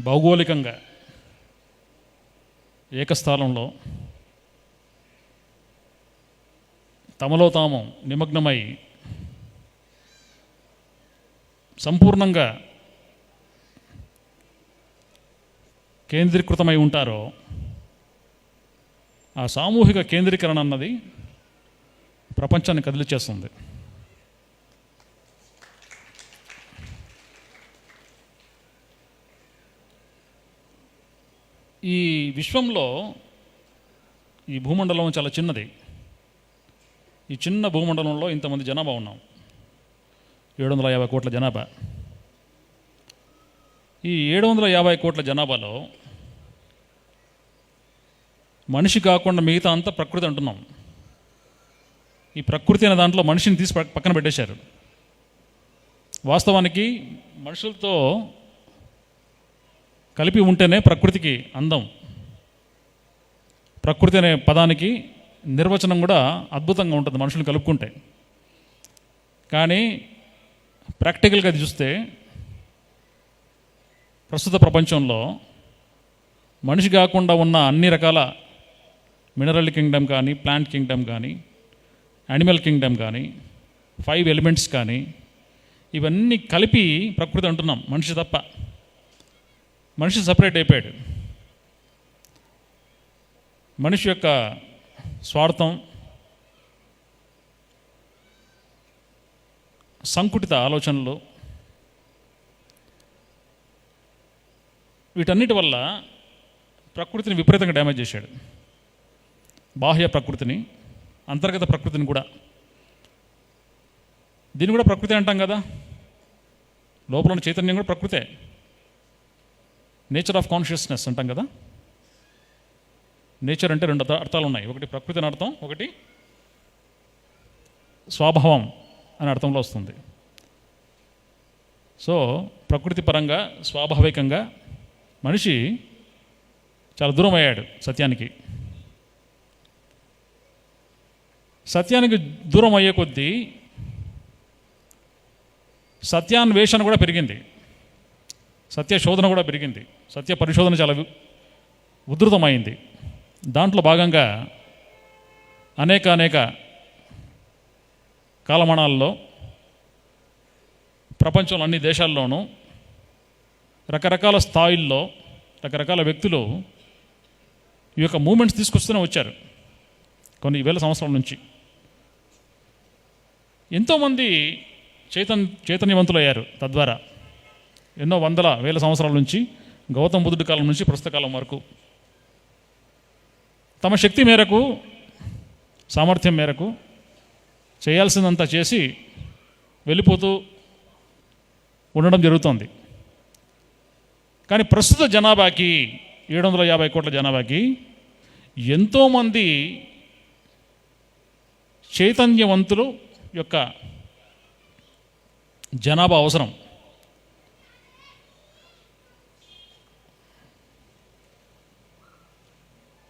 భౌగోళికంగా ఏకస్థానంలో తమలో తాము నిమగ్నమై సంపూర్ణంగా కేంద్రీకృతమై ఉంటారో ఆ సామూహిక కేంద్రీకరణ అన్నది ప్రపంచాన్ని కదిలిచేస్తుంది. ఈ విశ్వంలో ఈ భూమండలం చాలా చిన్నది. ఈ చిన్న భూమండలంలో ఇంతమంది జనాభా ఉన్నాం, 750 కోట్ల జనాభా. ఈ 750 కోట్ల జనాభాలో మనిషి కాకుండా మిగతా అంతా ప్రకృతి అంటున్నాం. ఈ ప్రకృతి అనే దాంట్లో మనిషిని తీసి పక్కన పెట్టేశారు. వాస్తవానికి మనుషులతో కలిపి ఉంటేనే ప్రకృతికి అందం. ప్రకృతి అనే పదానికి నిర్వచనం కూడా అద్భుతంగా ఉంటుంది మనుషులు కలుపుకుంటే. కానీ ప్రాక్టికల్గా అది చూస్తే ప్రస్తుత ప్రపంచంలో మనిషి కాకుండా ఉన్న అన్ని రకాల మినరల్ కింగ్డమ్ కానీ, ప్లాంట్ కింగ్డమ్ కానీ, యానిమల్ కింగ్డమ్ కానీ, 5 ఎలిమెంట్స్ కానీ, ఇవన్నీ కలిపి ప్రకృతి అంటున్నాం. మనిషి తప్ప. మనిషి సపరేట్ అయిపోయాడు. మనిషి యొక్క స్వార్థం, సంకుటిత ఆలోచనలు, వీటన్నిటి వల్ల ప్రకృతిని విపరీతంగా డ్యామేజ్ చేశాడు. బాహ్య ప్రకృతిని, అంతర్గత ప్రకృతిని కూడా. దీన్ని కూడా ప్రకృతి అంటాం కదా. లోపల ఉన్న చైతన్యం కూడా ప్రకృతే. నేచర్ ఆఫ్ కాన్షియస్నెస్ అంటాం కదా. నేచర్ అంటే 2 అర్థాలు ఉన్నాయి. ఒకటి ప్రకృతి అని అర్థం, ఒకటి స్వభావం అనే అర్థంలో వస్తుంది. సో ప్రకృతి పరంగా, స్వాభావికంగా మనిషి చాలా దూరం అయ్యాడు సత్యానికి. సత్యానికి దూరం అయ్యే కొద్దీ సత్యాన్వేషణ కూడా పెరిగింది, సత్య శోధన కూడా పెరిగింది, సత్య పరిశోధన చాలా ఉధృతమైంది. దాంట్లో భాగంగా అనేక కాలమానాల్లో ప్రపంచంలో అన్ని దేశాల్లోనూ రకరకాల స్థాయిల్లో రకరకాల వ్యక్తులు ఈ యొక్క మూమెంట్స్ తీసుకొస్తూనే వచ్చారు. కొన్ని వేల సంవత్సరాల నుంచి ఎంతోమంది చైతన్యవంతులయ్యారు. తద్వారా ఎన్నో వందల వేల సంవత్సరాల నుంచి, గౌతమ బుద్ధుడి కాలం నుంచి ప్రస్తుత కాలం వరకు తమ శక్తి మేరకు, సామర్థ్యం మేరకు చేయాల్సిందంతా చేసి వెళ్ళిపోతూ ఉండడం జరుగుతోంది. కానీ ప్రస్తుత జనాభాకి, 750 కోట్ల జనాభాకి ఎంతోమంది చైతన్యవంతులు యొక్క జనాభా అవసరం.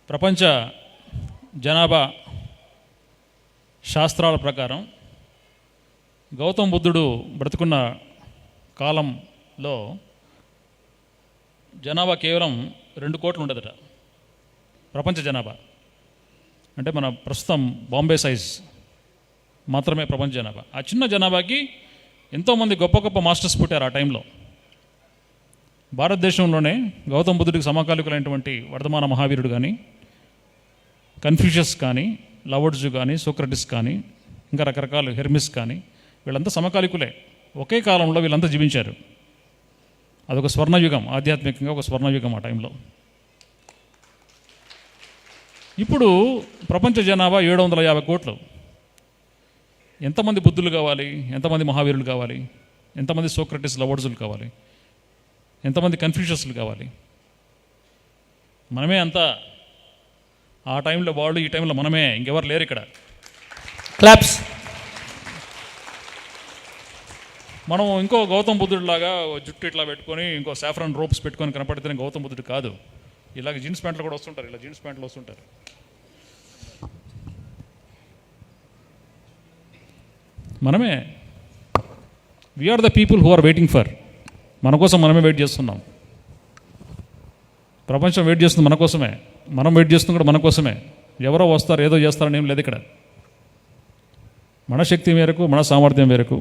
ప్రపంచ జనాభా శాస్త్రాల ప్రకారం గౌతమ బుద్ధుడు బ్రతుకున్న కాలంలో జనాభా కేవలం 2 కోట్లు ఉండదట. ప్రపంచ జనాభా అంటే మన ప్రస్తుతం బాంబే సైజ్ మాత్రమే ప్రపంచ జనాభా. ఆ చిన్న జనాభాకి ఎంతోమంది గొప్ప గొప్ప మాస్టర్స్ పుట్టారు ఆ టైంలో. భారతదేశంలోనే గౌతమ బుద్ధుడికి సమకాలికులైనటువంటి వర్ధమాన మహావీరుడు కానీ, కన్ఫ్యూషియస్ కానీ, లవర్డ్జు కానీ, సోక్రటిస్ కానీ, ఇంకా రకరకాల హెర్మిస్ కానీ, వీళ్ళంతా సమకాలికులే. ఒకే కాలంలో వీళ్ళంతా జీవించారు. అదొక స్వర్ణయుగం, ఆధ్యాత్మికంగా ఒక స్వర్ణయుగం ఆ టైంలో. ఇప్పుడు ప్రపంచ జనాభా 750 కోట్లు. ఎంతమంది బుద్ధులు కావాలి, ఎంతమంది మహావీరులు కావాలి, ఎంతమంది సోక్రటిస్ లవర్డ్జులు కావాలి, ఎంతమంది కన్ఫ్యూషియస్లు కావాలి? మనమే అంతా. ఆ టైంలో వాళ్ళు, ఈ టైంలో మనమే, ఇంకెవరు లేరు ఇక్కడ. క్లాప్స్. మనం ఇంకో గౌతమ బుద్ధుడిలాగా జుట్టు ఇట్లా పెట్టుకొని, ఇంకో సాఫ్రాన్ రోప్స్ పెట్టుకొని కనపడితేనే గౌతమ బుద్ధుడు కాదు. ఇలాగ జీన్స్ ప్యాంట్లు కూడా వస్తుంటారు, ఇలా జీన్స్ ప్యాంట్లు వస్తుంటారు. మనమే. We are the people who are waiting for. మన కోసం మనమే వెయిట్ చేస్తున్నాం. ప్రపంచం వెయిట్ చేస్తుంది మన కోసమే, మనం వెయిట్ చేస్తుంది కూడా మన కోసమే. ఎవరో వస్తారు ఏదో చేస్తారని ఏం లేదు ఇక్కడ. మన శక్తి మేరకు, మన సామర్థ్యం మేరకు,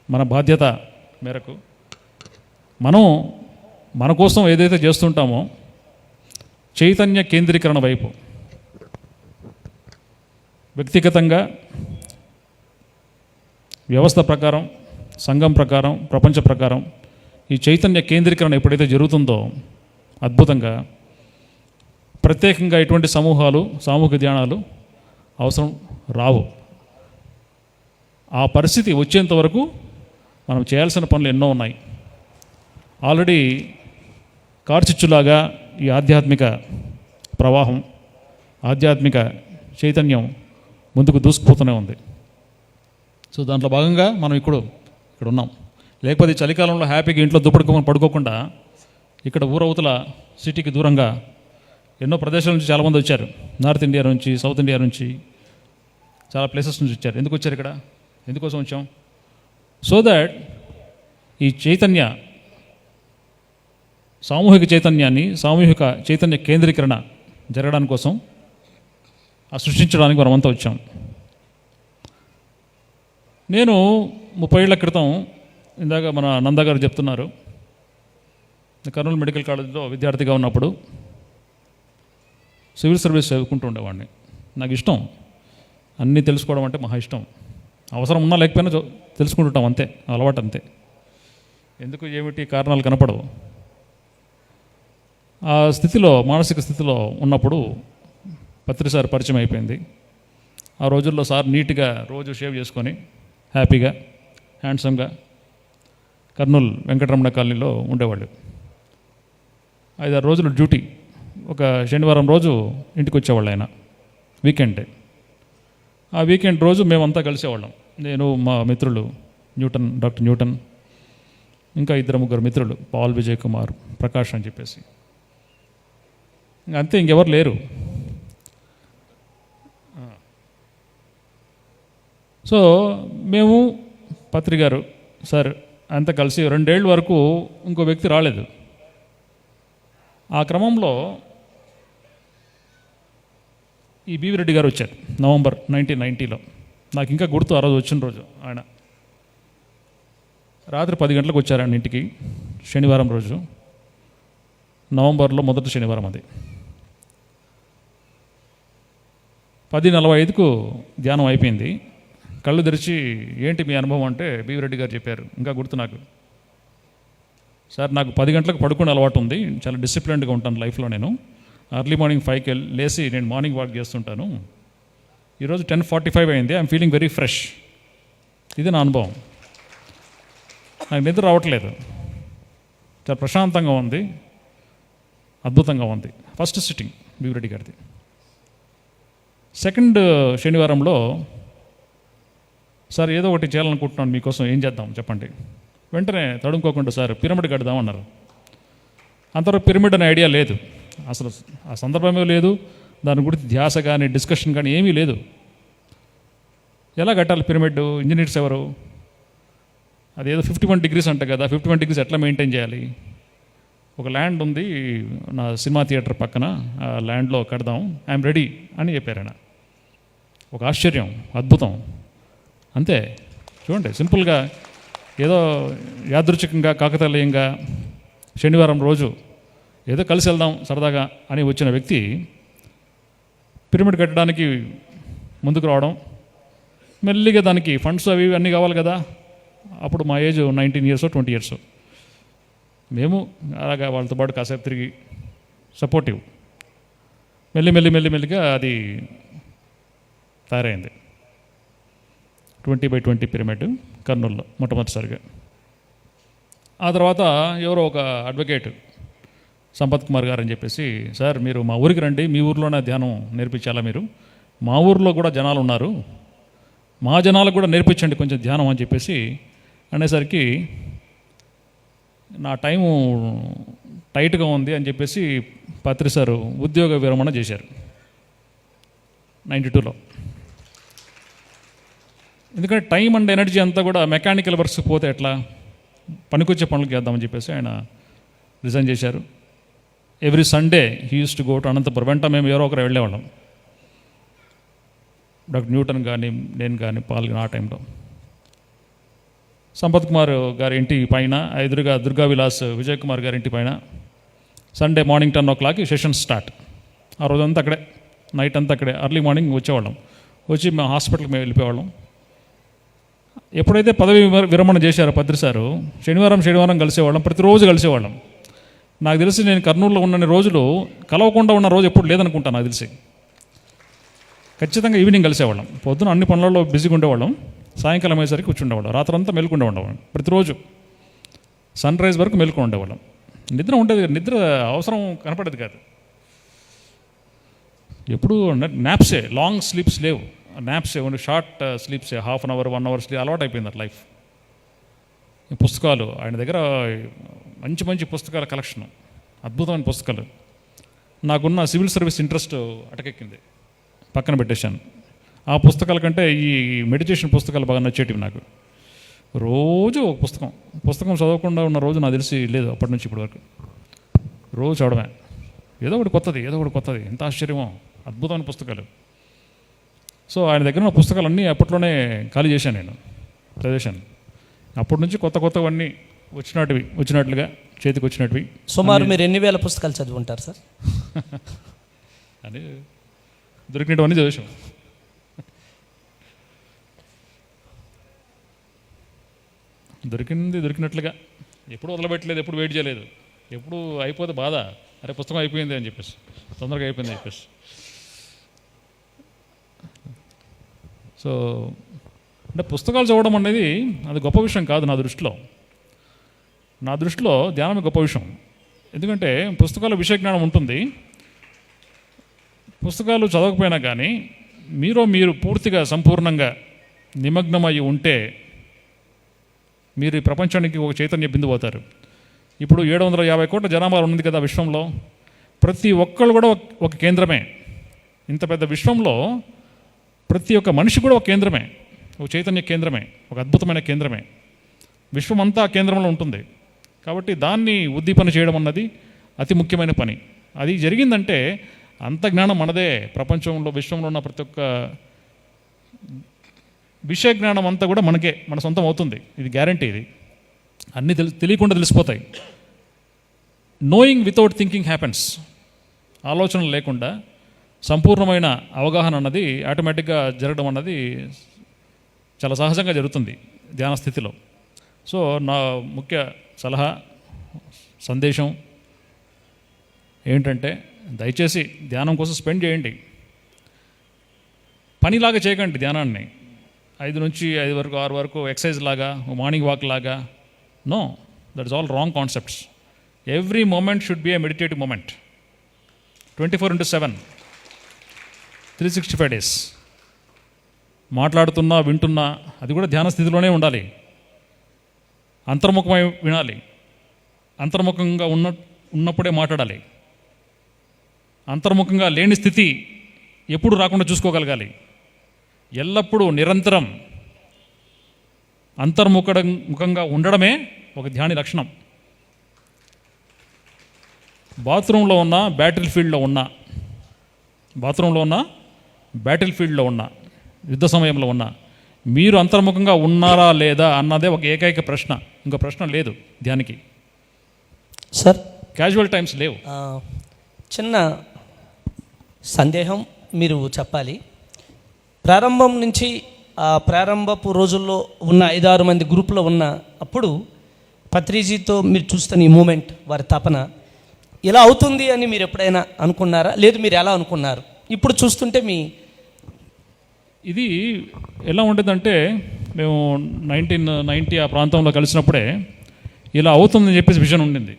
మన బాధ్యత మేరకు మనం మన కోసం ఏదైతే చేస్తుంటామో చైతన్య కేంద్రీకరణ వైపు వ్యక్తిగతంగా, వ్యవస్థ ప్రకారం, సంఘం ప్రకారం, ప్రపంచ ప్రకారం ఈ చైతన్య కేంద్రీకరణ ఎప్పుడైతే జరుగుతుందో అద్భుతంగా, ప్రత్యేకంగా ఇటువంటి సమూహాలు, సామూహిక ధ్యానాలు అవసరం రావు. ఆ పరిస్థితి వచ్చేంత వరకు మనం చేయాల్సిన పనులు ఎన్నో ఉన్నాయి. ఆల్రెడీ కార్చిచ్చులాగా ఈ ఆధ్యాత్మిక ప్రవాహం, ఆధ్యాత్మిక చైతన్యం ముందుకు దూసుకుపోతూనే ఉంది. సో దాంట్లో భాగంగా మనం ఇక్కడ ఉన్నాం. లేకపోతే ఈ చలికాలంలో హ్యాపీగా ఇంట్లో దుప్పడుకోమని పడుకోకుండా ఇక్కడ ఊరవతల సిటీకి దూరంగా ఎన్నో ప్రదేశాల నుంచి చాలామంది వచ్చారు. నార్త్ ఇండియా నుంచి, సౌత్ ఇండియా నుంచి, చాలా ప్లేసెస్ నుంచి వచ్చారు. ఎందుకు వచ్చారు ఇక్కడ? ఎందుకోసం వచ్చాం? సో దాట్ ఈ చైతన్య, సామూహిక చైతన్యాన్ని, సామూహిక చైతన్య కేంద్రీకరణ జరగడానికి కోసం సృష్టించడానికి మనమంతా వచ్చాం. నేను 30 ఏళ్ల క్రితం, ఇందాక మన నంద గారు చెప్తున్నారు, కర్నూలు మెడికల్ కాలేజీలో విద్యార్థిగా ఉన్నప్పుడు సివిల్ సర్వీస్ చదువుకుంటూ ఉండేవాడిని. నాకు ఇష్టం, అన్నీ తెలుసుకోవడం అంటే మహా ఇష్టం. అవసరం ఉన్నా లేకపోయినా తెలుసుకుంటుంటాం, అంతే, అలవాటు అంతే. ఎందుకు ఏమిటి కారణాలు కనపడవు. ఆ స్థితిలో, మానసిక స్థితిలో ఉన్నప్పుడు పత్రి సార్ పరిచయం అయిపోయింది. ఆ రోజుల్లో సార్ నీట్గా రోజు షేవ్ చేసుకొని హ్యాపీగా, హ్యాండ్సమ్గా కర్నూలు వెంకటరమణ కాలనీలో ఉండేవాళ్ళు. 5-6 రోజులు డ్యూటీ. ఒక శనివారం రోజు ఇంటికి వచ్చేవాళ్ళు ఆయన, వీకెండ్. ఆ వీకెండ్ రోజు మేమంతా కలిసేవాళ్ళం. నేను, మా మిత్రులు డాక్టర్ న్యూటన్, ఇంకా 2-3 మిత్రులు, పాల్, విజయ్ కుమార్, ప్రకాష్ అని చెప్పేసి. అంతే, ఇంకెవరు లేరు. సో మేము, పత్రి గారు, సార్ అంతా కలిసి 2 ఏళ్ళ వరకు ఇంకో వ్యక్తి రాలేదు. ఆ క్రమంలో ఈ బీవీ రెడ్డి గారు వచ్చారు నవంబర్ 1990లో. నాకు ఇంకా గుర్తు, ఆ రోజు వచ్చిన రోజు. ఆయన రాత్రి 10 గంటలకు వచ్చారు ఆయన ఇంటికి, శనివారం రోజు, నవంబర్లో మొదటి శనివారం అది. 10:45కు ధ్యానం అయిపోయింది. కళ్ళు తెరిచి, ఏంటి మీ అనుభవం అంటే బీవీ రెడ్డి గారు చెప్పారు, ఇంకా గుర్తు నాకు. సార్, నాకు 10 గంటలకు పడుకునే అలవాటు ఉంది, చాలా డిసిప్లిన్డ్గా ఉంటాను లైఫ్లో. నేను ఎర్లీ మార్నింగ్ 5కి లేచి నేను మార్నింగ్ వాక్ చేస్తుంటాను. ఈరోజు 10:45 అయింది, ఐఎమ్ ఫీలింగ్ వెరీ ఫ్రెష్. ఇది నా అనుభవం. నాకు నిద్ర రావట్లేదు, చాలా ప్రశాంతంగా ఉంది, అద్భుతంగా ఉంది. ఫస్ట్ సిట్టింగ్ బీవీ రెడ్డి గారిది. సెకండ్ శనివారంలో, సార్ ఏదో ఒకటి చేయాలనుకుంటున్నాను మీకోసం, ఏం చేద్దాం చెప్పండి. వెంటనే తడుముకోకుండా, సార్ పిరమిడ్ కడదామన్నారు. అంతవరకు పిరమిడ్ అనే ఐడియా లేదు అసలు, ఆ సందర్భమే లేదు, దాని గురించి ధ్యాస కానీ డిస్కషన్ కానీ ఏమీ లేదు. ఎలా కట్టాలి పిరమిడ్, ఇంజనీర్స్ ఎవరు, అదేదో 51 degrees అంట కదా, 51 degrees ఎట్లా మెయింటైన్ చేయాలి, ఒక ల్యాండ్ ఉంది నా సినిమా థియేటర్ పక్కన, ఆ ల్యాండ్లో కడదాం, ఐఎమ్ రెడీ అని చెప్పారు ఆయన. ఒక ఆశ్చర్యం, అద్భుతం, అంతే. చూడండి, సింపుల్గా ఏదో యాదృచ్ఛికంగా, కాకతాళీయంగా శనివారం రోజు ఏదో కలిసి వెళ్దాం సరదాగా అని వచ్చిన వ్యక్తి పిరమిడ్ కట్టడానికి ముందుకు రావడం, మెల్లిగా దానికి ఫండ్స్ అవి అన్నీ కావాలి కదా. అప్పుడు మా ఏజ్ 19 years 20 years. మేము అలాగా వాళ్ళతో పాటు కాసేపు తిరిగి సపోర్టివ్, మెల్లిగా అది తయారైంది. 20x20 పిరమిడ్ కర్నూలులో మొట్టమొదటిసారిగా. ఆ తర్వాత ఎవరో ఒక అడ్వకేట్ సంపత్ కుమార్ గారు అని చెప్పేసి, సార్ మీరు మా ఊరికి రండి, మీ ఊరిలోనే ధ్యానం నేర్పించాలా మీరు, మా ఊరిలో కూడా జనాలు ఉన్నారు, మా జనాలకు కూడా నేర్పించండి కొంచెం ధ్యానం అని చెప్పేసి అనేసరికి నా టైము టైట్గా ఉంది అని చెప్పేసి పత్రి సారు ఉద్యోగ విరమణ చేశారు 92లో. ఎందుకంటే టైం అండ్ ఎనర్జీ అంతా కూడా మెకానికల్ వర్క్స్ పోతే ఎట్లా, పనికొచ్చే పనులు చేద్దామని చెప్పేసి ఆయన రిజైన్ చేశారు. Every Sunday he use to go to Anantapuram. వెంట మేము ఎవరో ఒకరు వెళ్ళేవాళ్ళం. డాక్టర్ న్యూటన్ కానీ నేను కానీ పాల్గొని ఆ టైంలో సంపత్ కుమార్ గారి ఇంటి పైన ఎదురుగా దుర్గా విలాస్ విజయ్ కుమార్ గారి ఇంటి పైన Sunday morning 10 o'clock session start. ఆ రోజంతా అక్కడే, నైట్ అంతా అక్కడే, ఎర్లీ మార్నింగ్ వచ్చేవాళ్ళం. వచ్చి మేము హాస్పిటల్కి మేము వెళ్ళిపోయేవాళ్ళం. ఎప్పుడైతే పదవి విరమణ చేశారో పత్రి సారు, శనివారం కలిసేవాళ్ళం, ప్రతిరోజు కలిసేవాళ్ళం. నాకు తెలిసి నేను కర్నూలులో ఉన్న రోజులు కలవకుండా ఉన్న రోజు ఎప్పుడు లేదనుకుంటాను నాకు తెలిసి. ఖచ్చితంగా ఈవినింగ్ కలిసేవాళ్ళం. పొద్దున అన్ని పనులలో బిజీగా ఉండేవాళ్ళం, సాయంకాలం అయ్యేసరికి కూర్చుండేవాళ్ళం, రాత్రంతా మెలుకుండే ఉండేవాళ్ళం. ప్రతిరోజు సన్ రైజ్ వరకు మెలుకు ఉండేవాళ్ళం. నిద్ర ఉండేది, నిద్ర అవసరం కనపడేది కాదు. ఎప్పుడు నాప్సే, లాంగ్ స్లీప్స్ లేవు, నాప్సే, ఓన్లీ షార్ట్ స్లీప్సే, 1/2 hour 1 hour స్లీప్ అలవాటు అయిపోయింది అట్ లైఫ్. పుస్తకాలు ఆయన దగ్గర మంచి మంచి పుస్తకాల కలెక్షన్, అద్భుతమైన పుస్తకాలు. నాకున్న సివిల్ సర్వీస్ ఇంట్రెస్ట్ అటకెక్కింది, పక్కన పెట్టేశాను. ఆ పుస్తకాల కంటే ఈ మెడిటేషన్ పుస్తకాలు బాగా నచ్చేటివి నాకు. రోజు ఒక పుస్తకం చదవకుండా ఉన్న రోజు నాకు తెలిసి లేదు అప్పటి నుంచి ఇప్పటి వరకు. రోజు చదవడమే, ఏదో ఒకటి కొత్తది. ఎంత ఆశ్చర్యమో, అద్భుతమైన పుస్తకాలు. సో ఆయన దగ్గర ఉన్న పుస్తకాలన్నీ అప్పట్లోనే ఖాళీ చేశాను, నేను చదివేశాను. అప్పటి నుంచి కొత్తవన్నీ వచ్చినట్లుగా చేతికి వచ్చినట్వి. సుమారు మీరు ఎన్ని వేల పుస్తకాలు చదివి ఉంటారు సార్? అని దొరికినవన్నీ చదివేశాం. దొరికినట్లుగా ఎప్పుడు వదలబెట్టలేదు, ఎప్పుడు వెయిట్ చేయలేదు, ఎప్పుడు అయిపోతే బాధ, అరే పుస్తకం అయిపోయింది అని చెప్పేసి, తొందరగా అయిపోయింది అని చెప్పేసి. సో అంటే పుస్తకాలు చదవడం అనేది అది గొప్ప విషయం కాదు నా దృష్టిలో ధ్యానమే గొప్ప విషయం. ఎందుకంటే పుస్తకాల విషయ జ్ఞానం ఉంటుంది. పుస్తకాలు చదవకపోయినా కానీ మీరు పూర్తిగా సంపూర్ణంగా నిమగ్నమయ్యి ఉంటే మీరు ఈ ప్రపంచానికి ఒక చైతన్య బిందువు అవుతారు. ఇప్పుడు 750 కోట్ల జనాభా ఉంది కదా విశ్వంలో, ప్రతి ఒక్కళ్ళు కూడా ఒక కేంద్రమే. ఇంత పెద్ద విశ్వంలో ప్రతి ఒక్క మనిషి కూడా ఒక కేంద్రమే, ఒక చైతన్య కేంద్రమే, ఒక అద్భుతమైన కేంద్రమే. విశ్వం అంతా ఆ కేంద్రంలో ఉంటుంది. కాబట్టి దాన్ని ఉద్దీపన చేయడం అన్నది అతి ముఖ్యమైన పని. అది జరిగిందంటే అంత జ్ఞానం మనదే. ప్రపంచంలో విశ్వంలో ఉన్న ప్రతి ఒక్క విషయ జ్ఞానం అంతా కూడా మన సొంతం అవుతుంది. ఇది గ్యారంటీ. ఇది అన్నీ తెలియకుండా తెలిసిపోతాయి. Knowing without thinking happens. ఆలోచన లేకుండా సంపూర్ణమైన అవగాహన అన్నది ఆటోమేటిక్గా జరగడం అన్నది చాలా సహజంగా జరుగుతుంది ధ్యాన స్థితిలో. సో నా ముఖ్య సలహా, సందేశం ఏంటంటే దయచేసి ధ్యానం కోసం స్పెండ్ చేయండి. పనిలాగా చేయకండి ధ్యానాన్ని. 5 నుంచి 5 వరకు 6 వరకు ఎక్సర్సైజ్ లాగా, మార్నింగ్ వాక్ లాగా. No, that is all wrong concepts. Every moment should be a meditative moment. 24/7, 365 days. మాట్లాడుతున్నా వింటున్నా అది కూడా ధ్యాన స్థితిలోనే ఉండాలి. అంతర్ముఖమై వినాలి. అంతర్ముఖంగా ఉన్నప్పుడే మాట్లాడాలి. అంతర్ముఖంగా లేని స్థితి ఎప్పుడు రాకుండా చూసుకోగలగాలి. ఎల్లప్పుడూ నిరంతరం అంతర్ముఖంగా ఉండడమే ఒక ధ్యాని లక్షణం. బాత్రూంలో ఉన్న బ్యాటిల్ ఫీల్డ్లో ఉన్న యుద్ధ సమయంలో ఉన్న మీరు అంతర్ముఖంగా ఉన్నారా లేదా అన్నదే ఒక ఏకైక ప్రశ్న. ఇంకో ప్రశ్న లేదు ధ్యానికి. సార్, క్యాజువల్ టైమ్స్ లేవు. చిన్న సందేహం మీరు చెప్పాలి. ప్రారంభం నుంచి ఆ ప్రారంభపు రోజుల్లో ఉన్న 5-6 మంది గ్రూప్లో ఉన్న అప్పుడు పత్రిజీతో మీరు చూస్తున్న ఈ మూమెంట్, వారి తపన ఇలా అవుతుంది అని మీరు ఎప్పుడైనా అనుకున్నారా? లేదు మీరు ఎలా అనుకున్నారు? ఇప్పుడు చూస్తుంటే ఇది ఎలా ఉండేదంటే, మేము 1990 ఆ ప్రాంతంలో కలిసినప్పుడే ఇలా అవుతుందని చెప్పేసి విజన్ ఉండింది.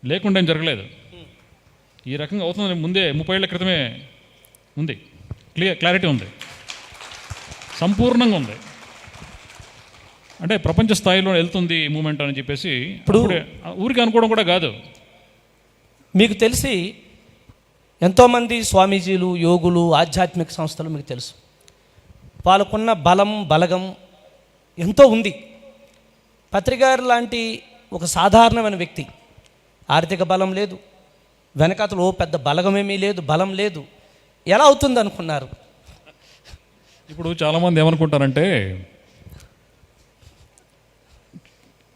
లేకుండా ఏం జరగలేదు. ఈ రకంగా అవుతుందని ముందే 30 ఏళ్ల క్రితమే ఉంది. క్లారిటీ ఉంది, సంపూర్ణంగా ఉంది. అంటే ప్రపంచ స్థాయిలో వెళ్తుంది ఈ మూమెంట్ అని చెప్పేసి ఇప్పుడు ఊరికి అనుకోవడం కూడా కాదు. మీకు తెలిసి ఎంతోమంది స్వామీజీలు, యోగులు, ఆధ్యాత్మిక సంస్థలు మీకు తెలుసు. వాళ్ళకున్న బలగం ఎంతో ఉంది. పత్రిగారు లాంటి ఒక సాధారణమైన వ్యక్తి ఆర్థిక బలం లేదు, వెనకాతలో పెద్ద బలగమేమీ లేదు, బలం లేదు. ఎలా అవుతుంది అనుకున్నారు? ఇప్పుడు చాలామంది ఏమనుకుంటారంటే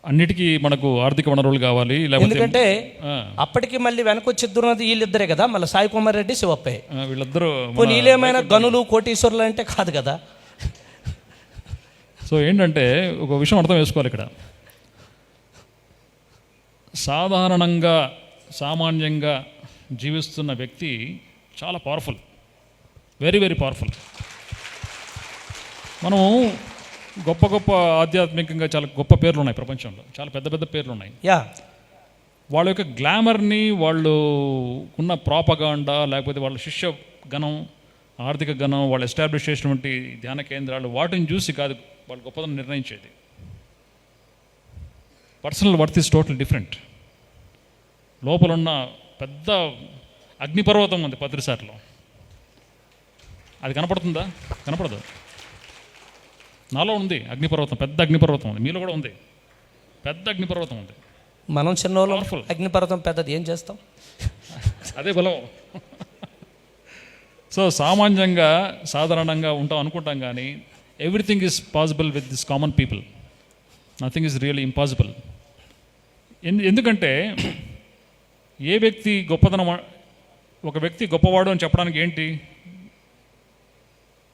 అన్నిటికీ మనకు ఆర్థిక వనరులు కావాలి, లేకపోతే ఎందుకంటే ఆ, అప్పటికి మళ్ళీ వెనకొచ్చిద్దున్నది వీళ్ళిద్దరే కదా, మళ్ళీ సాయి కుమార్ రెడ్డి, శివప్పయ్య. వీళ్ళిద్దరూ పోనీ వీళ్ళేమైనా గనులు కోటీశ్వరులు అంటే కాదు కదా. సో ఏంటంటే ఒక విషయం అర్థం చేసుకోవాలి ఇక్కడ. సాధారణంగా సామాన్యంగా జీవిస్తున్న వ్యక్తి చాలా పవర్ఫుల్, వెరీ వెరీ పవర్ఫుల్. మనం గొప్ప గొప్ప ఆధ్యాత్మికంగా చాలా గొప్ప పేర్లు ఉన్నాయి ప్రపంచంలో, చాలా పెద్ద పెద్ద పేర్లు ఉన్నాయి. యా, వాళ్ళ యొక్క గ్లామర్ని, వాళ్ళు ఉన్న ప్రాపగాండా, లేకపోతే వాళ్ళ శిష్య గణం, ఆర్థిక గణం, వాళ్ళు ఎస్టాబ్లిష్ చేసినటువంటి ధ్యాన కేంద్రాలు, వాటిని చూసి కాదు వాళ్ళు గొప్పదనం నిర్ణయించేది. Personal worth is total different. లోపల ఉన్న పెద్ద అగ్నిపర్వతం ఉంది పత్రిసార్లో, అది కనపడుతుందా? కనపడదు. నాలో ఉంది అగ్నిపర్వతం, పెద్ద అగ్నిపర్వతం ఉంది, మీలో కూడా ఉంది, పెద్ద అగ్నిపర్వతం ఉంది. మనం చిన్నోళ్ళం, Powerful. అగ్నిపర్వతం పెద్దది, ఏం చేస్తాం? అదే బలం. సో సామాన్యంగా సాధారణంగా ఉంటాం అనుకుంటాం, కానీ everything is possible with this common people. Nothing is really impossible. ఎందుకంటే ఏ వ్యక్తి గొప్పతనం, ఒక వ్యక్తి గొప్పవాడు అని చెప్పడానికి ఏంటి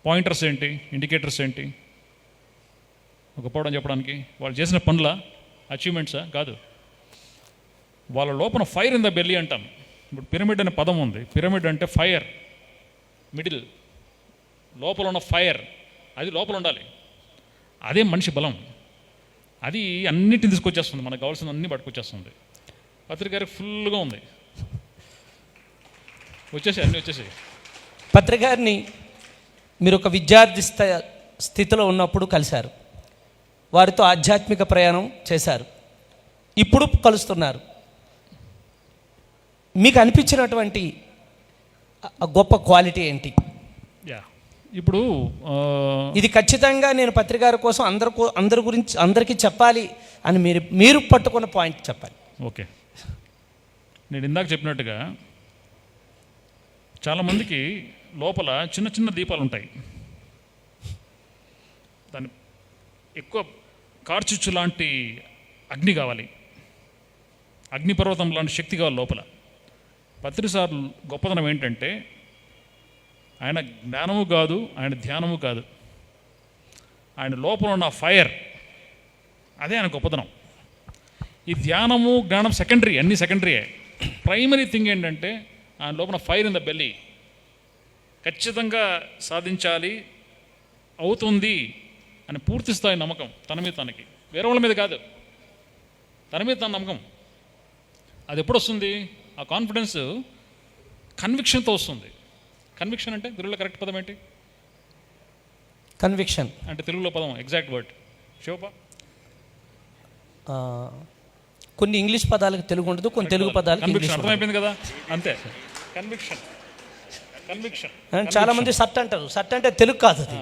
పాయింటర్స్, ఏంటి ఇండికేటర్స్, ఏంటి గొప్పవాడు అని చెప్పడానికి? వాళ్ళు చేసిన పనుల అచీవ్మెంట్సా? కాదు. వాళ్ళ లోపల ఫైర్ ఇన్ ద బెల్లీ అంటాం. ఇప్పుడు పిరమిడ్ అనే పదం ఉంది. పిరమిడ్ అంటే ఫైర్, మిడిల్, లోపల ఉన్న ఫైర్, అది లోపల ఉండాలి. అదే మనిషి బలం. అది అన్నిటిని తీసుకొచ్చేస్తుంది, మనకు కావాల్సిన అన్ని పట్టుకొచ్చేస్తుంది. పత్రిక గారికి ఫుల్గా ఉంది, వచ్చేసాయి, అన్నీ వచ్చేసాయి. పత్రికారిని మీరు ఒక విద్యార్థి స్థితిలో ఉన్నప్పుడు కలిశారు, వారితో ఆధ్యాత్మిక ప్రయాణం చేశారు, ఇప్పుడు కలుస్తున్నారు. మీకు అనిపించినటువంటి ఆ గొప్ప క్వాలిటీ ఏంటి? యా, ఇప్పుడు ఇది ఖచ్చితంగా నేను పత్రికారి కోసం అందరి గురించి అందరికీ చెప్పాలి అని మీరు పట్టుకున్న పాయింట్ చెప్పాలి. ఓకే, నేను ఇందాక చెప్పినట్టుగా చాలామందికి లోపల చిన్న చిన్న దీపాలు ఉంటాయి, దాని ఎక్కువ కార్చిచ్చు లాంటి అగ్ని కావాలి, అగ్నిపర్వతం లాంటి శక్తి కావాలి లోపల. పత్రిసార్ గొప్పతనం ఏంటంటే ఆయన జ్ఞానము కాదు, ఆయన ధ్యానము కాదు, ఆయన లోపల ఉన్న ఫైర్, అదే ఆయన గొప్పతనం. ఈ ధ్యానము జ్ఞానం సెకండరీ, అన్నీ సెకండరీయే. ప్రైమరీ థింగ్ ఏంటంటే ఆయన లోపల ఫైర్ ఇన్ ద బెల్లీ. ఖచ్చితంగా సాధించాలి, అవుతుంది అని పూర్తి స్థాయి నమ్మకం తన మీద తనకి, వేరే వాళ్ళ మీద కాదు, తన మీద తన నమ్మకం. అది ఎప్పుడు వస్తుంది? ఆ కాన్ఫిడెన్స్ కన్విక్షన్తో వస్తుంది. కన్విక్షన్ అంటే తెలుగులో కరెక్ట్ పదం ఏంటి? కన్విక్షన్ అంటే తెలుగులో పదం ఎగ్జాక్ట్ వర్డ్ శివప. కొన్ని ఇంగ్లీష్ పదాలకు తెలుగు ఉండదు, కొన్ని తెలుగు పదాలకు ఇంగ్లీష్ కన్విక్షన్ ఉండదు. అర్థమైపోయింది కదా, అంతే. Conviction, conviction. చాలా మంది సట్ అంటారు, సట్ అంటే తెలుగు కాదు అది.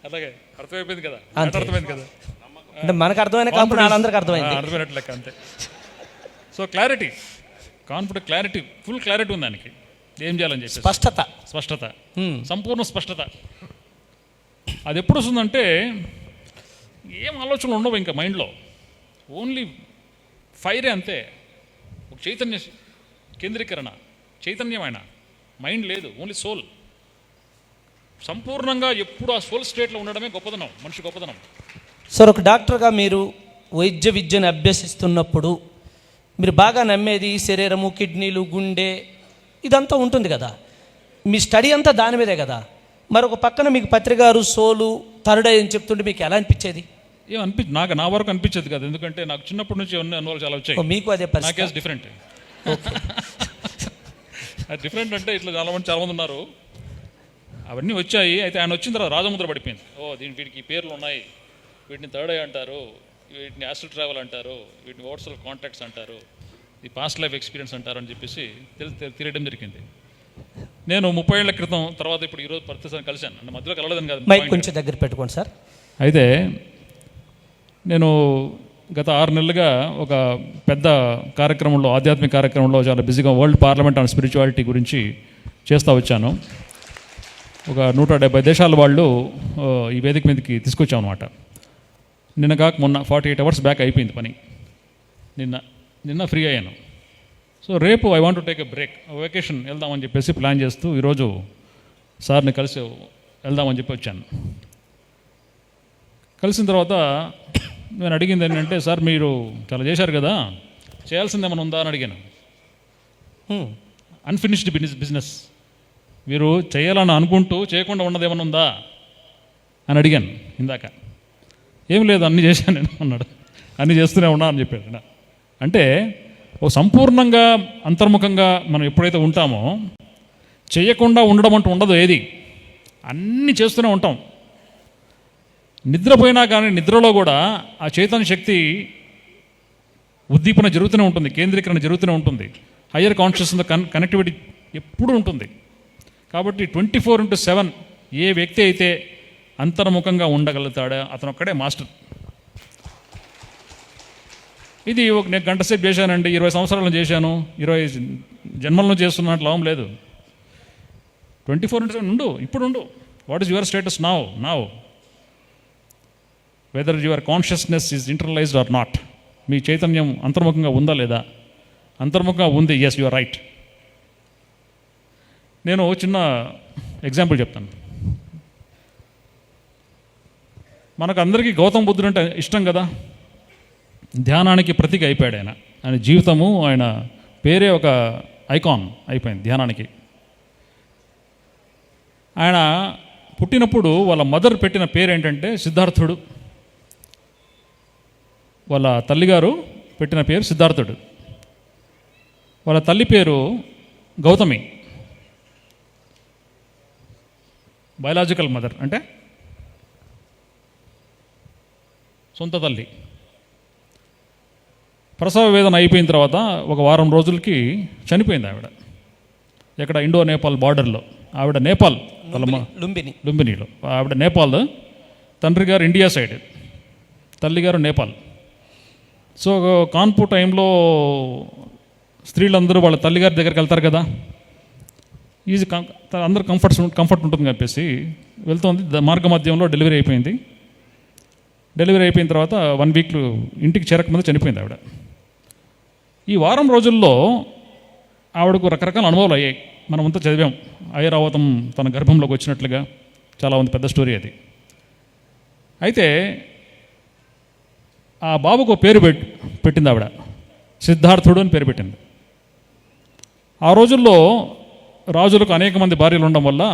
అలాగే అర్థమైపోయింది కదా, అంతే. అర్థమైంది కదా, అంటే మనకు అర్థమైన కాకుండా వాళ్ళందరికీ అర్థమైంది. అర్థమైనట్లు లెక్క, అంతే. So clarity, confident, clarity, full clarity ఉంది దానికి, ఏం చేయాలని చెప్పి స్పష్టత, స్పష్టత, సంపూర్ణ స్పష్టత. అది ఎప్పుడు వస్తుందంటే ఏం ఆలోచనలు ఉండవు ఇంకా మైండ్లో, ఓన్లీ ఫైరే, అంతే. ఒక చైతన్య కేంద్రీకరణ, చైతన్యమైన మైండ్ లేదు, ఓన్లీ సోల్. సంపూర్ణంగా ఎప్పుడు ఆ సోల్ స్టేట్లో ఉండడమే గొప్పదనం, మనిషి గొప్పదనం. సార్, ఒక డాక్టర్గా మీరు వైద్య విద్యను అభ్యసిస్తున్నప్పుడు మీరు బాగా నమ్మేది శరీరము, కిడ్నీలు, గుండె, ఇదంతా ఉంటుంది కదా, మీ స్టడీ అంతా దాని మీదే కదా. మరొక పక్కన మీకు పత్రికారు సోలు థర్డ్ ఐ అని చెప్తుంటే మీకు ఎలా అనిపించేది? నాకు నా వరకు అనిపించేది కదా, ఎందుకంటే నాకు చిన్నప్పటి నుంచి అన్ని అనుభవాలు చాలా వచ్చాయి. మీకు అదే నా పరిస్థితి? Case different. డిఫరెంట్ అంటే ఇట్లా చాలామంది ఉన్నారు, అవన్నీ వచ్చాయి. అయితే ఆయన వచ్చిన తర్వాత రాజముద్ర పడిపోయింది. వీటికి పేర్లు ఉన్నాయి, వీటిని థర్డ్ ఐ అంటారు, వీటిని యాస్ట్రల్ ట్రావెల్ అంటారు, వీటిని ఓవర్సల్ కాంటాక్ట్స్ అంటారు, ఈ పాస్ట్ లైఫ్ ఎక్స్పీరియన్స్ అంటారు అని చెప్పేసి తెలియడం జరిగింది. నేను 30 ఏళ్ల క్రితం తర్వాత ఇప్పుడు ఈరోజు ప్రతిసారి కలిశాను, అంటే మధ్యలో కలవలేదని కాదు. మైక్ కొంచెం దగ్గర పెట్టుకోండి సార్. అయితే నేను గత 6 నెలలుగా ఒక పెద్ద కార్యక్రమంలో, ఆధ్యాత్మిక కార్యక్రమంలో చాలా బిజీగా వరల్డ్ పార్లమెంట్ ఆన్ స్పిరిచువాలిటీ గురించి చేస్తూ వచ్చాను. ఒక 170 దేశాల వాళ్ళు ఈ వేదిక మీదకి తీసుకొచ్చాం అనమాట. నిన్న కాక మొన్న 48 అవర్స్ బ్యాక్ అయిపోయింది పని. నిన్న ఫ్రీ అయ్యాను. సో రేపు I want to take a break, vacation వెళ్దామని చెప్పేసి ప్లాన్ చేస్తూ ఈరోజు సార్ని కలిసి వెళ్దామని చెప్పి వచ్చాను. కలిసిన తర్వాత నేను అడిగింది ఏంటంటే, సార్ మీరు చాలా చేశారు కదా, చేయాల్సింది ఏమైనా ఉందా అని అడిగాను. అన్ఫినిష్డ్ బిజినెస్ మీరు చేయాలని అనుకుంటూ చేయకుండా ఉన్నది ఏమైనా ఉందా అని అడిగాను ఇందాక. ఏం లేదు, అన్నీ చేశాను నేను అన్నాడు. అన్నీ చేస్తూనే ఉన్నా అని చెప్పాడు. అంటే ఓ సంపూర్ణంగా అంతర్ముఖంగా మనం ఎప్పుడైతే ఉంటామో చేయకుండా ఉండడం అంటూ ఉండదు. ఏది అన్నీ చేస్తూనే ఉంటాం. నిద్రపోయినా కానీ నిద్రలో కూడా ఆ చైతన్య శక్తి ఉద్దీపన జరుగుతూనే ఉంటుంది, కేంద్రీకరణ జరుగుతూనే ఉంటుంది. హయ్యర్ కాన్షియస్నెస్ కనెక్టివిటీ ఎప్పుడూ ఉంటుంది. కాబట్టి 24/7 ఏ వ్యక్తి అయితే అంతర్ముఖంగా ఉండగలుగుతాడో అతను ఒక్కడే మాస్టర్. ఇది నేను గంట సేపు చేశానండి, 20 సంవత్సరాలు చేశాను, 20 జన్మలను చేస్తున్నట్లు లాభం లేదు. 24/7 ఉండు, ఇప్పుడు ఉండు. What is your status now whether your consciousness is internalised or not. మీ చైతన్యం అంతర్ముఖంగా ఉందా లేదా? అంతర్ముఖంగా ఉంది, ఎస్ యు ఆర్ రైట్. నేను చిన్న ఎగ్జాంపుల్ చెప్తాను. మనకు అందరికీ గౌతమ బుద్ధుడు అంటే ఇష్టం కదా. ధ్యానానికి ప్రతీక అయిపోయాడు ఆయన. ఆయన జీవితము, ఆయన పేరే ఒక ఐకాన్ అయిపోయింది ధ్యానానికి. ఆయన పుట్టినప్పుడు వాళ్ళ మదర్ పెట్టిన పేరు ఏంటంటే సిద్ధార్థుడు. వాళ్ళ తల్లిగారు పెట్టిన పేరు సిద్ధార్థుడు. వాళ్ళ తల్లి పేరు గౌతమి. బయలాజికల్ మదర్ అంటే సొంత తల్లి. ప్రసవ వేదన అయిపోయిన తర్వాత ఒక వారం రోజులకి చనిపోయింది ఆవిడ. ఎక్కడ? ఇండో నేపాల్ బార్డర్లో. ఆవిడ నేపాల్, లుంబినిలో. ఆవిడ నేపాల్, తండ్రి గారు ఇండియా సైడ్, తల్లిగారు నేపాల్. సో కాన్పు టైంలో స్త్రీలందరూ వాళ్ళ తల్లిగారి దగ్గరికి వెళ్తారు కదా, ఈజీ అందరూ కంఫర్ట్ ఉంటుంది చెప్పేసి వెళ్తుంది. మార్గ మధ్యంలో డెలివరీ అయిపోయింది. డెలివరీ అయిపోయిన తర్వాత 1 వీక్ ఇంటికి చేరకముందు చనిపోయింది ఆవిడ. ఈ వారం రోజుల్లో ఆవిడకు రకరకాల అనుభవాలు అయ్యాయి. మనమంతా చదివాం. ఐరావతం తన గర్భంలోకి వచ్చినట్లుగా చాలా ఉంది, పెద్ద స్టోరీ అది. అయితే ఆ బాబుకు పేరు పెట్టింది ఆవిడ, సిద్ధార్థుడు అని పేరు పెట్టింది. ఆ రోజుల్లో రాజులకు అనేక మంది భార్యలు ఉండడం వల్ల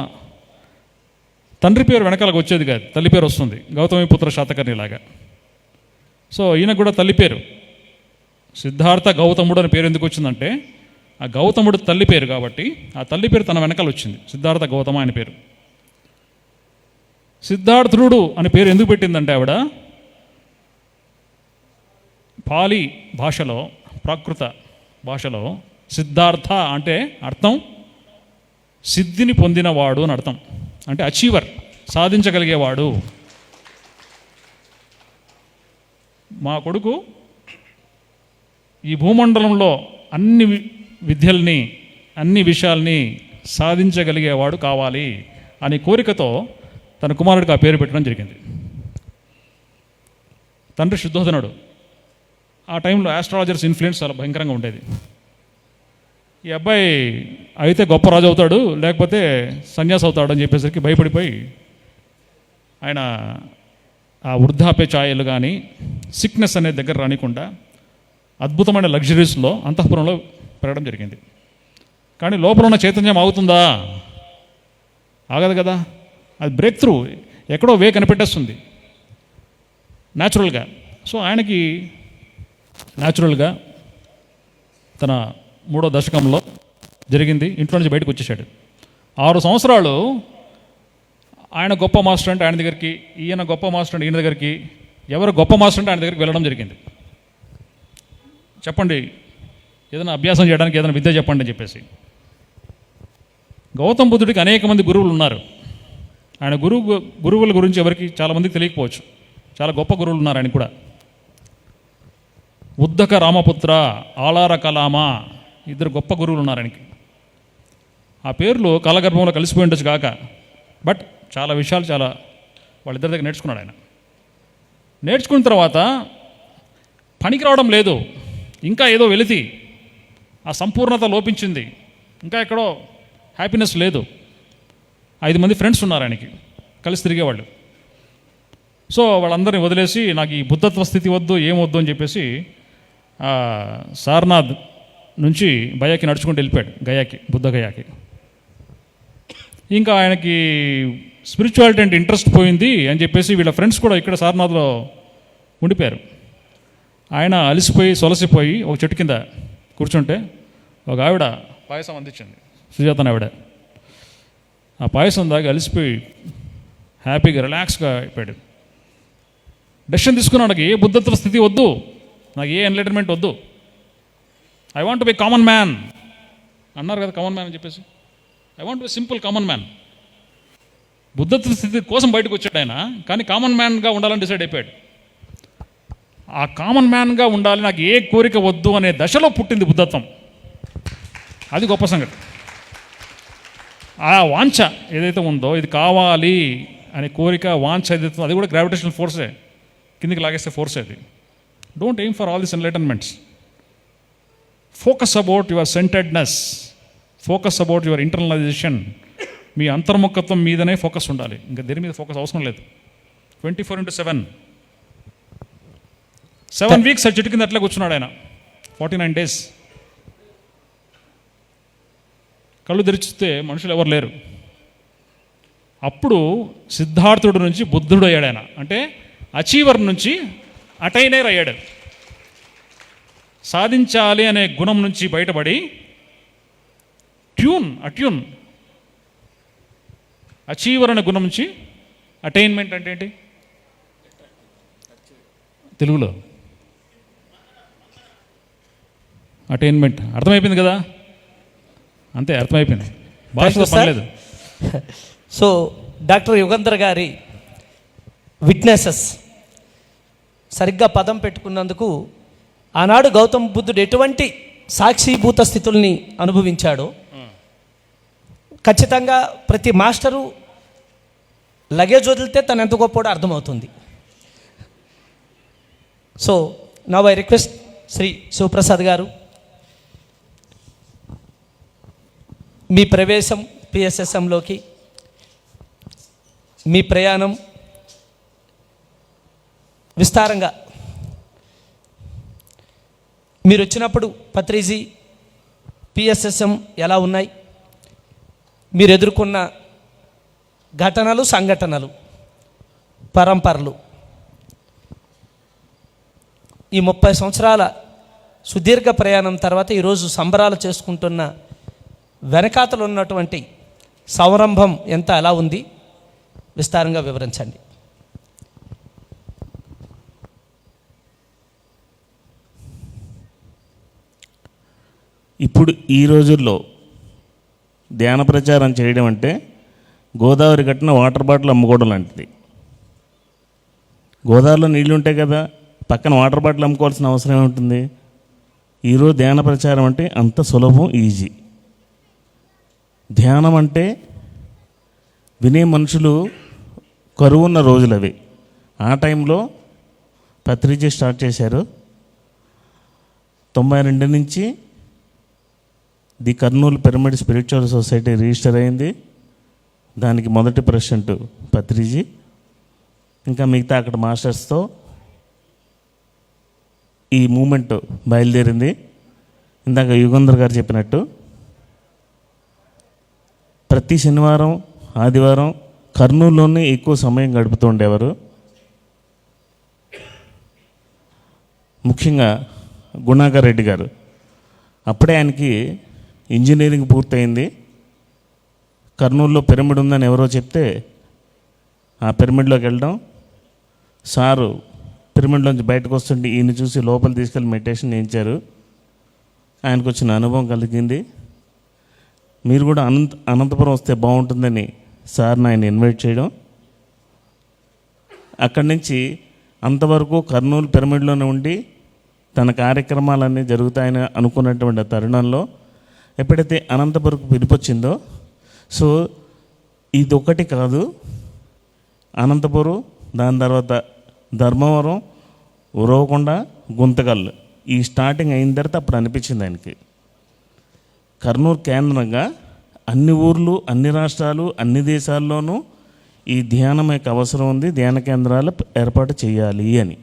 తండ్రి పేరు వెనకాలకు వచ్చేది కాదు, తల్లి పేరు వస్తుంది. గౌతమిపుత్ర శాతకర్ణిలాగా. సో ఈయన కూడా తల్లి పేరు సిద్ధార్థ గౌతముడు అని పేరు ఎందుకు వచ్చిందంటే, ఆ గౌతముడు తల్లి పేరు కాబట్టి ఆ తల్లి పేరు తన వెనకాల వచ్చింది, సిద్ధార్థ గౌతమ అని పేరు. సిద్ధార్థుడు అని పేరు ఎందుకు పెట్టిందంటే ఆవిడ పాలి భాషలో, ప్రాకృత భాషలో సిద్ధార్థ అంటే అర్థం సిద్ధిని పొందినవాడు అని అర్థం. అంటే అచీవర్, సాధించగలిగేవాడు. మా కొడుకు ఈ భూమండలంలో అన్ని విద్యల్ని, అన్ని విషయాల్ని సాధించగలిగేవాడు కావాలి అనే కోరికతో తన కుమారుడికి ఆ పేరు పెట్టడం జరిగింది. తండ్రి శుద్ధోధనుడు. ఆ టైంలో ఆస్ట్రాలజర్స్ ఇన్ఫ్లుయెన్స్ చాలా భయంకరంగా ఉండేది. ఈ అబ్బాయి అయితే గొప్ప రాజు అవుతాడు, లేకపోతే సన్యాసి అవుతాడు అని చెప్పేసరికి భయపడిపోయి ఆయన ఆ వృద్ధాప్య ఛాయలు కానీ సిక్నెస్ అనేది దగ్గర రానికుండా అద్భుతమైన లగ్జరీస్లో అంతఃపురంలో పెరగడం జరిగింది. కానీ లోపల ఉన్న చైతన్యం ఆగుతుందా? ఆగదు కదా. అది బ్రేక్ త్రూ, ఎక్కడో వే కనిపెట్టేస్తుంది న్యాచురల్గా. సో ఆయనకి న్యాచురల్గా తన 3వ దశకంలో జరిగింది. ఇంట్లో నుంచి బయటకు వచ్చేసాడు. 6 సంవత్సరాలు ఆయన గొప్ప మాస్టర్ అంటే ఆయన దగ్గరికి, ఈయన గొప్ప మాస్టర్ అంటే ఈయన దగ్గరికి, ఎవరు గొప్ప మాస్టర్ అంటే ఆయన దగ్గరికి వెళ్ళడం జరిగింది. చెప్పండి, ఏదైనా అభ్యాసం చేయడానికి ఏదైనా విద్య చెప్పండి అని చెప్పేసి. గౌతమ బుద్ధుడికి అనేక మంది గురువులు ఉన్నారు. ఆయన గురువుల గురించి ఎవరికి చాలామందికి తెలియకపోవచ్చు. చాలా గొప్ప గురువులు ఉన్నారు ఆయన కూడా. ఉద్దక రామపుత్ర, ఆలార కలామ, ఇద్దరు గొప్ప గురువులు ఉన్నారు ఆయనకి. ఆ పేర్లు కాలగర్భంలో కలిసిపోయి ఉండొచ్చు కాక, బట్ చాలా విషయాలు వాళ్ళిద్దరి దగ్గర నేర్చుకున్నాడు ఆయన. నేర్చుకున్న తర్వాత పనికి రావడం లేదు, ఇంకా ఏదో వెలితి, ఆ సంపూర్ణత లోపించింది, ఇంకా ఎక్కడో హ్యాపీనెస్ లేదు. 5 మంది ఫ్రెండ్స్ ఉన్నారు ఆయనకి, కలిసి తిరిగేవాళ్ళు. సో వాళ్ళందరినీ వదిలేసి నాకు ఈ బుద్ధత్వ స్థితి వద్దు, ఏమొద్దు అని చెప్పేసి సారనాథ్ నుంచి బయాకి నడుచుకుంటూ వెళ్ళిపోయాడు, గయాకి, బుద్ధ గయాకి. ఇంకా ఆయనకి స్పిరిచువాలిటీ అంటే ఇంట్రెస్ట్ పోయింది అని చెప్పేసి వీళ్ళ ఫ్రెండ్స్ కూడా ఇక్కడ సారనాథ్లో ఉండిపోయారు. ఆయన అలసిపోయి సొలసిపోయి ఒక చెట్టు కింద కూర్చుంటే ఒక ఆవిడ పాయసం అందించింది, సుజాత ఆవిడ. ఆ పాయసం దాకా అలసిపోయి హ్యాపీగా రిలాక్స్గా అయిపోయాడు. డెసిషన్ తీసుకున్నాడు, నాకు ఏ బుద్ధత్వ స్థితి వద్దు, నాకు ఏ ఎన్లైటన్మెంట్ వద్దు, I want be common man అన్నారు కదా, కామన్ మ్యాన్ అని చెప్పేసి. I want be simple common man. బుద్ధత్వ స్థితి కోసం బయటకు వచ్చాడు ఆయన, కానీ కామన్ మ్యాన్గా ఉండాలని డిసైడ్ అయిపోయాడు. ఆ కామన్ మ్యాన్గా ఉండాలి, నాకు ఏ కోరిక వద్దు అనే దశలో పుట్టింది బుద్ధత్వం. అది గొప్ప సంగతి. ఆ వాంఛ ఏదైతే ఉందో, ఇది కావాలి అనే కోరిక, వాంఛ ఏదైతే అది కూడా గ్రావిటేషనల్ ఫోర్సే, కిందికి లాగేస్తే ఫోర్సే అది. Don't aim for all this enlightenments. Focus about your centredness, focus about your internalisation. మీ అంతర్ముఖత్వం మీదనే ఫోకస్ ఉండాలి, ఇంకా దేని మీద ఫోకస్ అవసరం లేదు. 24/7 7 వీక్స్ ఆ చెట్టు కింద అట్లా కూర్చున్నాడు ఆయన, 49 days. కళ్ళు తెరిచితే మనుషులు ఎవరు లేరు. అప్పుడు సిద్ధార్థుడు నుంచి బుద్ధుడు అయ్యాడు ఆయన. అంటే అచీవర్ నుంచి అటైనర్ అయ్యాడు. సాధించాలి అనే గుణం నుంచి బయటపడి అట్యూన్ అచీవర్ అనే గుణం నుంచి అటైన్మెంట్ అంటే ఏంటి తెలుగులో? అటైన్మెంట్ అర్థమైపోయింది కదా, అంతే, అర్థమైపోయింది, భాషలో పర్లేదు. సో డాక్టర్ యుగంధర్ గారి విట్నెసెస్ సరిగ్గా పదం పెట్టుకున్నందుకు, ఆనాడు గౌతమ బుద్ధుడు ఎటువంటి సాక్షిభూత స్థితుల్ని అనుభవించాడో ఖచ్చితంగా ప్రతి మాస్టరు లగేజ్ వదిలితే తను ఎంత గొప్పడో అర్థమవుతుంది. So now I request Shri Sivaprasad garu, మీ ప్రవేశం పిఎస్ఎస్ఎంలోకి, మీ ప్రయాణం విస్తారంగా, మీరు వచ్చినప్పుడు పత్రిజీ పిఎస్ఎస్ఎం ఎలా ఉన్నాయి, మీరు ఎదుర్కొన్న ఘటనలు, సంఘటనలు, పరంపరలు, ఈ 30 సంవత్సరాల సుదీర్ఘ ప్రయాణం తర్వాత ఈరోజు సంబరాలు చేసుకుంటున్న వెనకాతలు ఉన్నటువంటి సంరంభం ఎంత ఎలా ఉంది, విస్తారంగా వివరించండి. ఇప్పుడు ఈ రోజుల్లో ధ్యాన ప్రచారం చేయడం అంటే గోదావరి కట్టిన వాటర్ బాటిల్ అమ్ముకోవడం లాంటిది. గోదావరిలో నీళ్ళు ఉంటాయి కదా, పక్కన వాటర్ బాటిల్ అమ్ముకోవాల్సిన అవసరం ఏముంటుంది? ఈరోజు ధ్యాన ప్రచారం అంటే అంత సులభం, ఈజీ. ధ్యానం అంటే వినే మనుషులు కరువున్న రోజులు అవి. ఆ టైంలో పత్రిజీ స్టార్ట్ చేశారు. 92 నుంచి the Kurnool pyramid spiritual society register అయింది. దానికి మొదటి ప్రెసిడెంట్ పత్రిజీ, ఇంకా మిగతా అక్కడ మాస్టర్స్తో ఈ మూమెంట్ బయలుదేరింది. ఇందాక యుగంధర్ గారు చెప్పినట్టు ప్రతి శనివారం, ఆదివారం కర్నూలులోనే ఎక్కువ సమయం గడుపుతూ ఉండేవారు. ముఖ్యంగా గుణాకర్ రెడ్డి గారు, అప్పుడే ఆయనకి ఇంజనీరింగ్ పూర్తయింది. కర్నూలులో పిరమిడ్ ఉందని ఎవరో చెప్తే ఆ పిరమిడ్లోకి వెళ్ళడం, సారు పిరమిడ్లోంచి బయటకు వస్తుంటే ఈయన చూసి లోపల తీసుకెళ్ళి మెడిటేషన్ చేయించారు. ఆయనకు వచ్చిన అనుభవం కలిగింది. మీరు కూడా అనంతపురం వస్తే బాగుంటుందని సార్ని ఆయన ఇన్వైట్ చేయడం, అక్కడి నుంచి అంతవరకు కర్నూలు పిరమిడ్లోనే ఉండి తన కార్యక్రమాలన్నీ జరుగుతాయని అనుకున్నటువంటి తరుణంలో ఎప్పుడైతే అనంతపురంకు పిలిపొచ్చిందో, సో ఇది ఒకటి కాదు, అనంతపురం, దాని తర్వాత ధర్మవరం, ఉరవకొండ, గుంతకల్, ఈ స్టార్టింగ్ అయిన తర్వాత అప్పుడు అనిపించింది ఆయనకి కర్నూలు కేంద్రంగా అన్ని ఊర్లు, అన్ని రాష్ట్రాలు, అన్ని దేశాల్లోనూ ఈ ధ్యానం యొక్క అవసరం ఉంది, ధ్యాన కేంద్రాలు ఏర్పాటు చేయాలి అని.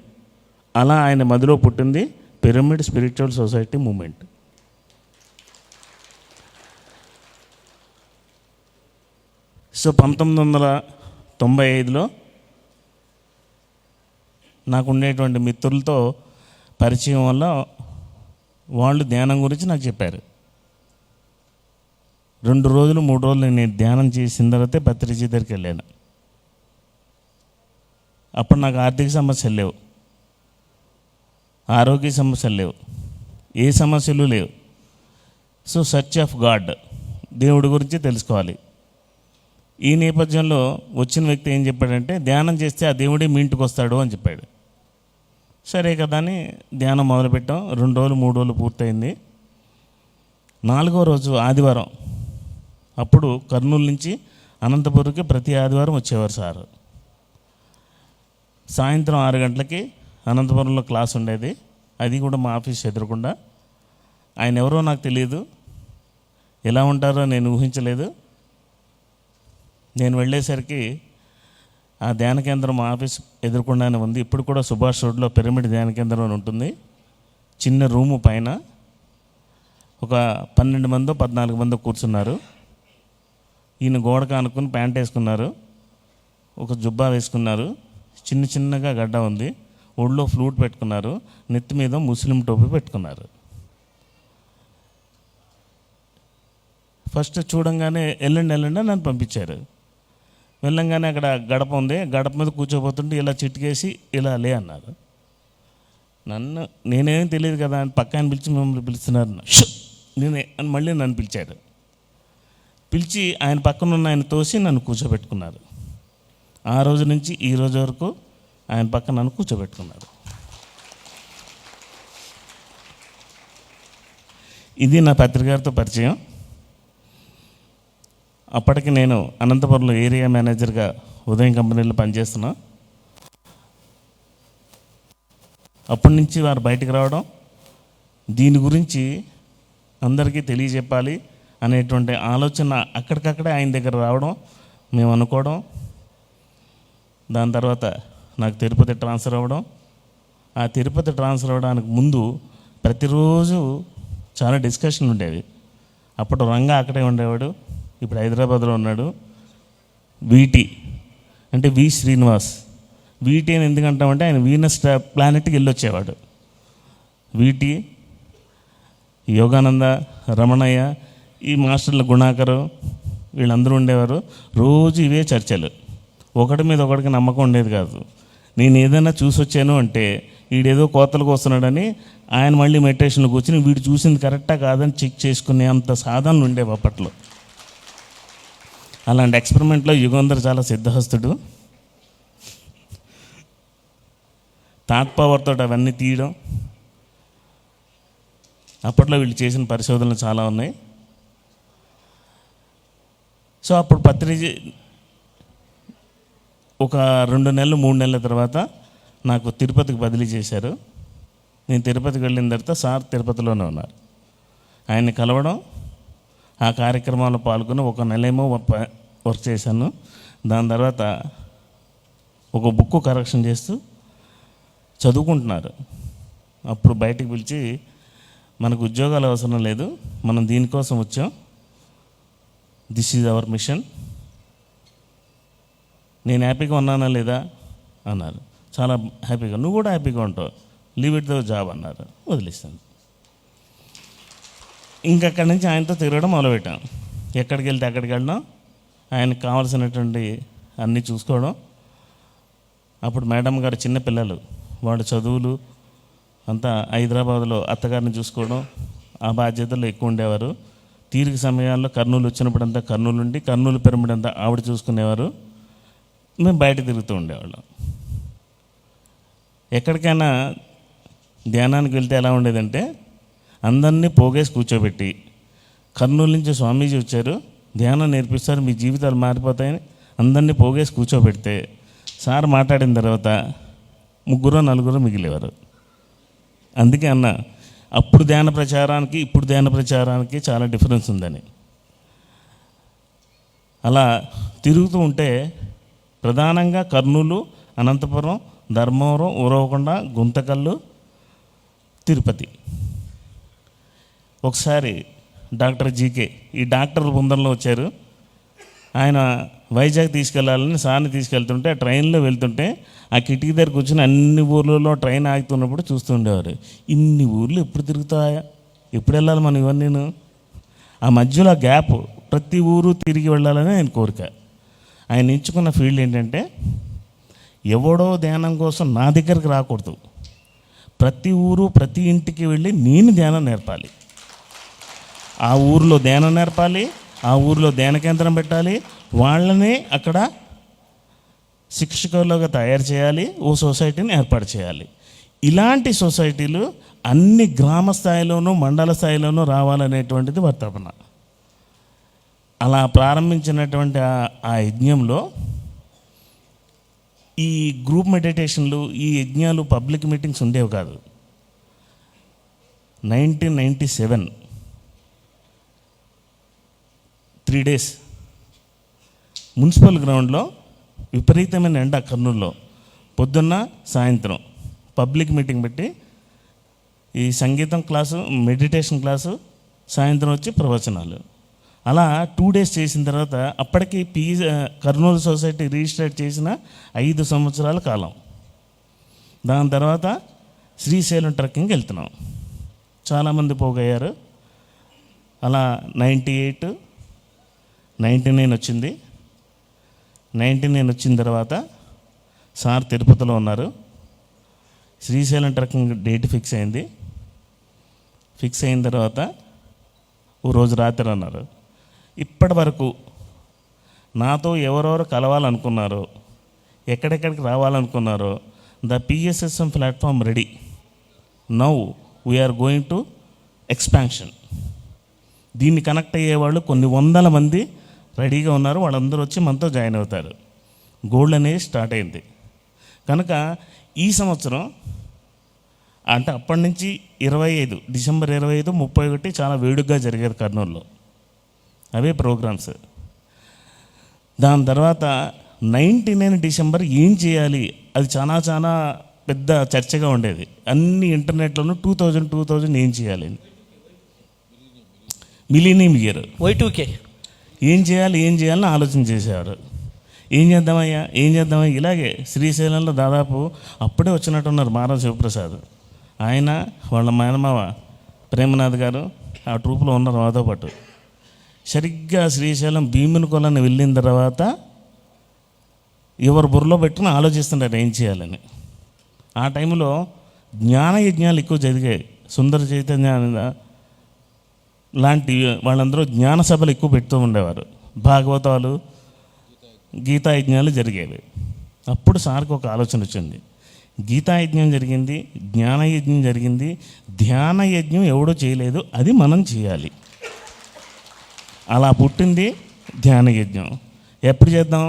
అలా ఆయన మదిలో పుట్టింది pyramid spiritual society movement. So 1995లో నాకు ఉండేటువంటి మిత్రులతో పరిచయం వల్ల వాళ్ళు ధ్యానం గురించి నాకు చెప్పారు. 2 రోజులు 3 రోజులు నేను ధ్యానం చేసిన తర్వాతే పత్రిజీ దగ్గరికి వెళ్ళాను. అప్పుడు నాకు ఆర్థిక సమస్యలు లేవు, ఆరోగ్య సమస్యలు లేవు, ఏ సమస్యలు లేవు. సో సర్చ్ ఆఫ్ గాడ్, దేవుడి గురించి తెలుసుకోవాలి. ఈ నేపథ్యంలో వచ్చిన వ్యక్తి ఏం చెప్పాడంటే, ధ్యానం చేస్తే ఆ దేవుడే మీ ఇంటికి వస్తాడు అని చెప్పాడు. సరే కదా అని ధ్యానం మొదలుపెట్టాం. 2 రోజులు 3 రోజులు పూర్తయింది. 4వ రోజు ఆదివారం, అప్పుడు కర్నూలు నుంచి అనంతపురంకి ప్రతి ఆదివారం వచ్చేవారు సార్. సాయంత్రం 6 గంటలకి అనంతపురంలో క్లాస్ ఉండేది, అది కూడా మా ఆఫీస్ ఎదురకుండా. ఆయన ఎవరో నాకు తెలియదు, ఎలా ఉంటారో నేను ఊహించలేదు. నేను వెళ్ళేసరికి ఆ ధ్యాన కేంద్రం మా ఆఫీస్ ఎదురకుండానే ఉంది. ఇప్పుడు కూడా సుభాష్ రోడ్లో పిరమిడ్ ధ్యాన కేంద్రం అని ఉంటుంది. చిన్న రూము పైన ఒక 12 మందో 14 మందో కూర్చున్నారు. ఈయన గోడకు అనుకుని ప్యాంట్ వేసుకున్నారు, ఒక జుబ్బా వేసుకున్నారు, చిన్నగా గడ్డ ఉంది, ఒళ్ళో ఫ్లూట్ పెట్టుకున్నారు, నెత్తి మీద ముస్లిం టోపీ పెట్టుకున్నారు. ఫస్ట్ చూడంగానే వెళ్ళండి నన్ను పంపించారు. వెళ్ళంగానే అక్కడ గడప ఉంది, గడప మీద కూర్చోబోతుంటే ఇలా చిటికేసి ఇలా లే అన్నారు. నేనేం తెలియదు కదా అని పక్కన పిలిచి మిమ్మల్ని పిలుస్తున్నారు, నేనే అని మళ్ళీ నన్ను పిలిచారు. పిలిచి ఆయన పక్కన ఉన్న ఆయన తోసి నన్ను కూర్చోబెట్టుకున్నారు. ఆ రోజు నుంచి ఈ రోజు వరకు ఆయన పక్కన నన్ను కూర్చోబెట్టుకున్నారు. ఇది నా పత్రికారితో పరిచయం. అప్పటికి నేను అనంతపురంలో ఏరియా మేనేజర్గా ఉదయం కంపెనీలో పనిచేస్తున్నా. అప్పటి నుంచి వారు బయటకు రావడం, దీని గురించి అందరికీ తెలియజెప్పాలి అనేటువంటి ఆలోచన అక్కడికక్కడే ఆయన దగ్గర రావడం, మేము అనుకోవడం. దాని తర్వాత నాకు తిరుపతి ట్రాన్స్ఫర్ అవ్వడం. ఆ తిరుపతి ట్రాన్స్ఫర్ అవ్వడానికి ముందు ప్రతిరోజు చాలా డిస్కషన్ ఉండేవి. అప్పుడు రంగా అక్కడే ఉండేవాడు, ఇప్పుడు హైదరాబాద్లో ఉన్నాడు. వీటి అంటే వి శ్రీనివాస్, వీటి అని ఎందుకంటామంటే ఆయన వీనస్ ప్లానెట్కి వెళ్ళొచ్చేవాడు. వీటి, యోగానంద, రమణయ్య, ఈ మాస్టర్ల గుణాకరు వీళ్ళందరూ ఉండేవారు. రోజు ఇవే చర్చలు, ఒకటి మీద ఒకటికి నమ్మకం ఉండేది కాదు. నేను ఏదైనా చూసి వచ్చాను అంటే వీడేదో కోతలకు వస్తున్నాడని ఆయన మళ్ళీ మెడిటేషన్లో కూర్చుని వీడు చూసింది కరెక్టా కాదని చెక్ చేసుకునే అంత సాధనలు ఉండేవి అప్పట్లో. అలాంటి ఎక్స్పెరిమెంట్లో యుగంధర్ చాలా సిద్ధహస్తుడు. థాట్ పవర్తో అవన్నీ తీయడం, అప్పట్లో వీళ్ళు చేసిన పరిశోధనలు చాలా ఉన్నాయి. సో అప్పుడు పత్రిజీ ఒక 2 నెలలు 3 నెలల తర్వాత నాకు తిరుపతికి బదిలీ చేశారు. నేను తిరుపతికి వెళ్ళిన తర్వాత సార్ తిరుపతిలోనే ఉన్నారు. ఆయన్ని కలవడం, ఆ కార్యక్రమాల్లో పాల్గొని 1 నెలేమో వర్క్ చేశాను. దాని తర్వాత ఒక బుక్ కరెక్షన్ చేస్తూ చదువుకుంటున్నారు. అప్పుడు బయటికి పిలిచి, మనకు ఉద్యోగాలు అవసరం లేదు, మనం దీనికోసం వచ్చాం, దిస్ ఈజ్ అవర్ మిషన్. నేను హ్యాపీగా ఉన్నానా లేదా అన్నారు. చాలా హ్యాపీగా, నువ్వు కూడా హ్యాపీగా ఉంటావు, లీవ్ ఇట్ ద జాబ్ అన్నారు. వదిలేస్తాను. ఇంకక్కడి నుంచి ఆయనతో తిరగడం మొదలుపెట్టాం. ఎక్కడికి వెళ్తే అక్కడికి వెళ్ళడం, ఆయనకు కావాల్సినటువంటి అన్నీ చూసుకోవడం. అప్పుడు మేడం గారు చిన్న పిల్లలు, వాడు చదువులు అంతా హైదరాబాద్లో అత్తగారిని చూసుకోవడం, ఆ బాధ్యతలు ఎక్కువ ఉండేవారు. తీరిక సమయాల్లో కర్నూలు వచ్చినప్పుడంతా కర్నూలు ఉండి, కర్నూలు పిరమిడ్ అంతా ఆవిడ చూసుకునేవారు. మేము బయట తిరుగుతూ ఉండేవాళ్ళం. ఎక్కడికైనా ధ్యానానికి వెళ్తే ఎలా ఉండేదంటే అందరినీ పోగేసి కూర్చోబెట్టి, కర్నూలు నుంచి స్వామీజీ వచ్చారు, ధ్యానం నేర్పిస్తారు, మీ జీవితాలు మారిపోతాయని అందరినీ పోగేసి కూర్చోబెడితే సార్ మాట్లాడిన తర్వాత 3-4 మిగిలేవారు. అందుకే అన్న, అప్పుడు ధ్యాన ప్రచారానికి ఇప్పుడు ధ్యాన ప్రచారానికి చాలా డిఫరెన్స్ ఉందని. అలా తిరుగుతూ ఉంటే ప్రధానంగా కర్నూలు, అనంతపురం, ధర్మవరం, ఉరవకొండ, గుంతకల్లు, తిరుపతి. ఒకసారి డాక్టర్ జీకే ఈ డాక్టర్ బృందంలో వచ్చారు. ఆయన వైజాగ్ తీసుకెళ్ళాలని సార్ని తీసుకెళ్తుంటే ఆ ట్రైన్లో వెళ్తుంటే ఆ కిటికీ దగ్గర కూర్చొని అన్ని ఊర్లలో ట్రైన్ ఆగుతున్నప్పుడు చూస్తూ ఉండేవారు. ఇన్ని ఊర్లు ఎప్పుడు తిరుగుతాయా, ఎప్పుడు వెళ్ళాలి మనం ఇవన్నీ? ఆ మధ్యలో గ్యాప్ ప్రతి ఊరు తిరిగి వెళ్ళాలని ఆయన కోరిక. ఆయన ఎంచుకున్న ఫీల్డ్ ఏంటంటే ఎవడో ధ్యానం కోసం నా దగ్గరికి రాకూడదు, ప్రతి ఊరు ప్రతి ఇంటికి వెళ్ళి నేను ధ్యానం నేర్పాలి, ఆ ఊరిలో ధ్యానం నేర్పాలి, ఆ ఊరిలో ధ్యాన కేంద్రం పెట్టాలి, వాళ్ళని అక్కడ శిక్షకులుగా తయారు చేయాలి, ఓ సొసైటీని ఏర్పాటు చేయాలి. ఇలాంటి సొసైటీలు అన్ని గ్రామ స్థాయిలోనూ మండల స్థాయిలోనూ రావాలనేటువంటిది వర్తపన. అలా ప్రారంభించినటువంటి ఆ యజ్ఞంలో ఈ గ్రూప్ మెడిటేషన్లు, ఈ యజ్ఞాలు, పబ్లిక్ మీటింగ్స్ ఉండేవి కాదు. 1997 3 days మున్సిపల్ గ్రౌండ్లో విపరీతమైన ఎండ కర్నూలులో, పొద్దున్న సాయంత్రం పబ్లిక్ మీటింగ్ పెట్టి ఈ సంగీతం క్లాసు, మెడిటేషన్ క్లాసు, సాయంత్రం వచ్చి ప్రవచనాలు, అలా 2 days చేసిన తర్వాత అప్పటికి కర్నూలు సొసైటీ రిజిస్టర్ చేసిన 5 సంవత్సరాల కాలం. దాని తర్వాత శ్రీశైలం ట్రెక్కింగ్ వెళ్తున్నాం, చాలామంది పోగయ్యారు. అలా 98, 99 వచ్చింది. 99 వచ్చిన తర్వాత సార్ తిరుపతిలో ఉన్నారు. శ్రీశైలం ట్రెక్కింగ్ డేట్ ఫిక్స్ అయింది. ఫిక్స్ అయిన తర్వాత ఓ రోజు రాత్రి అన్నారు, ఇప్పటి వరకు నాతో ఎవరెవరు కలవాలనుకున్నారో, ఎక్కడెక్కడికి రావాలనుకున్నారో, the PSSM platform ready, now we're going to expansion. దీన్ని కనెక్ట్ అయ్యేవాళ్ళు కొన్ని 100 మంది రెడీగా ఉన్నారు, వాళ్ళందరూ వచ్చి మనతో జాయిన్ అవుతారు. గోల్డ్ అనేది స్టార్ట్ అయింది. కనుక ఈ సంవత్సరం అంటే అప్పటి నుంచి 25 డిసెంబర్ 25, 31 చాలా వేడుకగా జరిగేది కర్నూలులో, అవే ప్రోగ్రామ్స్. దాని తర్వాత 99 డిసెంబర్ ఏం చేయాలి, అది చాలా చాలా పెద్ద చర్చగా ఉండేది. అన్ని ఇంటర్నెట్లోనూ 2000 ఏం చేయాలి, మిలీనియం ఇయర్ Y2K ఏం చేయాలని ఆలోచన చేసేవారు. ఏం చేద్దామయ్యా ఇలాగే శ్రీశైలంలో దాదాపు అప్పుడే వచ్చినట్టున్నారు మారం శివప్రసాద్, ఆయన వాళ్ళ మేనమావ ప్రేమనాథ్ గారు ఆ ట్రూప్లో ఉన్నారు మాతో పాటు. సరిగ్గా శ్రీశైలం భీముని కొలని వెళ్ళిన తర్వాత ఎవరు బుర్రలో పెట్టుకుని ఆలోచిస్తున్నారు ఏం చేయాలని. ఆ టైంలో జ్ఞాన యజ్ఞాలు ఎక్కువ జరిగాయి. సుందర చైతన్య లాంటి వాళ్ళందరూ జ్ఞాన సభలు ఎక్కువ పెడుతూ ఉండేవారు. భాగవతాలు, గీతాయజ్ఞాలు జరిగేవి. అప్పుడు సార్కి ఒక ఆలోచన వచ్చింది, గీతాయజ్ఞం జరిగింది, జ్ఞానయజ్ఞం జరిగింది, ధ్యాన యజ్ఞం ఎవడో చేయలేదు, అది మనం చేయాలి. అలా పుట్టింది ధ్యాన యజ్ఞం. ఎప్పుడు చేద్దాం?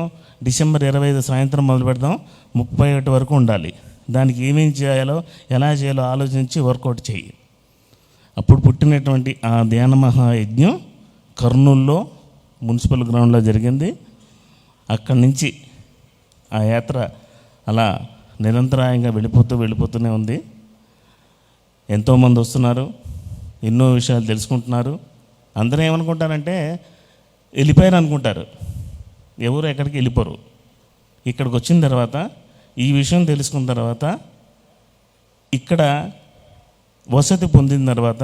డిసెంబర్ 25 సాయంత్రం మొదలు పెడదాం, 31 వరకు ఉండాలి. దానికి ఏమేం చేయాలో, ఎలా చేయాలో ఆలోచించి వర్కౌట్ చేయి. అప్పుడు పుట్టినటువంటి ఆ ధ్యాన మహాయజ్ఞం కర్నూలులో మున్సిపల్ గ్రౌండ్లో జరిగింది. అక్కడి నుంచి ఆ యాత్ర అలా నిరంతరాయంగా వెళ్ళిపోతూనే ఉంది. ఎంతోమంది వస్తున్నారు, ఎన్నో విషయాలు తెలుసుకుంటున్నారు. అందరూ ఏమనుకుంటారంటే వెళ్ళిపోయారు అనుకుంటారు, ఎవరు ఎక్కడికి వెళ్ళిపోరు. ఇక్కడికి వచ్చిన తర్వాత ఈ విషయం తెలుసుకున్న తర్వాత, ఇక్కడ వసతి పొందిన తర్వాత,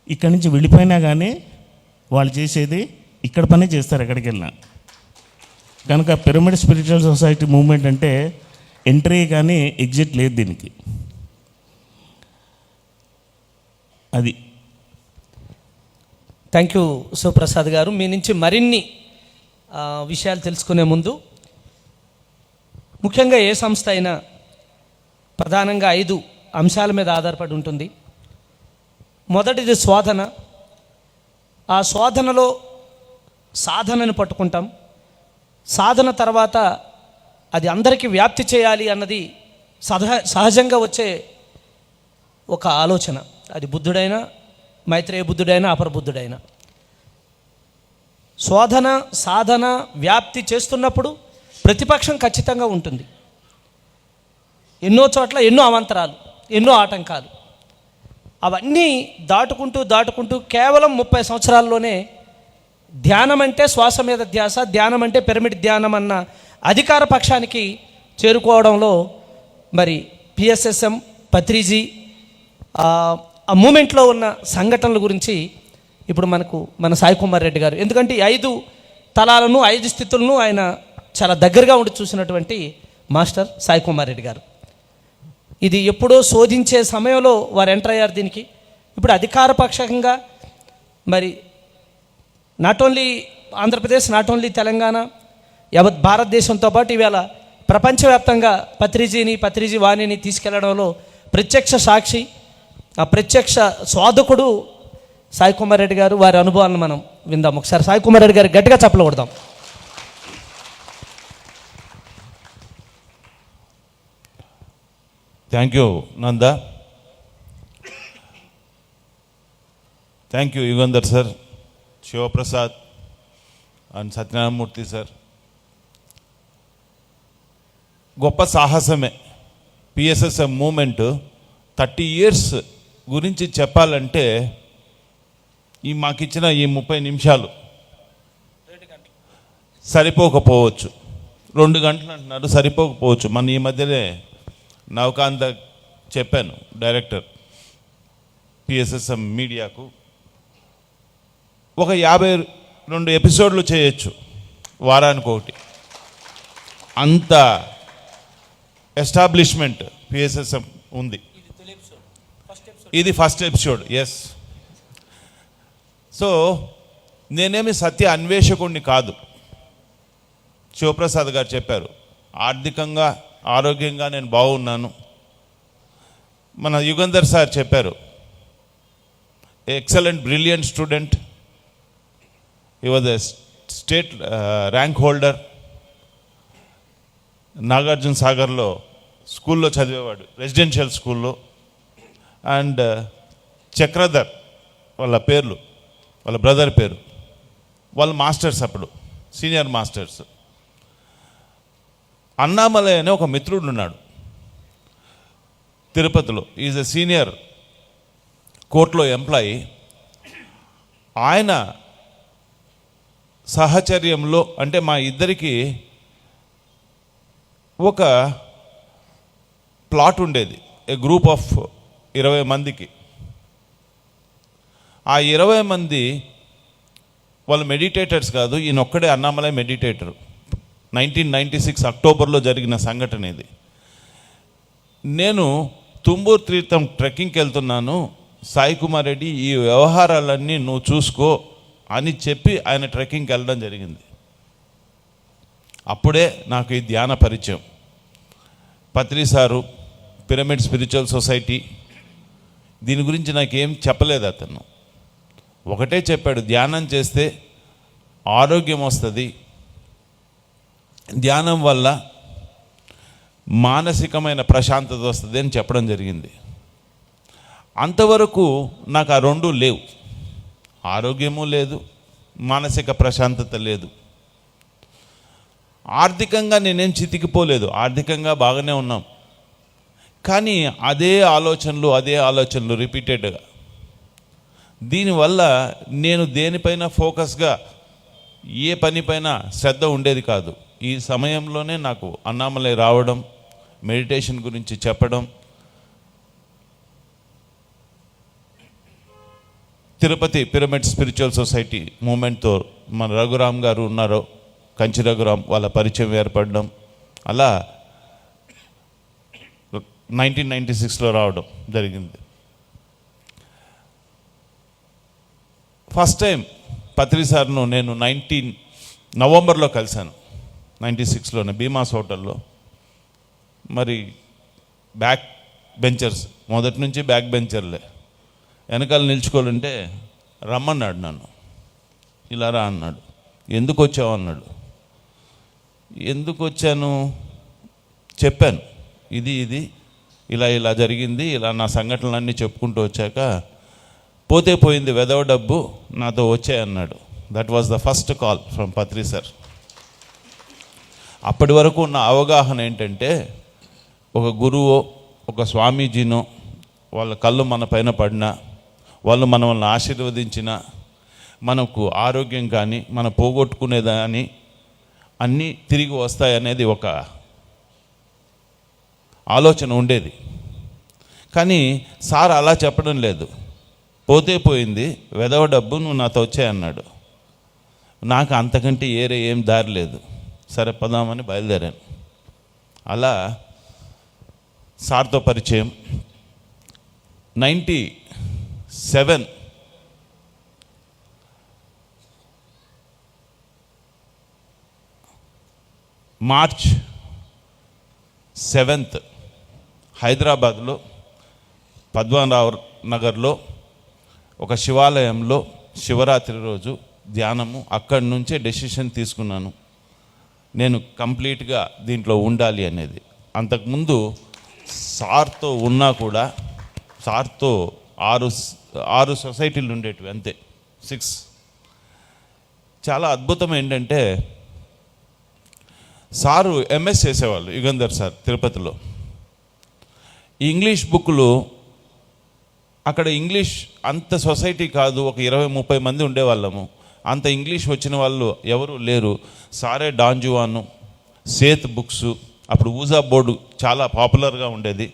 ఇక్కడి నుంచి వెళ్ళిపోయినా కానీ వాళ్ళు చేసేది ఇక్కడ పనే చేస్తారు ఎక్కడికి వెళ్ళినా. కనుక పిరమిడ్ స్పిరిచువల్ సొసైటీ మూవ్మెంట్ అంటే ఎంట్రీ కానీ ఎగ్జిట్ లేదు దీనికి. అది. Thank you Sivaprasad garu. మీ నుంచి మరిన్ని విషయాలు తెలుసుకునే ముందు, ముఖ్యంగా ఏ సంస్థ అయినా ప్రధానంగా 5 అంశాల మీద ఆధారపడి ఉంటుంది. మొదటిది శోధన. ఆ శోధనలో సాధనను పట్టుకుంటాం. సాధన తర్వాత అది అందరికీ వ్యాప్తి చేయాలి అన్నది సహజంగా వచ్చే ఒక ఆలోచన. అది బుద్ధుడైనా, మైత్రేయ బుద్ధుడైనా, అపర బుద్ధుడైనా. శోధన, సాధన, వ్యాప్తి చేస్తున్నప్పుడు ప్రతిపక్షం ఖచ్చితంగా ఉంటుంది. ఎన్నో చోట్ల ఎన్నో అవాంతరాలు, ఎన్నో ఆటంకాలు, అవన్నీ దాటుకుంటూ కేవలం 30 సంవత్సరాల్లోనే ధ్యానం అంటే శ్వాస మీద ధ్యాస, ధ్యానం అంటే పిరమిడ్ ధ్యానం అన్న అధికార పక్షానికి చేరుకోవడంలో మరి పిఎస్ఎస్ఎం, పత్రిజీ ఆ మూమెంట్లో ఉన్న సంఘటనల గురించి ఇప్పుడు మన సాయి కుమార్ రెడ్డి గారు, ఎందుకంటే ఈ 5 తలాలను 5 స్థితులను ఆయన చాలా దగ్గరగా ఉండి చూసినటువంటి మాస్టర్ సాయి కుమార్ రెడ్డి గారు. ఇది ఎప్పుడో శోధించే సమయంలో వారు ఎంటర్ అయ్యారు దీనికి. ఇప్పుడు అధికార పక్షంగా మరి not only Andhra Pradesh, not only Telangana, యావత్ భారతదేశంతో పాటు ఈవేళ ప్రపంచవ్యాప్తంగా పత్రిజీ వాణిని తీసుకెళ్లడంలో ప్రత్యక్ష సాక్షి, ఆ ప్రత్యక్ష సాధకుడు సాయి కుమార్ రెడ్డి గారు. వారి అనుభవాలను మనం విందాం. ఒకసారి సాయి కుమార్ రెడ్డి గారు గట్టిగా చప్పట్లు కొడదాం. Thank you Nanda, thank you Yugandhar sir, Sivaprasad and Satyanarayanamurthy sir. గొప్ప సాహసమే పిఎస్ఎస్ఎం మూమెంట్. 30 years గురించి చెప్పాలంటే మాకిచ్చిన ఈ 30 నిమిషాలు సరిపోకపోవచ్చు. 2 గంటలు అంటున్నారు, సరిపోకపోవచ్చు. మన ఈ మధ్యనే నవకాంత చెప్పాను, డైరెక్టర్ పిఎస్ఎస్ఎం మీడియాకు, ఒక 52 ఎపిసోడ్లు చేయొచ్చు వారానికి ఒకటి. అంత ఎస్టాబ్లిష్మెంట్ పిఎస్ఎస్ఎం ఉంది. ఇది ఫస్ట్ ఎపిసోడ్. ఎస్. సో నేనేమి సత్య అన్వేషకుడిని కాదు. శివప్రసాద్ గారు చెప్పారు, ఆర్థికంగా ఆరోగ్యంగా నేను బాగున్నాను. మన యుగంధర్ సార్ చెప్పారు, excellent brilliant student, he was a state rank holder. Nagarjuna సాగర్లో స్కూల్లో చదివేవాడు, రెసిడెన్షియల్ స్కూల్లో. అండ్ చక్రధర్ వాళ్ళ పేర్లు, వాళ్ళ బ్రదర్ పేరు, వాళ్ళు మాస్టర్స్, అప్పుడు సీనియర్ మాస్టర్స్. అన్నామలై అనే ఒక మిత్రుడు ఉన్నాడు తిరుపతిలో, ఈజ్ ఎ సీనియర్ కోర్టులో ఎంప్లాయీ. ఆయన సహచర్యంలో, అంటే మా ఇద్దరికి ఒక ప్లాట్ ఉండేది, ఏ గ్రూప్ ఆఫ్ 20 మందికి. ఆ 20 మంది వాళ్ళు మెడిటేటర్స్ కాదు, ఈయన ఒక్కడే అన్నామలై మెడిటేటర్. 1996 అక్టోబర్లో జరిగిన సంఘటన ఇది. నేను తుంబూర్ తీర్థం ట్రెక్కింగ్కి వెళ్తున్నాను, సాయి కుమార్ రెడ్డి ఈ వ్యవహారాలన్నీ నువ్వు చూసుకో అని చెప్పి ఆయన ట్రెక్కింగ్కి వెళ్ళడం జరిగింది. అప్పుడే నాకు ఈ ధ్యాన పరిచయం. పత్రి సారు, పిరమిడ్ స్పిరిచువల్ సొసైటీ, దీని గురించి నాకేం చెప్పలేదు అతను. ఒకటే చెప్పాడు, ధ్యానం చేస్తే ఆరోగ్యం వస్తుంది, ధ్యానం వల్ల మానసికమైన ప్రశాంతత వస్తుంది అని చెప్పడం జరిగింది. అంతవరకు నాకు ఆ 2 లేవు, ఆరోగ్యము లేదు, మానసిక ప్రశాంతత లేదు. ఆర్థికంగా నేనేం చితికిపోలేదు, ఆర్థికంగా బాగానే ఉన్నాం. కానీ అదే ఆలోచనలు రిపీటెడ్గా. దీనివల్ల నేను దేనిపైన ఫోకస్గా, ఏ పనిపైన శ్రద్ధ ఉండేది కాదు. ఈ సమయంలోనే నాకు అన్నామలై రావడం, మెడిటేషన్ గురించి చెప్పడం, తిరుపతి పిరమిడ్ స్పిరిచువల్ సొసైటీ మూమెంట్తో మన రఘురామ్ గారు ఉన్నారు, కంచి రఘురామ్, వాళ్ళ పరిచయం ఏర్పడడం, అలా 1996లో రావడం జరిగింది. ఫస్ట్ టైం పత్రి సార్ను నేను 19 నవంబర్లో కలిశాను, 96లోనే భీమాస్ హోటల్లో. మరి బ్యాక్ బెంచర్స్, మొదటి నుంచి బ్యాక్ బెంచర్లే. వెనకాల నిల్చుకోవాలంటే రమ్మన్నాడు నన్ను, ఇలా రా అన్నాడు. ఎందుకు వచ్చావు అన్నాడు. ఎందుకు వచ్చాను చెప్పాను, ఇది ఇలా ఇలా జరిగింది, ఇలా నా సంఘటనలన్నీ చెప్పుకుంటూ వచ్చాక, పోతే పోయింది వెదవ డబ్బు నాతో వచ్చాయన్నాడు. That was the first call from Patri sir. అప్పటి వరకు ఉన్న అవగాహన ఏంటంటే, ఒక గురువో ఒక స్వామీజీనో వాళ్ళ కళ్ళు మన పైన పడినా, వాళ్ళు మనల్ని ఆశీర్వదించినా, మనకు ఆరోగ్యం కానీ మన పోగొట్టుకునేదాని అన్నీ తిరిగి వస్తాయనేది ఒక ఆలోచన ఉండేది. కానీ సార్ అలా చెప్పడం లేదు. పోతే పోయింది వెదవ డబ్బు నువ్వు నాతో వచ్చాయన్నాడు. నాకు అంతకంటే ఏం దారి లేదు. సరే పదామని బయలుదేరాను. అలా సార్తో పరిచయం. 97 మార్చ్ 7th హైదరాబాద్లో పద్మనాభ నగర్లో ఒక శివాలయంలో శివరాత్రి రోజు ధ్యానము. అక్కడి నుంచే డెసిషన్ తీసుకున్నాను, నేను కంప్లీట్గా దీంట్లో ఉండాలి అనేది. అంతకుముందు సార్తో ఉన్నా కూడా, సార్తో 6 సొసైటీలు ఉండేటివి అంతే, 6. చాలా అద్భుతం ఏంటంటే, సారు ఎంఎస్ చేసేవాళ్ళు, యుగంధర్ సార్ తిరుపతిలో. ఇంగ్లీష్ బుక్లు అక్కడ ఇంగ్లీష్ అంత సొసైటీ కాదు, ఒక 20-30 మంది ఉండేవాళ్ళము. అంత ఇంగ్లీష్ వచ్చిన వాళ్ళు ఎవరు లేరు. సారే డాన్ జువాను, సేత్ బుక్స్, అప్పుడు ఊజా బోర్డు చాలా పాపులర్గా ఉండేది.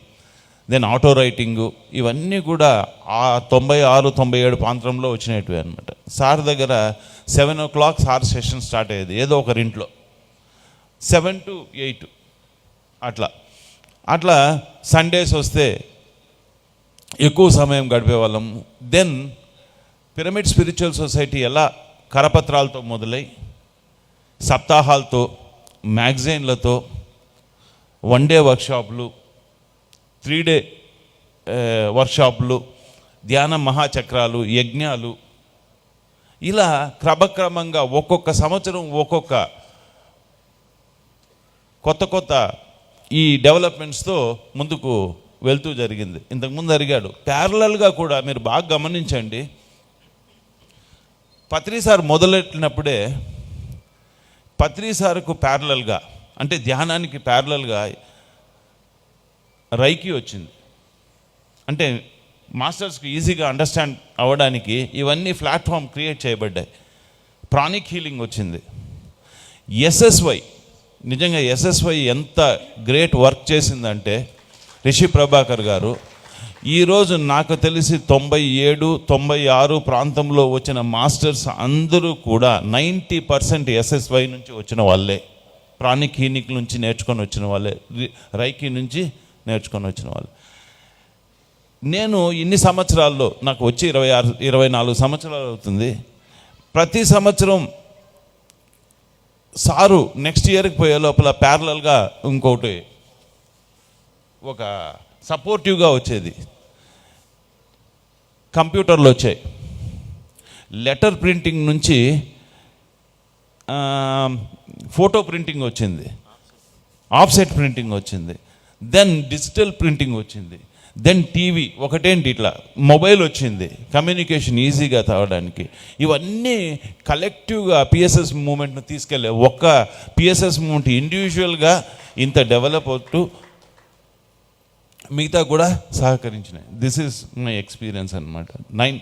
దెన్ ఆటో రైటింగు, ఇవన్నీ కూడా ఆ 96-97 ప్రాంతంలో వచ్చినవి అనమాట. సార్ దగ్గర 7 o'clock సార్ సెషన్ స్టార్ట్ అయ్యేది, ఏదో ఒకరింట్లో 7 to 8 అట్లా సండేస్ వస్తే ఎక్కువ సమయం గడిపేవాళ్ళం. దెన్ పిరమిడ్ స్పిరిచువల్ సొసైటీ ఎలా కరపత్రాలతో మొదలై సప్తాహాలతో, మ్యాగజైన్లతో, 1 day వర్క్షాపులు, 3 day వర్క్షాపులు, ధ్యాన మహాచక్రాలు, యజ్ఞాలు, ఇలా క్రమక్రమంగా ఒక్కొక్క సంవత్సరం ఒక్కొక్క కొత్త ఈ డెవలప్మెంట్స్తో ముందుకు వెళ్తూ జరిగింది. ఇంతకుముందు అడిగాడు, ప్యారలల్గా కూడా మీరు బాగా గమనించండి. పత్రి సార్ మొదలెట్టినప్పుడే పత్రి సార్కు ప్యారలల్గా, అంటే ధ్యానానికి ప్యారలల్గా రైకి వచ్చింది. అంటే మాస్టర్స్కి ఈజీగా అండర్స్టాండ్ అవ్వడానికి ఇవన్నీ ప్లాట్ఫామ్ క్రియేట్ చేయబడ్డాయి. ప్రాణిక్ హీలింగ్ వచ్చింది. ఎస్ఎస్వై, నిజంగా ఎస్ఎస్వై ఎంత గ్రేట్ వర్క్ చేసిందంటే, రిషి ప్రభాకర్ గారు ఈరోజు నాకు తెలిసి 97-96 ప్రాంతంలో వచ్చిన మాస్టర్స్ అందరూ కూడా 90% ఎస్ఎస్వై నుంచి వచ్చిన వాళ్ళే, ప్రాణిక్ హీలింగ్ నుంచి నేర్చుకొని వచ్చిన వాళ్ళే, రైకి నుంచి నేర్చుకొని వచ్చిన వాళ్ళు. నేను ఇన్ని సంవత్సరాల్లో, నాకు వచ్చి 24 సంవత్సరాలు అవుతుంది. ప్రతి సంవత్సరం సారు నెక్స్ట్ ఇయర్కి పోయే లోపల ప్యారలల్గా ఇంకోటి ఒక సపోర్టివ్గా వచ్చేది. కంప్యూటర్లు వచ్చాయి. లెటర్ ప్రింటింగ్ నుంచి ఫోటో ప్రింటింగ్ వచ్చింది, ఆఫ్సెట్ ప్రింటింగ్ వచ్చింది, దెన్ డిజిటల్ ప్రింటింగ్ వచ్చింది, దెన్ టీవీ, ఒకటేంటి ఇట్లా మొబైల్ వచ్చింది, కమ్యూనికేషన్ ఈజీగా తాగడానికి. ఇవన్నీ కలెక్టివ్గా పిఎస్ఎస్ మూమెంట్ను తీసుకెళ్ళే. ఒక్క పిఎస్ఎస్ మూమెంట్ ఇండివిజువల్గా ఇంత డెవలప్ అవుతూ మిగతా కూడా సహకరించినాయి. దిస్ ఈజ్ మై ఎక్స్పీరియన్స్ అనమాట. 9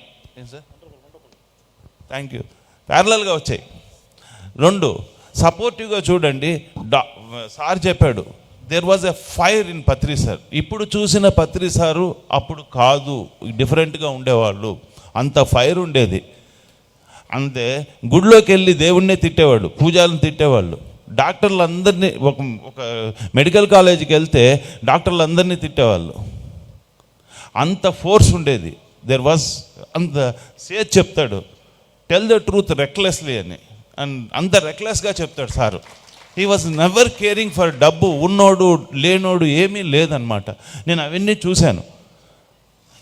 సార్, థ్యాంక్ యూ. ప్యారలల్గా వచ్చాయి. 2 సపోర్టివ్గా చూడండి. సార్ చెప్పాడు, there was a fire in Patri sir. ఇప్పుడు చూసిన పత్రి సారు అప్పుడు కాదు, డిఫరెంట్గా ఉండేవాళ్ళు. అంత ఫైర్ ఉండేది. అంతే, గుడిలోకి వెళ్ళి దేవుణ్ణే తిట్టేవాడు, పూజాలను తిట్టేవాళ్ళు. డాక్టర్లందరినీ, ఒక మెడికల్ కాలేజీకి వెళ్తే డాక్టర్లందరినీ తిట్టేవాళ్ళు. అంత ఫోర్స్ ఉండేది. దేర్ వాజ్ అంత సేజ్ చెప్తాడు, టెల్ ద ట్రూత్ రెక్లెస్లీ అని. అండ్ అంత రెక్లెస్గా చెప్తాడు sir. He was never caring for డబ్బు, ఉన్నోడు లేనోడు ఏమీ లేదనమాట. నేను అవన్నీ చూశాను.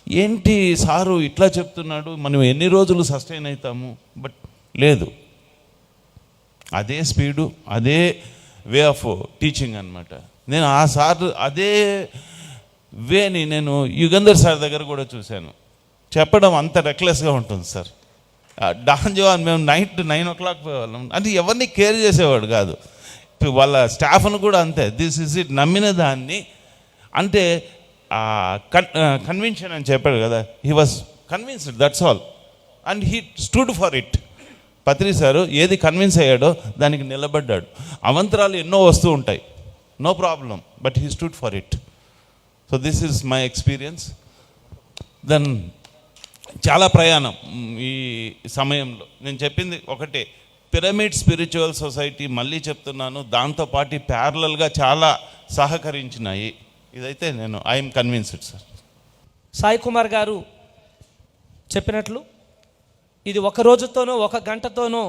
ఏంటి సారు ఇట్లా చెప్తున్నాడు, మనం ఎన్ని రోజులు సస్టైన్ అవుతాము? బట్ లేదు, అదే స్పీడు, అదే వే ఆఫ్ టీచింగ్ అనమాట. నేను ఆ సార్ అదే వేని నేను యుగంధర్ సార్ దగ్గర కూడా చూశాను. చెప్పడం అంత రెక్లెస్గా ఉంటుంది సార్. డాన్ జవాన్ మేము నైట్ 9 o'clock పోయేవాళ్ళం. అది ఎవరిని కేర్ చేసేవాడు కాదు. వాళ్ళ స్టాఫ్ను కూడా అంతే. దిస్ ఇస్ ఇట్, నమ్మిన దాన్ని అంటే కన్విన్షన్ అని చెప్పాడు కదా, he was convinced, that's all, and he stood for it. Patri sir ఏది కన్విన్స్ అయ్యాడో దానికి నిలబడ్డాడు. అవంతరాలు ఎన్నో వస్తూ ఉంటాయి, no problem, but he stood for it. So this is my experience. Then చాలా ప్రయాణం ఈ సమయంలో. నేను చెప్పింది ఒకటే, పిరమిడ్ స్పిరిచువల్ సొసైటీ, మళ్ళీ చెప్తున్నాను, దాంతోపాటు ప్యారలల్గా చాలా సహకరించినాయి. ఇదైతే నేను I'm convinced sir. Sai Kumar గారు చెప్పినట్లు ఇది ఒక రోజుతోనో ఒక గంటతోనో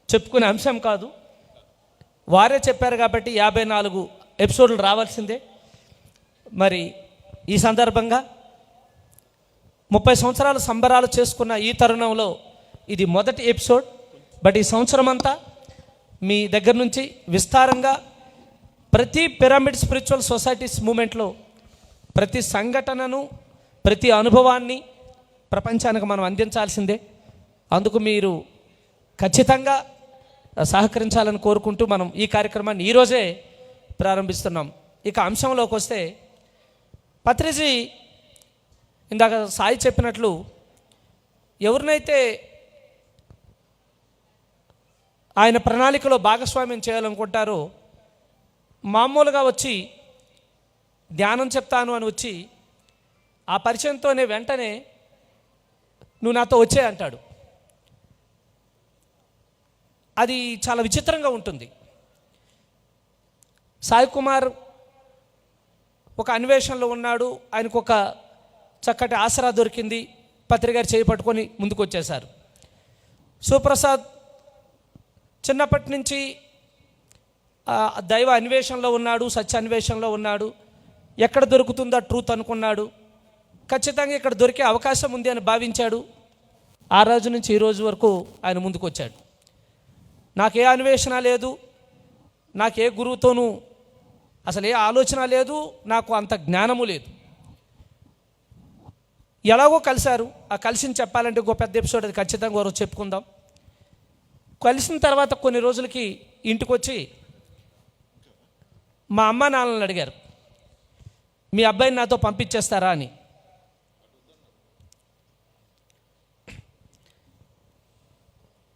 చెప్పుకునే అంశం కాదు. వారే చెప్పారు కాబట్టి 54 ఎపిసోడ్లు రావాల్సిందే. మరి ఈ సందర్భంగా 30 సంవత్సరాల సంబరాలు చేసుకున్న ఈ తరుణంలో ఇది మొదటి ఎపిసోడ్. బట్ ఈ సంవత్సరం అంతా మీ దగ్గర నుంచి విస్తారంగా ప్రతి పిరమిడ్ స్పిరిచువల్ సొసైటీస్ మూమెంట్లో ప్రతి సంఘటనను, ప్రతి అనుభవాన్ని ప్రపంచానికి మనం అందించాల్సిందే. అందుకు మీరు ఖచ్చితంగా సహకరించాలని కోరుకుంటూ మనం ఈ కార్యక్రమాన్ని ఈరోజే ప్రారంభిస్తున్నాం. ఇక అంశంలోకి వస్తే, పత్రిజీ ఇందాక సాయి చెప్పినట్లు ఎవరినైతే ఆయన ప్రణాళికలో భాగస్వామ్యం చేయాలనుకుంటారో, మామూలుగా వచ్చి ధ్యానం చెప్తాను అని వచ్చి ఆ పరిచయంతోనే వెంటనే నువ్వు నాతో వచ్చే అంటాడు. అది చాలా విచిత్రంగా ఉంటుంది. సాయి కుమార్ ఒక అన్వేషణలో ఉన్నాడు, ఆయనకు ఒక చక్కటి ఆసరా దొరికింది, పత్రికారు చేయి పట్టుకొని ముందుకు వచ్చేశారు. సుప్రసాద్ చిన్నప్పటి నుంచి దైవ అన్వేషణలో ఉన్నాడు, సత్య అన్వేషణలో ఉన్నాడు. ఎక్కడ దొరుకుతుందో ట్రూత్ అనుకున్నాడు. ఖచ్చితంగా ఇక్కడ దొరికే అవకాశం ఉంది అని భావించాడు. ఆ రోజు నుంచి ఈ రోజు వరకు ఆయన ముందుకు వచ్చాడు. నాకే అన్వేషణ లేదు, నాకే గురువుతోనూ అసలు ఏ ఆలోచన లేదు, నాకు అంత జ్ఞానము లేదు. ఎలాగో కలిశారు. ఆ కలిసింది చెప్పాలంటే ఒక పెద్ద ఎపిసోడ్, అది ఖచ్చితంగా ఒకరోజు చెప్పుకుందాం. కలిసిన తర్వాత కొన్ని రోజులకి ఇంటికి వచ్చి మా అమ్మ నాన్నలను అడిగారు, మీ అబ్బాయిని నాతో పంపించేస్తారా అని.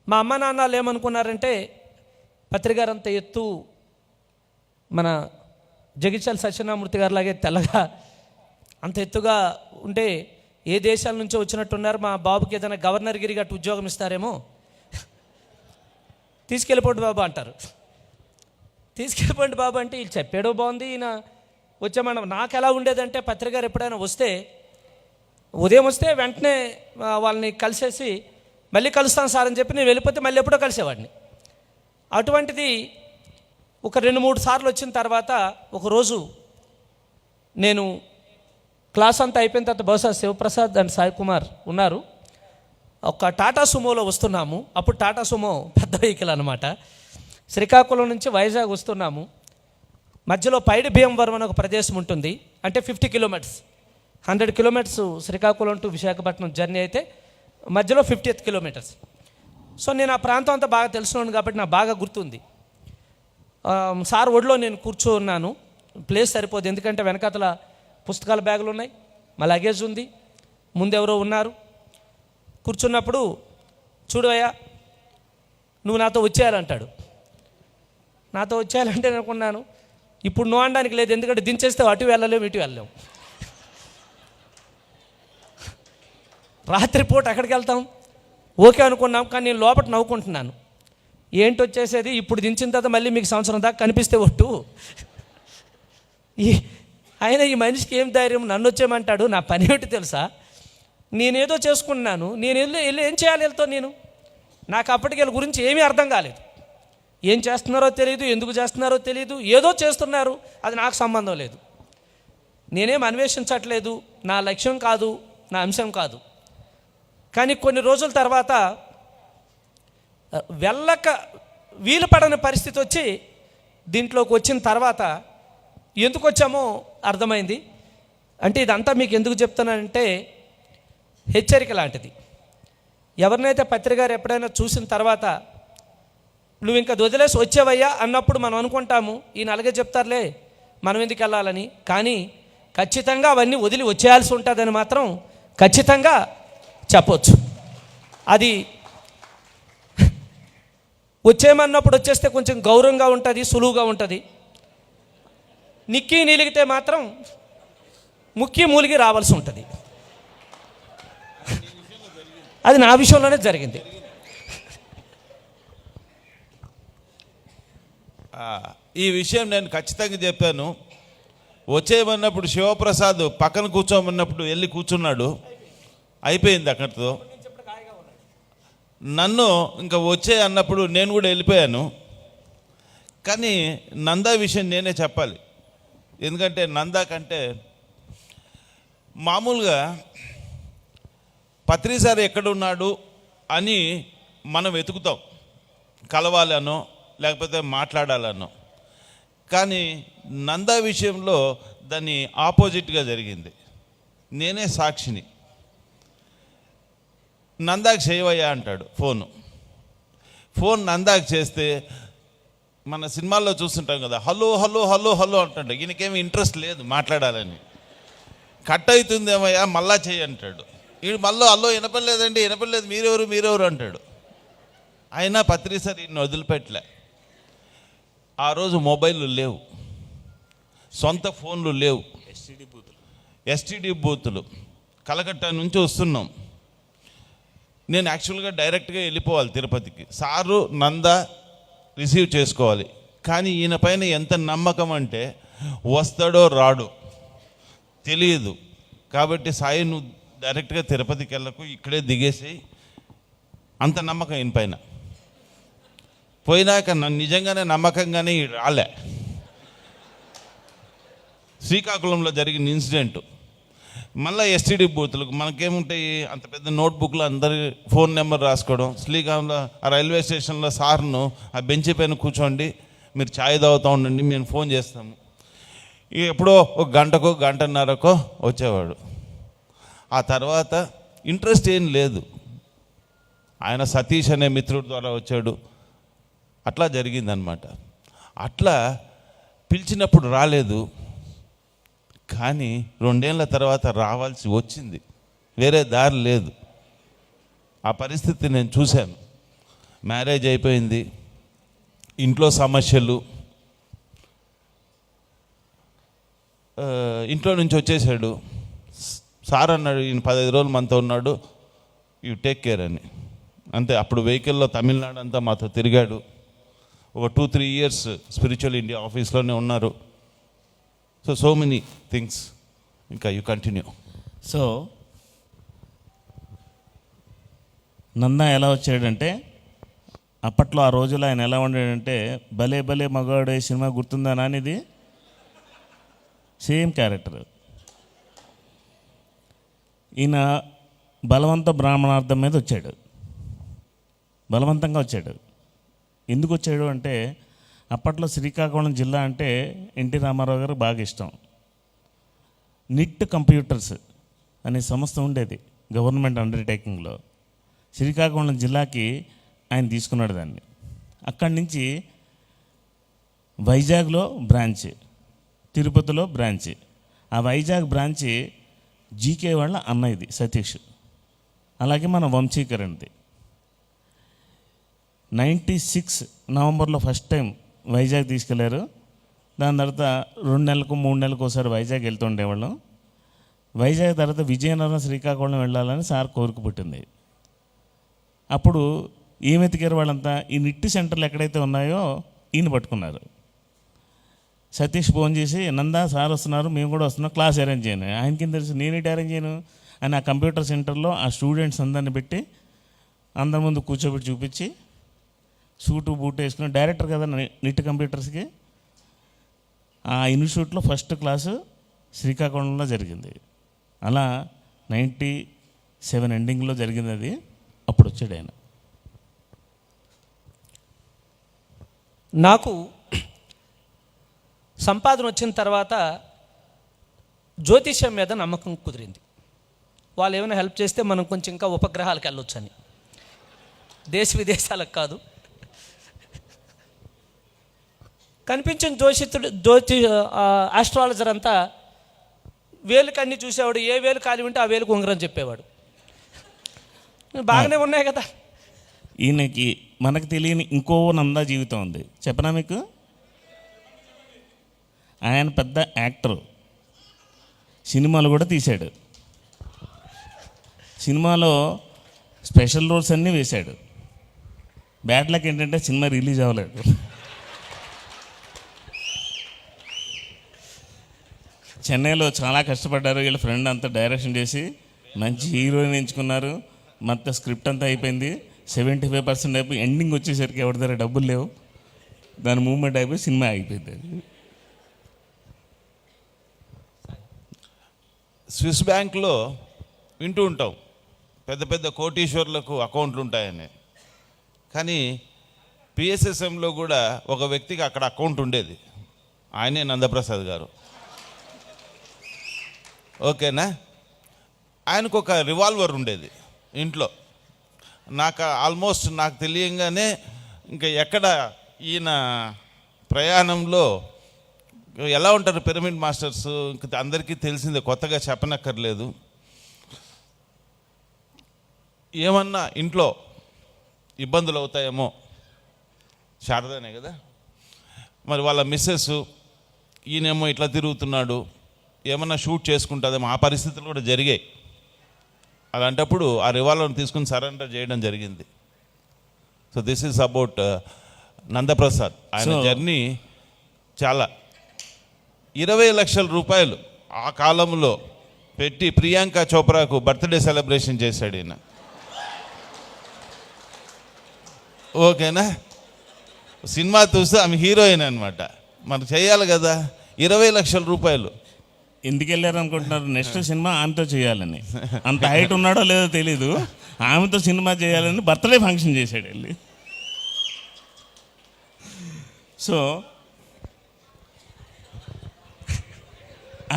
మా అమ్మ నాన్నలు ఏమనుకున్నారంటే, పత్రికారంత ఎత్తు మన జగిత్యాల సత్యనారాయణమూర్తి గారు లాగే తెల్లగా అంత ఎత్తుగా ఉంటే ఏ దేశాల నుంచో వచ్చినట్టున్నారు, మా బాబుకి ఏదైనా గవర్నర్ గిరి గట్టు ఉద్యోగం ఇస్తారేమో, తీసుకెళ్ళిపోండి బాబు అంటారు. తీసుకెళ్ళిపోండి బాబు అంటే వీళ్ళు చెప్పాడో బాగుంది, ఈయన వచ్చామన్న. నాకు ఎలా ఉండేదంటే, పత్రికారు ఎప్పుడైనా వస్తే ఉదయం వస్తే వెంటనే వాళ్ళని కలిసేసి మళ్ళీ కలుస్తాను సార్ అని చెప్పి నేను వెళ్ళిపోతే మళ్ళీ ఎప్పుడో కలిసేవాడిని. అటువంటిది ఒక 2-3 సార్లు వచ్చిన తర్వాత ఒకరోజు నేను క్లాస్ అంతా అయిపోయిన తర్వాత, బహుశా శివప్రసాద్ అండ్ సాయి కుమార్ ఉన్నారు, ఒక టాటా సుమోలో వస్తున్నాము. అప్పుడు టాటా సుమో పెద్ద వెహికల్ అనమాట. శ్రీకాకుళం నుంచి వైజాగ్ వస్తున్నాము. మధ్యలో పైడి భీమవరం అని ఒక ప్రదేశం ఉంటుంది. అంటే 50 kilometres, 100 kilometres Srikakulam to Visakhapatnam journey అయితే మధ్యలో 50th కిలోమీటర్స్. సో నేను ఆ ప్రాంతం అంతా బాగా తెలుసున్నాను కాబట్టి నాకు బాగా గుర్తుంది. సార్ ఒడిలో నేను కూర్చున్నాను. ప్లేస్ సరిపోదు, ఎందుకంటే వెనకాతల పుస్తకాల బ్యాగులు ఉన్నాయి, మా లగేజ్ ఉంది, ముందెవరో ఉన్నారు. కూర్చున్నప్పుడు, చూడు అయ్యా నువ్వు నాతో వచ్చేయాలంటాడు. నాతో వచ్చేయాలంటే నేను అనుకున్నాను, ఇప్పుడు నువ్వు అనడానికి లేదు, ఎందుకంటే దించేస్తే అటు వెళ్ళలేము ఇటు వెళ్ళలేము. రాత్రిపూట ఎక్కడికి వెళ్తాం, ఓకే అనుకున్నాం. కానీ నేను లోపల నవ్వుకుంటున్నాను, ఏంటి వచ్చేసేది, ఇప్పుడు దించిన తర్వాత మళ్ళీ మీకు సంవత్సరం దాకా కనిపిస్తే ఒట్టు. అయినా ఈ మనిషికి ఏం ధైర్యం, నన్ను వచ్చేయమంటాడు. నా పని ఏమిటి తెలుసా, నేనేదో చేసుకున్నాను, నేను వెళ్ళి ఏం చేయాలి వెళ్తాను నేను. నాకు అప్పటికి వీళ్ళ గురించి ఏమీ అర్థం కాలేదు. ఏం చేస్తున్నారో తెలియదు, ఎందుకు చేస్తున్నారో తెలియదు, ఏదో చేస్తున్నారు, అది నాకు సంబంధం లేదు, నేనేం అన్వేషించట్లేదు, నా లక్ష్యం కాదు, నా అంశం కాదు. కానీ కొన్ని రోజుల తర్వాత వెళ్ళక వీలు పడని పరిస్థితి వచ్చి దీంట్లోకి వచ్చిన తర్వాత ఎందుకు వచ్చామో అర్థమైంది. అంటే ఇదంతా మీకు ఎందుకు చెప్తున్నానంటే హెచ్చరిక లాంటిది. ఎవరినైతే పత్రికారు ఎప్పుడైనా చూసిన తర్వాత నువ్వు ఇంకా వదిలేసి వచ్చావయ్యా అన్నప్పుడు మనం అనుకుంటాము ఈయన అలాగే చెప్తారులే మనం ఎందుకు వెళ్ళాలని. కానీ ఖచ్చితంగా అవన్నీ వదిలి వచ్చేయాల్సి ఉంటుందని మాత్రం ఖచ్చితంగా చెప్పొచ్చు. అది వచ్చేయమన్నప్పుడు వచ్చేస్తే కొంచెం గౌరవంగా ఉంటుంది, సులువుగా ఉంటుంది. నిక్కి నీలిగితే మాత్రం ముక్కి మూలిగి రావాల్సి ఉంటుంది. అది నా విషయంలోనే జరిగింది. ఈ విషయం నేను ఖచ్చితంగా చెప్పాను. వచ్చేయమన్నప్పుడు శివప్రసాద్ పక్కన కూర్చోమన్నప్పుడు వెళ్ళి కూర్చున్నాడు, అయిపోయింది అక్కడితో. నన్ను ఇంకా వచ్చే అన్నప్పుడు నేను కూడా వెళ్ళిపోయాను. కానీ నందా విషయం నేనే చెప్పాలి. ఎందుకంటే నందా కంటే మామూలుగా పత్రిసారి ఎక్కడున్నాడు అని మనం వెతుకుతాం, కలవాలనో లేకపోతే మాట్లాడాలనో. కానీ నందా విషయంలో దాన్ని ఆపోజిట్గా జరిగింది. నేనే సాక్షిని. నందాకి చేయవయ్యా అంటాడు ఫోన్ నందాకి చేస్తే మన సినిమాల్లో చూస్తుంటాం కదా, హలో హలో హలో హలో అంటాడు. ఈయనకేమి ఇంట్రెస్ట్ లేదు మాట్లాడాలని. కట్ అవుతుందేమయ్యా మళ్ళా చేయి అంటాడు. వీడు మళ్ళీ హలో వినపడలేదండి, వినపడలేదు, మీరెవరు అంటాడు. అయినా పత్రిసారి ఈయన వదిలిపెట్టలే. ఆ రోజు మొబైళ్ళు లేవు, సొంత ఫోన్లు లేవు, ఎస్టీడీ బూతులు. కలకట్టా నుంచి వస్తున్నాం. నేను యాక్చువల్గా డైరెక్ట్గా వెళ్ళిపోవాలి తిరుపతికి. సారు నందా రిసీవ్ చేసుకోవాలి. కానీ ఈయన పైన ఎంత నమ్మకం అంటే వస్తాడో రాడో తెలియదు. కాబట్టి సాయి నువ్వు డైరెక్ట్గా తిరుపతికి వెళ్ళకు, ఇక్కడే దిగేసి, అంత నమ్మకం ఈయన పైన. పోయినాక నన్ను నిజంగానే నమ్మకంగానే రాలే. శ్రీకాకుళంలో జరిగిన ఇన్సిడెంట్ మళ్ళీ ఎస్టీడీ బూతులకు మనకేముంటాయి, అంత పెద్ద నోట్బుక్లో అందరి ఫోన్ నెంబర్ రాసుకోవడం. శ్రీకాకుళంలో ఆ రైల్వే స్టేషన్లో సార్ను ఆ బెంచ్ పైన కూర్చోండి, మీరు ఛాయ్ తాగుతూ ఉండండి, మేము ఫోన్ చేస్తాము. ఎప్పుడో ఒక గంటకో గంటన్నరకో వచ్చేవాడు. ఆ తర్వాత ఇంట్రెస్ట్ ఏం లేదు. ఆయన సతీష్ అనే మిత్రుడి ద్వారా వచ్చాడు. అట్లా జరిగిందనమాట. అట్లా పిలిచినప్పుడు రాలేదు. కానీ 2 ఏళ్ళ తర్వాత రావాల్సి వచ్చింది, వేరే దారి లేదు. ఆ పరిస్థితి నేను చూశాను. మ్యారేజ్ అయిపోయింది, ఇంట్లో సమస్యలు, ఇంట్లో నుంచి వచ్చేసాడు. సార్ అన్నాడు ఈయన 15 రోజులు మనతో ఉన్నాడు, యూ టేక్ కేర్ అని. అంతే. అప్పుడు వెహికల్లో తమిళనాడు అంతా మాతో తిరిగాడు. ఒక 2-3 ఇయర్స్ స్పిరిచువల్ ఇండియా ఆఫీస్లోనే ఉన్నారు. So many things. ఇంకా యూ కంటిన్యూ. సో నందా ఎలా వచ్చాడంటే, అప్పట్లో ఆ రోజుల్లో ఆయన ఎలా ఉండాడంటే, భలే భలే మగాడే సినిమా గుర్తుందా నానిది, సేమ్ క్యారెక్టర్. ఈయన బలవంత బ్రాహ్మణార్థం మీద వచ్చాడు, బలవంతంగా వచ్చాడు. ఎందుకు వచ్చాడు అంటే, అప్పట్లో శ్రీకాకుళం జిల్లా అంటే ఎన్టీ రామారావు గారు బాగా ఇష్టం. నిట్ కంప్యూటర్స్ అనే సంస్థ ఉండేది గవర్నమెంట్ అండర్టేకింగ్లో. శ్రీకాకుళం జిల్లాకి ఆయన తీసుకున్నాడు దాన్ని. అక్కడి నుంచి వైజాగ్లో బ్రాంచ్, తిరుపతిలో బ్రాంచ్. ఆ వైజాగ్ బ్రాంచ్ జీకే వాళ్ళ అన్నయ్యది సతీష్, అలాగే మన వంశీకరణది. 96 నవంబర్లో ఫస్ట్ టైం వైజాగ్ తీసుకెళ్లారు. దాని తర్వాత 2 నెలలకు 3 నెలలకు ఒకసారి వైజాగ్ వెళ్తుండేవాళ్ళం. వైజాగ్ తర్వాత విజయనగరం, శ్రీకాకుళం వెళ్ళాలని సార్ కోరిక పుట్టింది. అప్పుడు ఏం వెతికారు వాళ్ళంతా, ఈ నిట్టి సెంటర్లు ఎక్కడైతే ఉన్నాయో ఈయన పట్టుకున్నారు. సతీష్ ఫోన్ చేసి, నందా సార్ వస్తున్నారు, మేము కూడా వస్తున్నాం, క్లాస్ అరేంజ్ చేయను. ఆయనకి తెలుసు నేనేటి అరేంజ్ చేయను అని ఆ కంప్యూటర్ సెంటర్లో ఆ స్టూడెంట్స్ అందరిని పెట్టి అందరి ముందు కూర్చోబెట్టి చూపించి సూటు బూటు వేసుకుని డైరెక్టర్ కదా నిట్ కంప్యూటర్స్కి. ఆ ఇన్స్టిట్యూట్లో ఫస్ట్ క్లాసు శ్రీకాకుళంలో జరిగింది. అలా 97 ఎండింగ్లో జరిగింది అది. అప్పుడు వచ్చాడు ఆయన. నాకు సంపాదన వచ్చిన తర్వాత జ్యోతిష్యం మీద నమ్మకం కుదిరింది. వాళ్ళు ఏమైనా హెల్ప్ చేస్తే మనం కొంచెం ఇంకా ఉపగ్రహాలకు వెళ్ళొచ్చని, దేశ విదేశాలకు కాదు. కనిపించిన ఆస్ట్రాలజర్ అంతా వేలుకి అన్నీ చూసేవాడు. ఏ వేలు ఖాళీ ఉంటే ఆ వేలుకు ఉంగరం చెప్పేవాడు. బాగానే ఉన్నాయి కదా. ఈయనకి మనకు తెలియని ఇంకో నందా జీవితం ఉంది, చెప్పనా మీకు? ఆయన పెద్ద యాక్టరు, సినిమాలు కూడా తీశాడు. సినిమాలో స్పెషల్ రోల్స్ అన్నీ వేశాడు. బ్యాడ్ లక్ ఏంటంటే సినిమా రిలీజ్ అవ్వలేదు. చెన్నైలో చాలా కష్టపడ్డారు. వీళ్ళ ఫ్రెండ్ అంతా డైరెక్షన్ చేసి మంచి హీరోయిన్ ఎంచుకున్నారు. మొత్తం స్క్రిప్ట్ అంతా అయిపోయింది. 75% అయిపోయి ఎండింగ్ వచ్చేసరికి ఎవరి దగ్గర డబ్బులు లేవు. దాని మూవ్మెంట్ అయిపోయి సినిమా అయిపోయింది. స్విస్ బ్యాంక్లో వింటూ ఉంటాం పెద్ద పెద్ద కోటీశ్వర్లకు అకౌంట్లు ఉంటాయని. కానీ పిఎస్ఎస్ఎంలో కూడా ఒక వ్యక్తికి అక్కడ అకౌంట్ ఉండేది. ఆయనే నందప్రసాద్ గారు. ఓకేనా? ఆయనకు ఒక రివాల్వర్ ఉండేది ఇంట్లో. నాకు తెలియంగానే ఇంకా ఎక్కడ ఈయన ప్రయాణంలో ఎలా ఉంటారు పిరమిడ్ మాస్టర్స్, ఇంకా అందరికీ తెలిసిందే, కొత్తగా చెప్పనక్కర్లేదు. ఏమన్నా ఇంట్లో ఇబ్బందులు అవుతాయేమో, శారదనే కదా మరి, వాళ్ళ మిస్సెస్ ఈయనేమో ఇట్లా తిరుగుతున్నాడు, ఏమన్నా షూట్ చేసుకుంటుందేమో, ఆ పరిస్థితులు కూడా జరిగాయి. అలాంటప్పుడు ఆ రివాల్వర్ని తీసుకుని సరెండర్ చేయడం జరిగింది. So this is about Nandaprasad. ఆయన జర్నీ చాలా 20 లక్షల రూపాయలు ఆ కాలంలో పెట్టి ప్రియాంక చోప్రాకు బర్త్డే సెలబ్రేషన్ చేశాడు ఈయన. ఓకేనా? సినిమా చూస్తే ఆమె హీరోయిన్ అనమాట. మనకు చేయాలి కదా. 20 లక్షల రూపాయలు. ఎందుకు వెళ్ళారు అనుకుంటున్నారు? నెక్స్ట్ సినిమా ఆమెతో చేయాలని. అంత హైట్ ఉన్నాడో లేదో తెలీదు, ఆమెతో సినిమా చేయాలని బర్త్డే ఫంక్షన్ చేశాడు వెళ్ళి. సో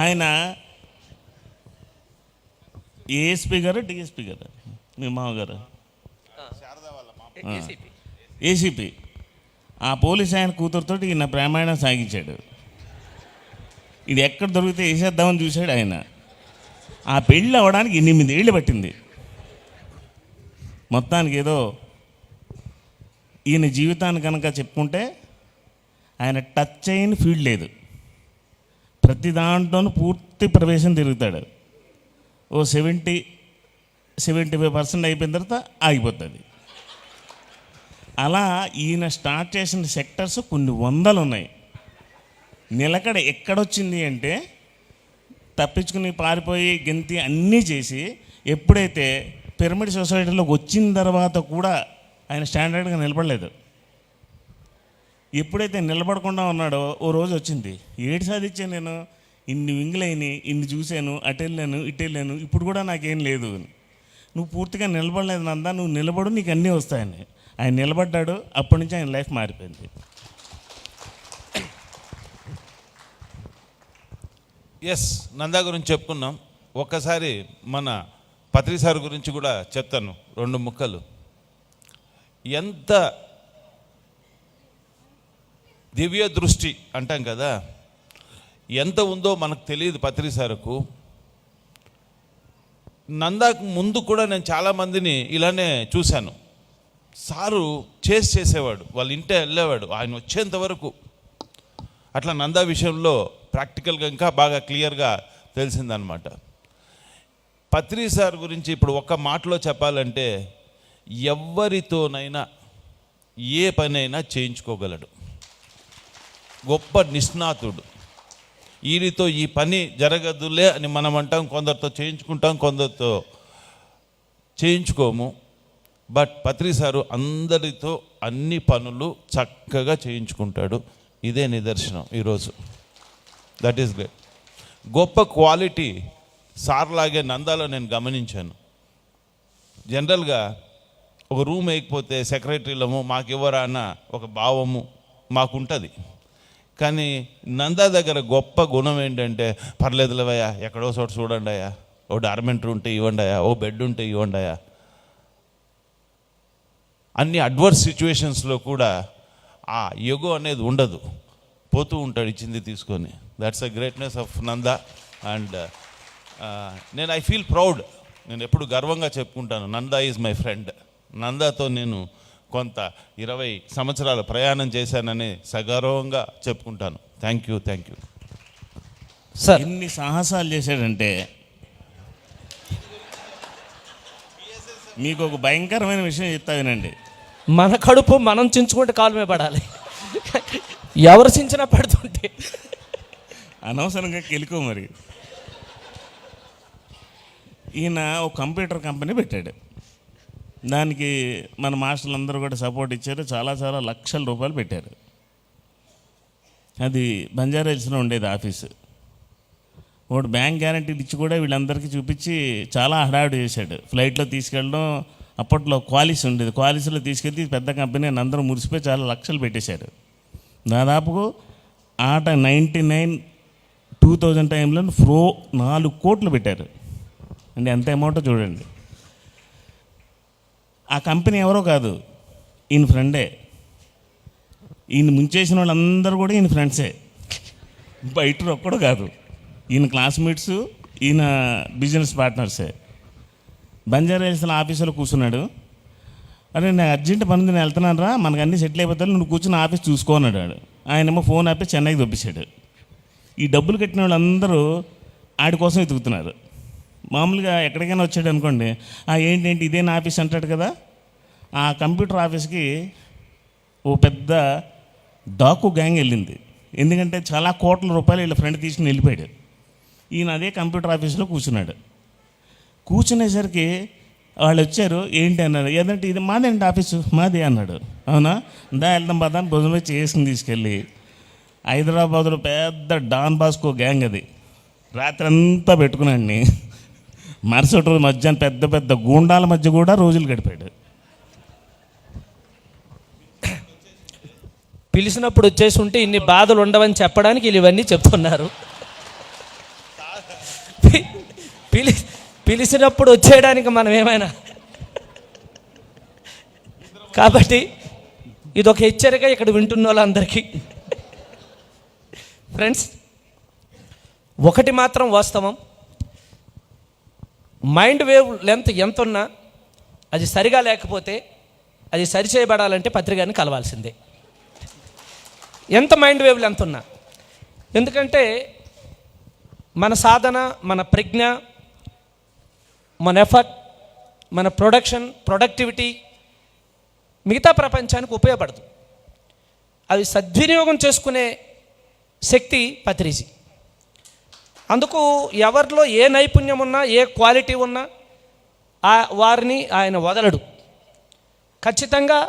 ఆయన ఏఎస్పీ గారు, డిఎస్పీ గారు, మీ మామగారు ఏసీపీ. ఆ పోలీస్ ఆయన కూతురుతో ఈయన ప్రయాణం సాగించాడు. ఇది ఎక్కడ దొరికితే వేసేద్దామని చూశాడు ఆయన. ఆ పెళ్ళి అవ్వడానికి 8 ఏళ్ళు పట్టింది. మొత్తానికి ఏదో ఈయన జీవితాన్ని కనుక చెప్పుకుంటే ఆయన టచ్ అయిన ఫీల్డ్ లేదు. ప్రతి దాంట్లోనూ పూర్తి ప్రవేశం తిరుగుతాడు. ఓ 70-75% అయిపోయిన తర్వాత ఆగిపోతుంది. అలా ఈయన స్టార్ట్ చేసిన సెక్టర్స్ కొన్ని వందలు ఉన్నాయి. నిలకడ ఎక్కడొచ్చింది అంటే తప్పించుకుని పారిపోయి గెంతి అన్నీ చేసి ఎప్పుడైతే పిరమిడ్ సొసైటీలోకి వచ్చిన తర్వాత కూడా ఆయన స్టాండర్డ్గా నిలబడలేదు. ఎప్పుడైతే నిలబడకుండా ఉన్నాడో ఓ రోజు వచ్చింది, ఏడు సాధించాను నేను, ఇన్ని వింగులైని, ఇన్ని చూశాను, అటు వెళ్ళాను, ఇటు వెళ్ళాను, ఇప్పుడు కూడా నాకేం లేదు. నువ్వు పూర్తిగా నిలబడలేదు నందా, నువ్వు నిలబడు, నీకు అన్నీ వస్తాయని. ఆయన నిలబడ్డాడు. అప్పటి నుంచి ఆయన లైఫ్ మారిపోయింది. ఎస్, నందా గురించి చెప్పుకున్నాం. ఒక్కసారి మన పత్రి సార్ గురించి కూడా చెప్తాను 2 ముక్కలు. ఎంత దివ్య దృష్టి అంటాం కదా, ఎంత ఉందో మనకు తెలియదు పత్రి సార్కు. నందాకు ముందు కూడా నేను చాలామందిని ఇలానే చూశాను. సారు చేసేవాడు, వాళ్ళ ఇంటే వెళ్ళేవాడు ఆయన వచ్చేంత వరకు. అట్లా నందా విషయంలో ప్రాక్టికల్గా ఇంకా బాగా క్లియర్గా తెలిసిందనమాట. పత్రి సార్ గురించి ఇప్పుడు ఒక్క మాటలో చెప్పాలంటే, ఎవరితోనైనా ఏ పనైనా చేయించుకోగలడు. గొప్ప నిష్ణాతుడు. వీరితో ఈ పని జరగదులే అని మనం అంటాం, కొందరితో చేయించుకుంటాం, కొందరితో చేయించుకోము. బట్ పత్రి సారు అందరితో అన్ని పనులు చక్కగా చేయించుకుంటాడు. ఇదే నిదర్శనం ఈరోజు. That is great. గొప్ప క్వాలిటీ సార్లాగే నందాలో నేను గమనించాను. జనరల్గా ఒక రూమ్ వేయకపోతే సెక్రటరీలము మాకివ్వరా అన్న ఒక భావము మాకుంటుంది. కానీ నందా దగ్గర గొప్ప గుణం ఏంటంటే, పర్లేదులేవయ్యా, ఎక్కడో చోట చూడండి అయ్యా, ఓ డార్మెంటరీ ఉంటే ఇవ్వండి అయ్యా, ఓ బెడ్ ఉంటే ఇవ్వండి అయ్యా. అన్ని అడ్వర్స్ సిచ్యువేషన్స్లో కూడా ఆ ఎగో అనేది ఉండదు, పోతూ ఉంటాడు ఇచ్చింది తీసుకొని. That's a greatness of Nanda. And నేను ఐ ఫీల్ ప్రౌడ్. నేను ఎప్పుడు గర్వంగా చెప్పుకుంటాను, నందా ఈజ్ మై ఫ్రెండ్. నందాతో నేను కొంత 20 సంవత్సరాల ప్రయాణం చేశానని సగర్వంగా చెప్పుకుంటాను. Thank you. సార్, ఎన్ని సాహసాలు చేశాడంటే, మీకు ఒక భయంకరమైన విషయం చెప్తా వినండి. మన కడుపు మనం చించుకుంటే కాలు మీద పడాలి, ఎవరు చించినా పడుతుంటే అనవసరంగా కెలుకో. మరి ఈయన ఒక కంప్యూటర్ కంపెనీ పెట్టాడు. దానికి మన మాస్టర్లు అందరూ కూడా సపోర్ట్ ఇచ్చారు. చాలా చాలా లక్షల రూపాయలు పెట్టారు. అది బంజారా హిల్స్లో ఉండేది ఆఫీసు. వాడు బ్యాంక్ గ్యారంటీలు ఇచ్చి కూడా వీళ్ళందరికీ చూపించి చాలా హడావిడి చేశాడు. ఫ్లైట్లో తీసుకెళ్ళడం, అప్పట్లో క్వాలిస్ ఉండేది, క్వాలిస్లో తీసుకెళ్ళి పెద్ద కంపెనీ అని అందరూ మురిసిపోయి చాలా లక్షలు పెట్టేశారు. దాదాపు 2000 టైంలో 4 కోట్లు పెట్టారు అంటే ఎంత అమౌంటో చూడండి. ఆ కంపెనీ ఎవరో కాదు, ఈయన ఫ్రెండే. ఈయన ముంచేసిన వాళ్ళందరూ కూడా ఈయన ఫ్రెండ్సే, బయట ఒక్కడు కాదు. ఈయన క్లాస్మేట్స్, ఈయన బిజినెస్ పార్ట్నర్సే. బంజారా హిల్స్లో ఆఫీసులో కూర్చున్నాడు. అరే నేను అర్జెంట్ పని నేను వెళ్తున్నాను రా, మనకు అన్నీ సెటిల్ అయిపోతాను, నువ్వు కూర్చుని ఆఫీస్ చూసుకోన్నాడు. ఆయనేమో ఫోన్ ఆపి చెన్నైకి దొబ్బేశాడు. ఈ డబ్బులు కట్టిన వాళ్ళందరూ ఆడి కోసం ఎతుకుతున్నారు. మామూలుగా ఎక్కడికైనా వచ్చాడు అనుకోండి, ఏంటేంటి ఇదే నా ఆఫీస్ అంటాడు కదా. ఆ కంప్యూటర్ ఆఫీస్కి ఓ పెద్ద డాకు గ్యాంగ్ వెళ్ళింది. ఎందుకంటే చాలా కోట్ల రూపాయలు వీళ్ళ ఫ్రెండ్ తీసుకుని వెళ్ళిపోయాడు. ఈయన అదే కంప్యూటర్ ఆఫీస్లో కూర్చున్నాడు. కూర్చునేసరికి వాళ్ళు వచ్చారు. ఏంటి అన్నారు. ఏదంటే ఇది మాదేంటి ఆఫీసు, మాదే అన్నాడు. అవునా, దా వెళ్దాం పదా అని భుజం వచ్చి చేసుకుని తీసుకెళ్ళి హైదరాబాద్లో పెద్ద డాన్ బాస్కో గ్యాంగ్ అది. రాత్రి అంతా పెట్టుకున్నాడిని. మరుసటి రోజు మధ్యాహ్నం పెద్ద పెద్ద గూండాల మధ్య కూడా రోజులు గడిపాడు. పిలిచినప్పుడు వచ్చేసి ఉంటే ఇన్ని బాధలు ఉండవని చెప్పడానికి వీళ్ళు ఇవన్నీ చెప్తున్నారు. పిలిచినప్పుడు వచ్చేయడానికి మనం ఏమైనా. కాబట్టి ఇదొక హెచ్చరిక ఇక్కడ వింటున్న వాళ్ళందరికీ. ఫ్రెండ్స్, ఒకటి మాత్రం వాస్తవం, మైండ్ వేవ్ లెంత్ ఎంత ఉన్నా అది సరిగా లేకపోతే అది సరిచేయబడాలంటే పత్రికని కలవాల్సిందే, ఎంత మైండ్ వేవ్ లెంత్ ఉన్నా. ఎందుకంటే మన సాధన, మన ప్రజ్ఞ, మన ఎఫర్ట్, మన ప్రొడక్టివిటీ మిగతా ప్రపంచానికి ఉపయోగపడదు. అవి సద్వినియోగం చేసుకునే శక్తి పత్రిజీ. అందుకు ఎవరిలో ఏ నైపుణ్యం ఉన్నా, ఏ క్వాలిటీ ఉన్నా వారిని ఆయన వదలడు. ఖచ్చితంగా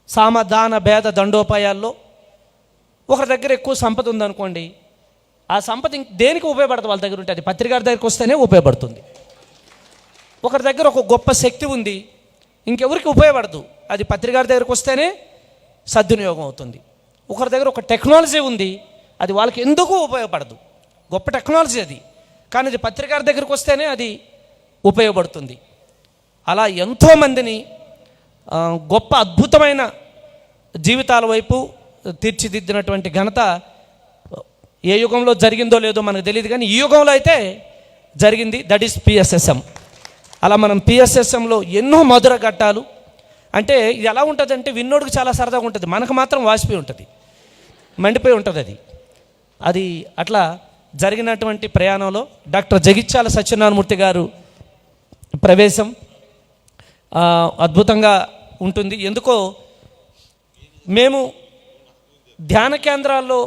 సామదాన భేద దండోపాయాల్లో ఒకరి దగ్గర ఎక్కువ సంపద ఉందనుకోండి, ఆ సంపద దేనికి ఉపయోగపడుతుంది వాళ్ళ దగ్గర ఉంటే అది పత్రికారి దగ్గరికి వస్తేనే ఉపయోగపడుతుంది. ఒకరి దగ్గర ఒక గొప్ప శక్తి ఉంది, ఇంకెవరికి ఉపయోగపడదు, అది పత్రికారి దగ్గరికి వస్తేనే సద్వినియోగం అవుతుంది. ఒకరి దగ్గర ఒక టెక్నాలజీ ఉంది, అది వాళ్ళకి ఎందుకు ఉపయోగపడదు, గొప్ప టెక్నాలజీ అది, కానీ అది పత్రికారి దగ్గరికి వస్తేనే అది ఉపయోగపడుతుంది. అలా ఎంతోమందిని గొప్ప అద్భుతమైన జీవితాల వైపు తీర్చిదిద్దినటువంటి ఘనత ఏ యుగంలో జరిగిందో లేదో మనకు తెలియదు, కానీ ఈ యుగంలో అయితే జరిగింది. That is PSSM. అలా మనం పిఎస్ఎస్ఎంలో ఎన్నో మధుర ఘట్టాలు. అంటే ఇది ఎలా ఉంటుంది అంటే విన్నోడికి చాలా సరదాగా ఉంటుంది, మనకు మాత్రం వాసిపోయి ఉంటుంది, మండిపోయి ఉంటుంది. అది అట్లా జరిగినటువంటి ప్రయాణంలో డాక్టర్ జగిత్యాల సత్యనారాయణమూర్తి గారు ప్రవేశం అద్భుతంగా ఉంటుంది. ఎందుకో మేము ధ్యాన కేంద్రాల్లో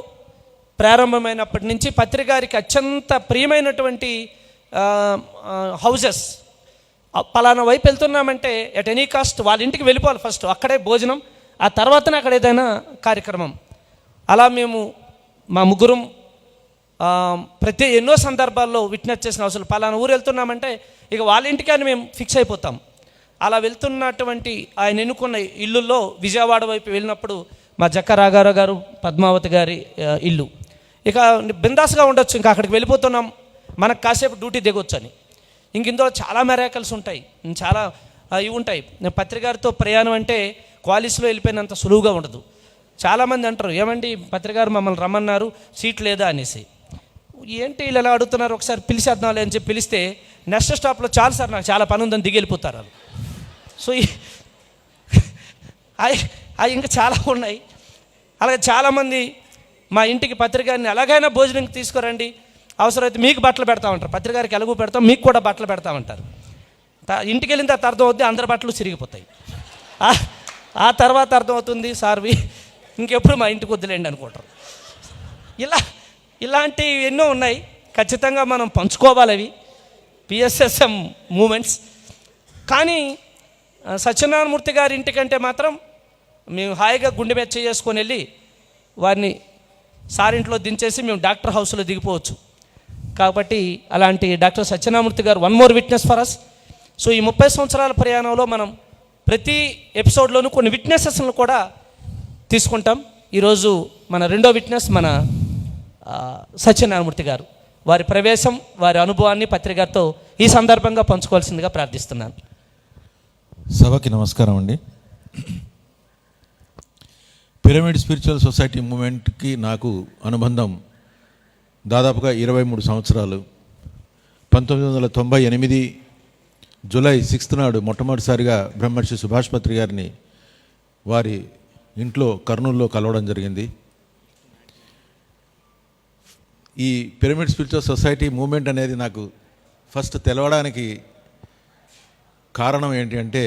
ప్రారంభమైనప్పటి నుంచి పత్రికారికి అత్యంత ప్రియమైనటువంటి హౌజెస్ పలానా వైపు వెళ్తున్నామంటే ఎట్ ఎనీ కాస్ట్ వాళ్ళ ఇంటికి వెళ్ళిపోవాలి ఫస్ట్, అక్కడే భోజనం, ఆ తర్వాతనే అక్కడ ఏదైనా కార్యక్రమం. అలా మేము మా ముగ్గురం ప్రతి ఎన్నో సందర్భాల్లో విట్నెస్ చేసిన అవసరం. పలానా ఊరు వెళ్తున్నామంటే ఇక వాళ్ళ ఇంటికి అని మేము ఫిక్స్ అయిపోతాం. అలా వెళ్తున్నటువంటి ఆయన ఎన్నుకున్న ఇల్లుల్లో విజయవాడ వైపు వెళ్ళినప్పుడు మా జక్క రాఘారావు గారు, పద్మావతి గారి ఇల్లు. ఇక బిందాస్గా ఉండొచ్చు, ఇంకా అక్కడికి వెళ్ళిపోతున్నాం, మనకు కాసేపు డ్యూటీ దిగొచ్చు అని. ఇంక ఇందులో చాలా మెరాకల్స్ ఉంటాయి, చాలా ఇవి ఉంటాయి. పత్రికారితో ప్రయాణం అంటే క్వాలిస్లో వెళ్ళిపోయినంత సులువుగా ఉండదు. చాలామంది అంటారు, ఏమండి పత్రికారు మమ్మల్ని రమ్మన్నారు, సీట్ లేదా అనేసి. ఏంటి వీళ్ళు ఎలా అడుగుతున్నారు, ఒకసారి పిలిచేద్దాంలే అని చెప్పి పిలిస్తే నెక్స్ట్ స్టాప్లో చాలు సార్ నాకు చాలా పని ఉందని దిగి వెళ్ళిపోతారు వాళ్ళు. సో అవి ఇంకా చాలా ఉన్నాయి. అలాగే చాలామంది మా ఇంటికి పత్రికారిని ఎలాగైనా భోజనంకి తీసుకురండి, అవసరమైతే మీకు బట్టలు పెడతామంటారు, పత్రికారికి ఎలాగూ పెడతాం, మీకు కూడా బట్టలు పెడతామంటారు. ఇంటికి వెళ్ళిన తర్వాత అర్థమవుతుంది అందరి బట్టలు చిరిగిపోతాయి. ఆ తర్వాత అర్థమవుతుంది సార్వి ఇంకెప్పుడు మా ఇంటికి వద్దులేండి అనుకుంటారు. ఇలాంటి ఎన్నో ఉన్నాయి, ఖచ్చితంగా మనం పంచుకోవాలి అవి పిఎస్ఎస్ఎం మూమెంట్స్. కానీ సత్యనారాయణమూర్తి గారి ఇంటికంటే మాత్రం మేము హాయిగా గుండె మీద చేసుకొని వెళ్ళి వారిని సారింట్లో దించేసి మేము డాక్టర్ హౌస్లో దిగిపోవచ్చు. కాబట్టి అలాంటి doctor Satyanarayanamurthy garu one more witness for us. So ఈ 30 సంవత్సరాల ప్రయాణంలో మనం ప్రతి ఎపిసోడ్లోనూ కొన్ని విట్నెసెస్లను కూడా తీసుకుంటాం. ఈరోజు మన రెండో విట్నెస్ మన సత్యనారాయణమూర్తి గారు. వారి ప్రవేశం, వారి అనుభవాన్ని పత్రికతో ఈ సందర్భంగా పంచుకోవాల్సిందిగా ప్రార్థిస్తున్నాను. సభకి నమస్కారం అండి. పిరమిడ్ స్పిరిచువల్ సొసైటీ మూమెంట్కి నాకు అనుబంధం దాదాపుగా 23 సంవత్సరాలు. 1998 జూలై 6 నాడు మొట్టమొదటిసారిగా బ్రహ్మర్షి సుభాష్ పత్రి గారిని వారి ఇంట్లో కర్నూలులో కలవడం జరిగింది. ఈ పిరమిడ్ స్పిరిచువల్ సొసైటీ మూమెంట్ అనేది నాకు ఫస్ట్ తెలవడానికి కారణం ఏంటి అంటే,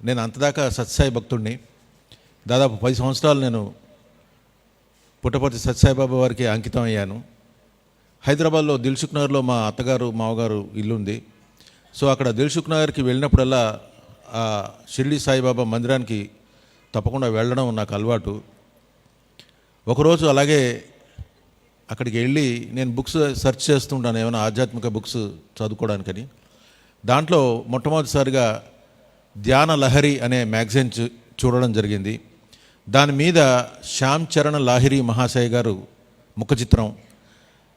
నేను అంతదాకా సత్యసాయి భక్తుడిని. దాదాపు 10 సంవత్సరాలు నేను పుట్టపర్తి సత్యసాయిబాబా వారికి అంకితం అయ్యాను. హైదరాబాద్లో దిల్సుఖ్ నగర్లో మా అత్తగారు మామగారు ఇల్లుంది. సో అక్కడ దిల్సుఖ్ నగర్కి వెళ్ళినప్పుడల్లా ఆ షిరిడి సాయిబాబా మందిరానికి తప్పకుండా వెళ్ళడం నాకు అలవాటు. ఒకరోజు అలాగే అక్కడికి వెళ్ళి నేను బుక్స్ సెర్చ్ చేస్తుంటాను, ఏమైనా ఆధ్యాత్మిక బుక్స్ చదువుకోవడానికని. దాంట్లో మొట్టమొదటిసారిగా ధ్యాన లహరి అనే మ్యాగజైన్ చూడడం జరిగింది. దాని మీద శ్యామ్ చరణ్ లాహిరి మహాశయ గారు ముఖ చిత్రం.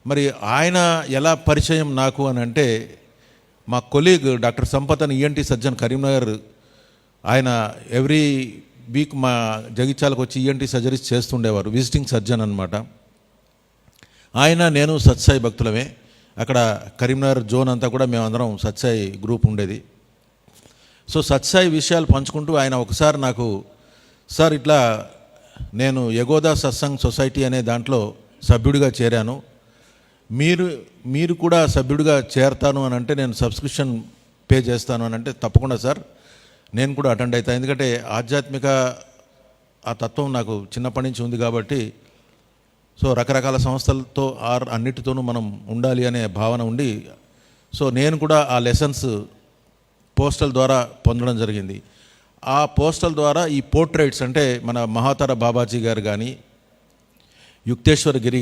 మరి ఆయన ఎలా పరిచయం నాకు అని అంటే, మా కొలీగ్ డాక్టర్ సంపత్ అని ఈఎన్టీ సర్జన్ కరీంనగర్, ఆయన ఎవ్రీ వీక్ మా జగిత్యాలకు వచ్చి ఈఎన్టీ సర్జరీస్ చేస్తుండేవారు, విజిటింగ్ సర్జన్ అనమాట. ఆయన నేను సత్సాయి భక్తులమే. అక్కడ కరీంనగర్ జోన్ అంతా కూడా మేమందరం సత్సాయి గ్రూప్ ఉండేది. సో సత్సాయి విషయాలు పంచుకుంటూ ఆయన ఒకసారి నాకు, సార్ ఇట్లా నేను యగోదా సత్సంగ్ సొసైటీ అనే దాంట్లో సభ్యుడిగా చేరాను, మీరు కూడా సభ్యుడిగా చేరతాను అని అంటే నేను సబ్స్క్రిప్షన్ పే చేస్తాను అని అంటే, తప్పకుండా సార్ నేను కూడా అటెండ్ అవుతాను, ఎందుకంటే ఆధ్యాత్మిక ఆ తత్వం నాకు చిన్నప్పటి నుంచి ఉంది కాబట్టి. సో రకరకాల సంస్థలతో అన్నిటితోనూ మనం ఉండాలి అనే భావన ఉండి, సో నేను కూడా ఆ లెసన్స్ పోస్టల్ ద్వారా పొందడం జరిగింది. ఆ పోస్టల్ ద్వారా ఈ పోర్ట్రైట్స్ అంటే మన మహాతర బాబాజీ గారు కానీ, యుక్తేశ్వర గిరి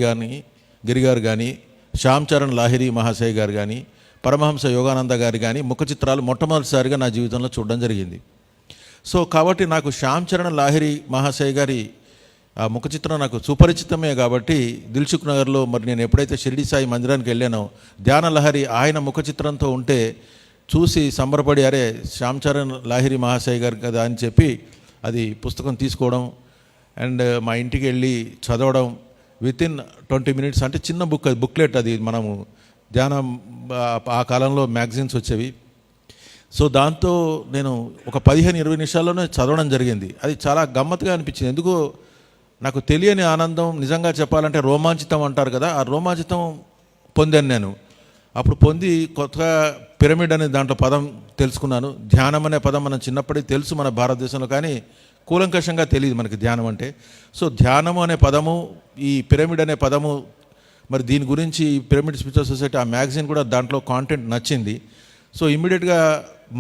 గారు కానీ, శ్యామ్ చరణ్ లాహిరి మహాశయ గారు కానీ, పరమహంస యోగానంద గారు కానీ ముఖ చిత్రాలు మొట్టమొదటిసారిగా నా జీవితంలో చూడడం జరిగింది. సో కాబట్టి నాకు శ్యామ్ చరణ్ లాహిరి మహాశయ గారి ఆ ముఖ చిత్రం నాకు సుపరిచితమే కాబట్టి దిల్సుఖ్ నగర్లో మరి నేను ఎప్పుడైతే షిరిడి సాయి మందిరానికి వెళ్ళానో, ధ్యాన లహరి ఆయన ముఖ చిత్రంతో ఉంటే చూసి సంబరపడి, అరే శ్యామ్ చరణ్ లాహిరి మహాశయ గారు కదా అని చెప్పి అది పుస్తకం తీసుకోవడం అండ్ మా ఇంటికి వెళ్ళి చదవడం. వితిన్ 20 మినిట్స్, అంటే చిన్న బుక్లెట్ అది, మనము ధ్యానం ఆ కాలంలో మ్యాగజైన్స్ వచ్చేవి. సో దాంతో నేను ఒక 15-20 నిమిషాల్లోనే చదవడం జరిగింది. అది చాలా గమ్మత్తుగా అనిపించింది. ఎందుకో నాకు తెలియని ఆనందం, నిజంగా చెప్పాలంటే రోమాంచితం అంటారు కదా, ఆ రోమాంచితం పొందాను నేను. అప్పుడు పొంది కొత్తగా పిరమిడ్ అనే దాంట్లో పదం తెలుసుకున్నాను. ధ్యానం అనే పదం మనం చిన్నప్పటికీ తెలుసు మన భారతదేశంలో, కానీ కూలంకషంగా తెలియదు మనకి ధ్యానం అంటే. సో ధ్యానము అనే పదము, ఈ పిరమిడ్ అనే పదము, మరి దీని గురించి పిరమిడ్ స్పిరిచువల్ సొసైటీ ఆ మ్యాగజైన్ కూడా దాంట్లో కాంటెంట్ నచ్చింది. సో ఇమ్మీడియట్గా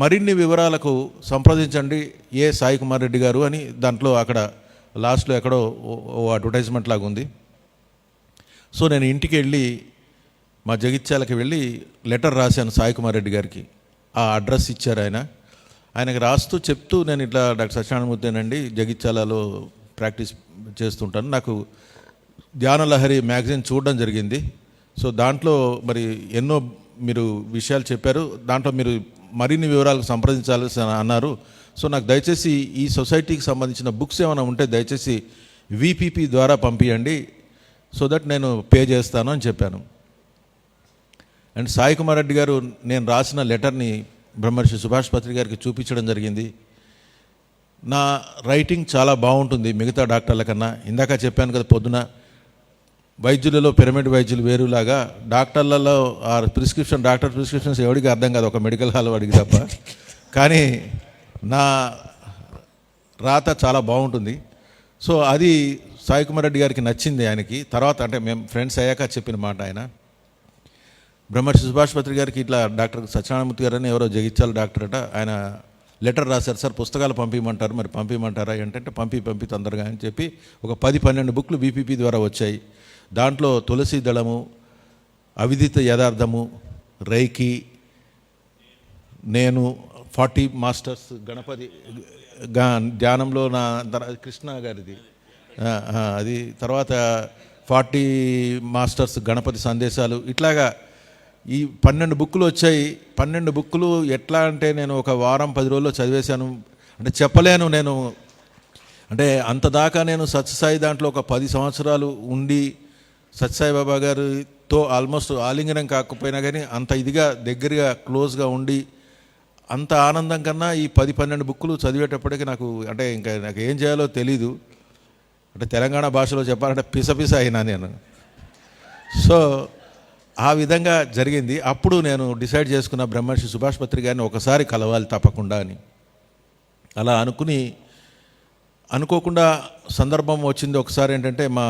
మరిన్ని వివరాలకు సంప్రదించండి ఏ సాయి కుమార్ రెడ్డి గారు అని దాంట్లో అక్కడ లాస్ట్లో ఎక్కడో ఓ అడ్వర్టైజ్మెంట్ లాగా ఉంది. సో నేను ఇంటికి వెళ్ళి మా జగిత్యాలకి వెళ్ళి లెటర్ రాశాను సాయి కుమార్ రెడ్డి గారికి. ఆ అడ్రస్ ఇచ్చారు ఆయనకి రాస్తూ చెప్తూ, నేను ఇట్లా డాక్టర్ సత్యనారాయణమూర్తినండి, జగిత్యాలలో ప్రాక్టీస్ చేస్తుంటాను, నాకు ధ్యాన లహరి మ్యాగజైన్ చూడడం జరిగింది. సో దాంట్లో మరి ఎన్నో మీరు విషయాలు చెప్పారు, దాంట్లో మీరు మరిన్ని వివరాలకు సంప్రదించాల్సి అన్నారు. సో నాకు దయచేసి ఈ సొసైటీకి సంబంధించిన బుక్స్ ఏమైనా ఉంటే దయచేసి విపిపి ద్వారా పంపించండి, సో దట్ నేను పే చేస్తాను అని చెప్పాను. అండ్ సాయి కుమార్ రెడ్డి గారు నేను రాసిన లెటర్ని బ్రహ్మర్షి సుభాష్ పత్రి గారికి చూపించడం జరిగింది. నా రైటింగ్ చాలా బాగుంటుంది మిగతా డాక్టర్ల కన్నా. ఇందాక చెప్పాను కదా, పొద్దున వైద్యులలో పిరమిడ్ వైద్యులు వేరులాగా డాక్టర్లలో ఆ డాక్టర్ ప్రిస్క్రిప్షన్స్ ఎవరికి అర్థం కాదు, ఒక మెడికల్ హాల్ వాడికి తప్ప. కానీ నా రాత చాలా బాగుంటుంది. సో అది సాయి కుమార్ రెడ్డి గారికి నచ్చింది. ఆయనకి తర్వాత అంటే మేము ఫ్రెండ్స్ అయ్యాక చెప్పిన మాట ఆయన. బ్రహ్మర్షి సుభాష్ పత్రి గారికి ఇట్లా డాక్టర్ సత్యనారాయణమూర్తి గారు అని ఎవరో జగిత్యాల డాక్టర్ అట, ఆయన లెటర్ రాశారు, సార్ పుస్తకాలు పంపించమంటారు, మరి పంపించమంటారా ఏంటంటే పంపి తొందరగా అని చెప్పి ఒక 10-12 బుక్లు బీపీపీ ద్వారా వచ్చాయి. దాంట్లో తులసి దళము, అవిదిత యథార్థము, రైకి, నేను 40 మాస్టర్స్ గణపతి ధ్యానంలో నా కృష్ణ గారిది అది, తర్వాత 40 మాస్టర్స్ గణపతి సందేశాలు, ఇట్లాగా ఈ 12 బుక్కులు వచ్చాయి. 12 బుక్కులు ఎట్లా అంటే నేను ఒక వారం 10 రోజుల్లో చదివేశాను. అంటే చెప్పలేను నేను, అంటే అంతదాకా నేను సత్యసాయి దాంట్లో ఒక 10 సంవత్సరాలు ఉండి సత్యసాయి బాబా గారితో ఆల్మోస్ట్ ఆలింగనం కాకపోయినా కానీ అంత ఇదిగా దగ్గరగా క్లోజ్గా ఉండి అంత ఆనందం కన్నా ఈ 10-12 బుక్కులు చదివేటప్పటికి నాకు అంటే ఇంకా నాకు ఏం చేయాలో తెలీదు. అంటే తెలంగాణ భాషలో చెప్పాలంటే పిసపిస అయినా నేను. సో ఆ విధంగా జరిగింది. అప్పుడు నేను డిసైడ్ చేసుకున్న బ్రహ్మర్షి సుభాష్ పత్రి గారిని ఒకసారి కలవాలి తప్పకుండా అని. అలా అనుకోకుండా సందర్భం వచ్చింది ఒకసారి. ఏంటంటే మా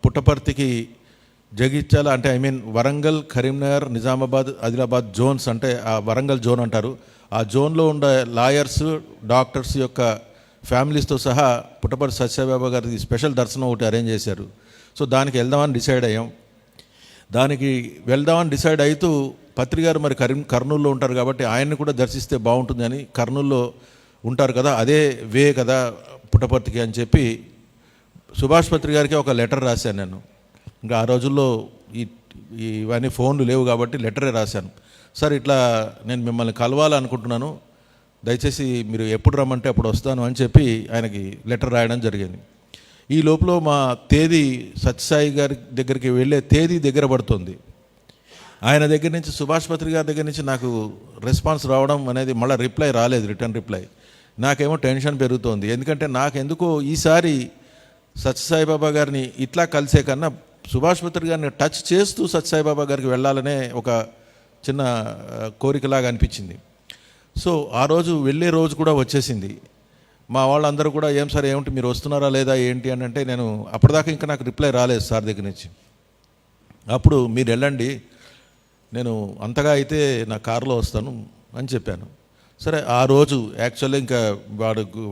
పుట్టపర్తికి జగిత్యాల అంటే వరంగల్, కరీంనగర్, నిజామాబాద్, ఆదిలాబాద్ జోన్స్ అంటే ఆ వరంగల్ జోన్ అంటారు. ఆ జోన్లో ఉండే లాయర్స్, డాక్టర్స్ యొక్క ఫ్యామిలీస్తో సహా పుట్టపర్తి సత్యసాయిబాబా గారి స్పెషల్ దర్శనం ఒకటి అరేంజ్ చేశారు. సో దానికి వెళ్దామని డిసైడ్ అయ్యాం. దానికి వెళ్దామని డిసైడ్ అవుతూ పత్రి గారు మరి కర్నూలులో ఉంటారు కాబట్టి ఆయన్ని కూడా దర్శిస్తే బాగుంటుంది అని, కర్నూలులో ఉంటారు కదా అదే వే కదా పుట్టపర్తికి అని చెప్పి సుభాష్ పత్రి గారికి ఒక లెటర్ రాశాను నేను. ఇంకా ఆ రోజుల్లో ఇవన్నీ ఫోన్లు లేవు కాబట్టి లెటరే రాశాను. సార్ ఇట్లా నేను మిమ్మల్ని కలవాలనుకుంటున్నాను, దయచేసి మీరు ఎప్పుడు రమ్మంటే అప్పుడు వస్తాను అని చెప్పి ఆయనకి లెటర్ రాయడం జరిగింది. ఈ లోపల మా తేదీ సత్యసాయి గారి దగ్గరికి వెళ్ళే తేదీ దగ్గర పడుతుంది. ఆయన దగ్గర నుంచి సుభాష్ పత్రి గారి దగ్గర నుంచి నాకు రెస్పాన్స్ రావడం అనేది మళ్ళీ రిప్లై రాలేదు, రిటర్న్ రిప్లై. నాకేమో టెన్షన్ పెరుగుతోంది. ఎందుకంటే నాకెందుకో ఈసారి సత్యసాయిబాబా గారిని ఇట్లా కలిసే కన్నా సుభాష్ పత్రి గారిని టచ్ చేస్తూ సత్యసాయిబాబా గారికి వెళ్ళాలనే ఒక చిన్న కోరికలాగా అనిపించింది. సో ఆ రోజు వెళ్ళే రోజు కూడా వచ్చేసింది. మా వాళ్ళందరూ కూడా ఏం సార్ ఏమిటి మీరు వస్తున్నారా లేదా ఏంటి అని అంటే, నేను అప్పటిదాకా ఇంకా నాకు రిప్లై రాలేదు సార్ దగ్గర నుంచి. అప్పుడు మీరు వెళ్ళండి, నేను అంతగా అయితే నా కారులో వస్తాను అని చెప్పాను. సరే ఆ రోజు యాక్చువల్గా ఇంకా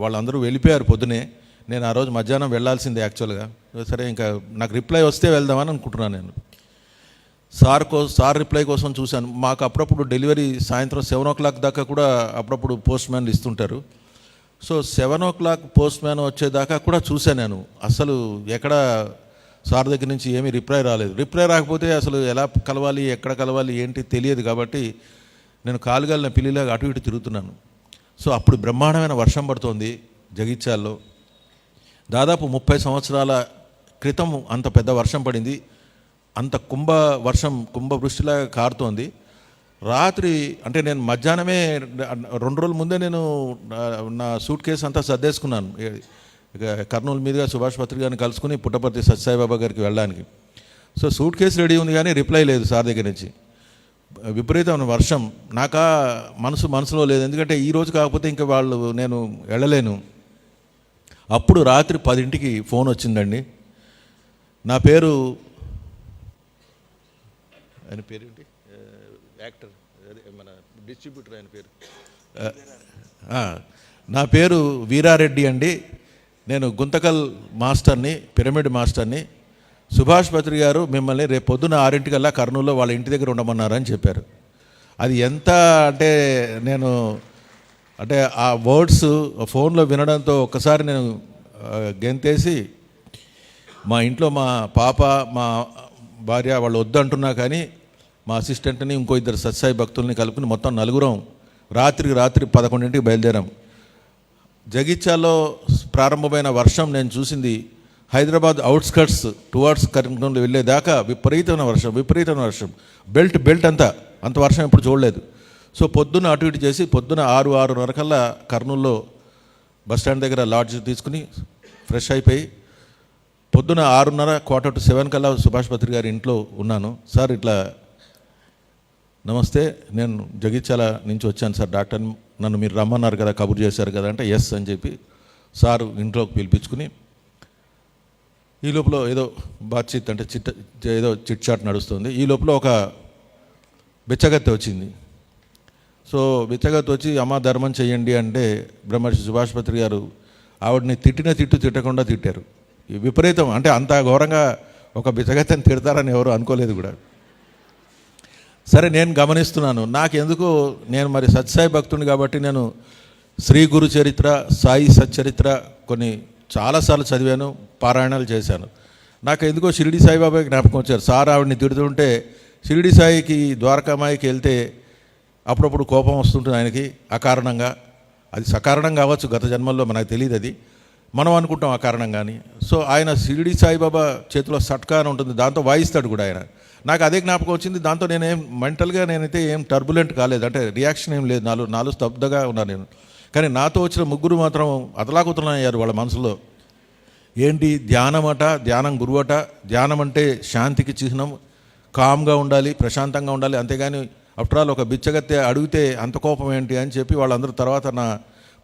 వాళ్ళందరూ వెళ్ళిపోయారు పొద్దునే. నేను ఆ రోజు మధ్యాహ్నం వెళ్ళాల్సిందే యాక్చువల్గా. సరే ఇంకా నాకు రిప్లై వస్తే వెళ్దామని అనుకుంటున్నాను. నేను సార్ రిప్లై కోసం చూశాను. మాకు అప్పుడప్పుడు డెలివరీ సాయంత్రం 7 o'clock దాకా కూడా అప్పుడప్పుడు పోస్ట్ మ్యాన్లు ఇస్తుంటారు. సో 7 o'clock పోస్ట్ మ్యాన్ వచ్చేదాకా కూడా చూశాను నేను. అసలు ఎక్కడ సార్ దగ్గర నుంచి ఏమీ రిప్లై రాలేదు. రిప్లై రాకపోతే అసలు ఎలా కలవాలి, ఎక్కడ కలవాలి ఏంటి తెలియదు కాబట్టి నేను కాలుగాలిన పిల్లిలాగా అటు ఇటు తిరుగుతున్నాను. సో అప్పుడు బ్రహ్మాండమైన వర్షం పడుతోంది జగిత్యాల్లో. దాదాపు 30 సంవత్సరాల క్రితం అంత పెద్ద వర్షం పడింది. అంత కుంభవృష్టిలాగా కారుతోంది. రాత్రి అంటే నేను మధ్యాహ్నమే 2 రోజుల ముందే నేను నా సూట్ కేసు అంతా సర్దేసుకున్నాను. కర్నూలు మీదుగా సుభాష్ పత్రి గారిని కలుసుకుని పుట్టపర్తి సత్యసాయిబాబా గారికి వెళ్ళడానికి. సో సూట్ కేసు రెడీ ఉంది కానీ రిప్లై లేదు సార్ దగ్గర నుంచి. విపరీతమైన వర్షం. నాకా మనసులో లేదు, ఎందుకంటే ఈరోజు కాకపోతే ఇంకా నేను వెళ్ళలేను. అప్పుడు రాత్రి 10ంటికి ఫోన్ వచ్చిందండి. నా పేరు ఆయన పేరేంటి యాక్టర్ మన డిస్ట్రిబ్యూటర్ ఆయన పేరు నా పేరు వీరారెడ్డి అండి. నేను గుంతకల్ మాస్టర్ని, పిరమిడ్ మాస్టర్ని. సుభాష్ పత్రి గారు మిమ్మల్ని రేపు పొద్దున 6 కర్నూలులో వాళ్ళ ఇంటి దగ్గర ఉండమన్నారని చెప్పారు. అది ఎంత అంటే నేను అంటే ఆ వర్డ్స్ ఫోన్లో వినడంతో ఒక్కసారి నేను గెంతేసి మా ఇంట్లో మా పాప మా భార్య వాళ్ళు వద్దంటున్నా కానీ మా అసిస్టెంట్ని ఇంకో 2 సత్సాయి భక్తుల్ని కలుపుకుని మొత్తం 4 రాత్రి 11ంటికి బయలుదేరాం. జగిత్యాల్లో ప్రారంభమైన వర్షం నేను చూసింది హైదరాబాద్ అవుట్స్కట్స్ టువర్డ్స్ కర్నూలు వెళ్ళేదాకా విపరీతమైన వర్షం బెల్ట్ అంత వర్షం ఎప్పుడు చూడలేదు. సో పొద్దున్న అటు ఇటు చేసి పొద్దున 6-6:30 కల్లా కర్నూలులో బస్టాండ్ దగ్గర లాడ్జ్ తీసుకుని ఫ్రెష్ అయిపోయి పొద్దున 6:30 7 కల్లా సుభాష్ పత్రి గారి ఇంట్లో ఉన్నాను. సార్ ఇట్లా నమస్తే, నేను జగిత్యాల నుంచి వచ్చాను సార్, డాక్టర్ నన్ను మీరు రమ్మన్నారు కదా, కబురు చేశారు కదా అంటే ఎస్ అని చెప్పి సారు ఇంట్లోకి పిలిపించుకుని ఈ లోపల ఏదో బాత్చీత్ అంటే ఏదో చిట్ చాట్ నడుస్తుంది. ఈ లోపల ఒక బిచ్చగత్తె వచ్చింది. సో బిచ్చగత్తె వచ్చి అమ్మ ధర్మం చెయ్యండి అంటే బ్రహ్మర్షి సుభాష్ పత్రి గారు ఆవిడని తిట్టకుండా తిట్టారు. ఈ విపరీతం అంటే అంత ఘోరంగా ఒక బిచ్చగత్తెని తిడతారని ఎవరు అనుకోలేదు కూడా. సరే నేను గమనిస్తున్నాను, నాకెందుకు నేను మరి సత్సాయి భక్తుని కాబట్టి నేను శ్రీ గురు చరిత్ర, సాయి సచ్చరిత్ర కొన్ని చాలాసార్లు చదివాను, పారాయణాలు చేశాను. నాకు ఎందుకో షిరిడి సాయిబాబా జ్ఞాపకం వచ్చారు. సార్ ఆవిడని తిడుతుంటే షిరిడి సాయికి ద్వారకామాయికి వెళ్తే అప్పుడప్పుడు కోపం వస్తుంటుంది ఆయనకి అకారణంగా. అది సకారణం కావచ్చు, గత జన్మల్లో మనకు తెలియదు, అది మనం అనుకుంటాం అకారణం కానీ. సో ఆయన షిరిడి సాయిబాబా చేతిలో సట్కా అని ఉంటుంది, దాంతో వాయిస్తాడు కూడా ఆయన. నాకు అదే జ్ఞాపకం వచ్చింది. దాంతో నేనేం మెంటల్గా నేనైతే ఏం టర్బులెంట్ కాలేదు, అంటే రియాక్షన్ ఏం లేదు, నాలుగు స్తబ్దగా ఉన్నాను నేను. కానీ నాతో వచ్చిన 3 మాత్రం అతలాకుతలయ్యారు వాళ్ళ మనసులో. ఏంటి ధ్యానం ధ్యానం గురువట, ధ్యానం అంటే శాంతికి చిహ్నం, కామ్గా ఉండాలి, ప్రశాంతంగా ఉండాలి, అంతేగాని ఆఫ్టర్ ఆల్ ఒక బిచ్చగత్తె అడిగితే అంత కోపం ఏంటి అని చెప్పి వాళ్ళందరూ తర్వాత నా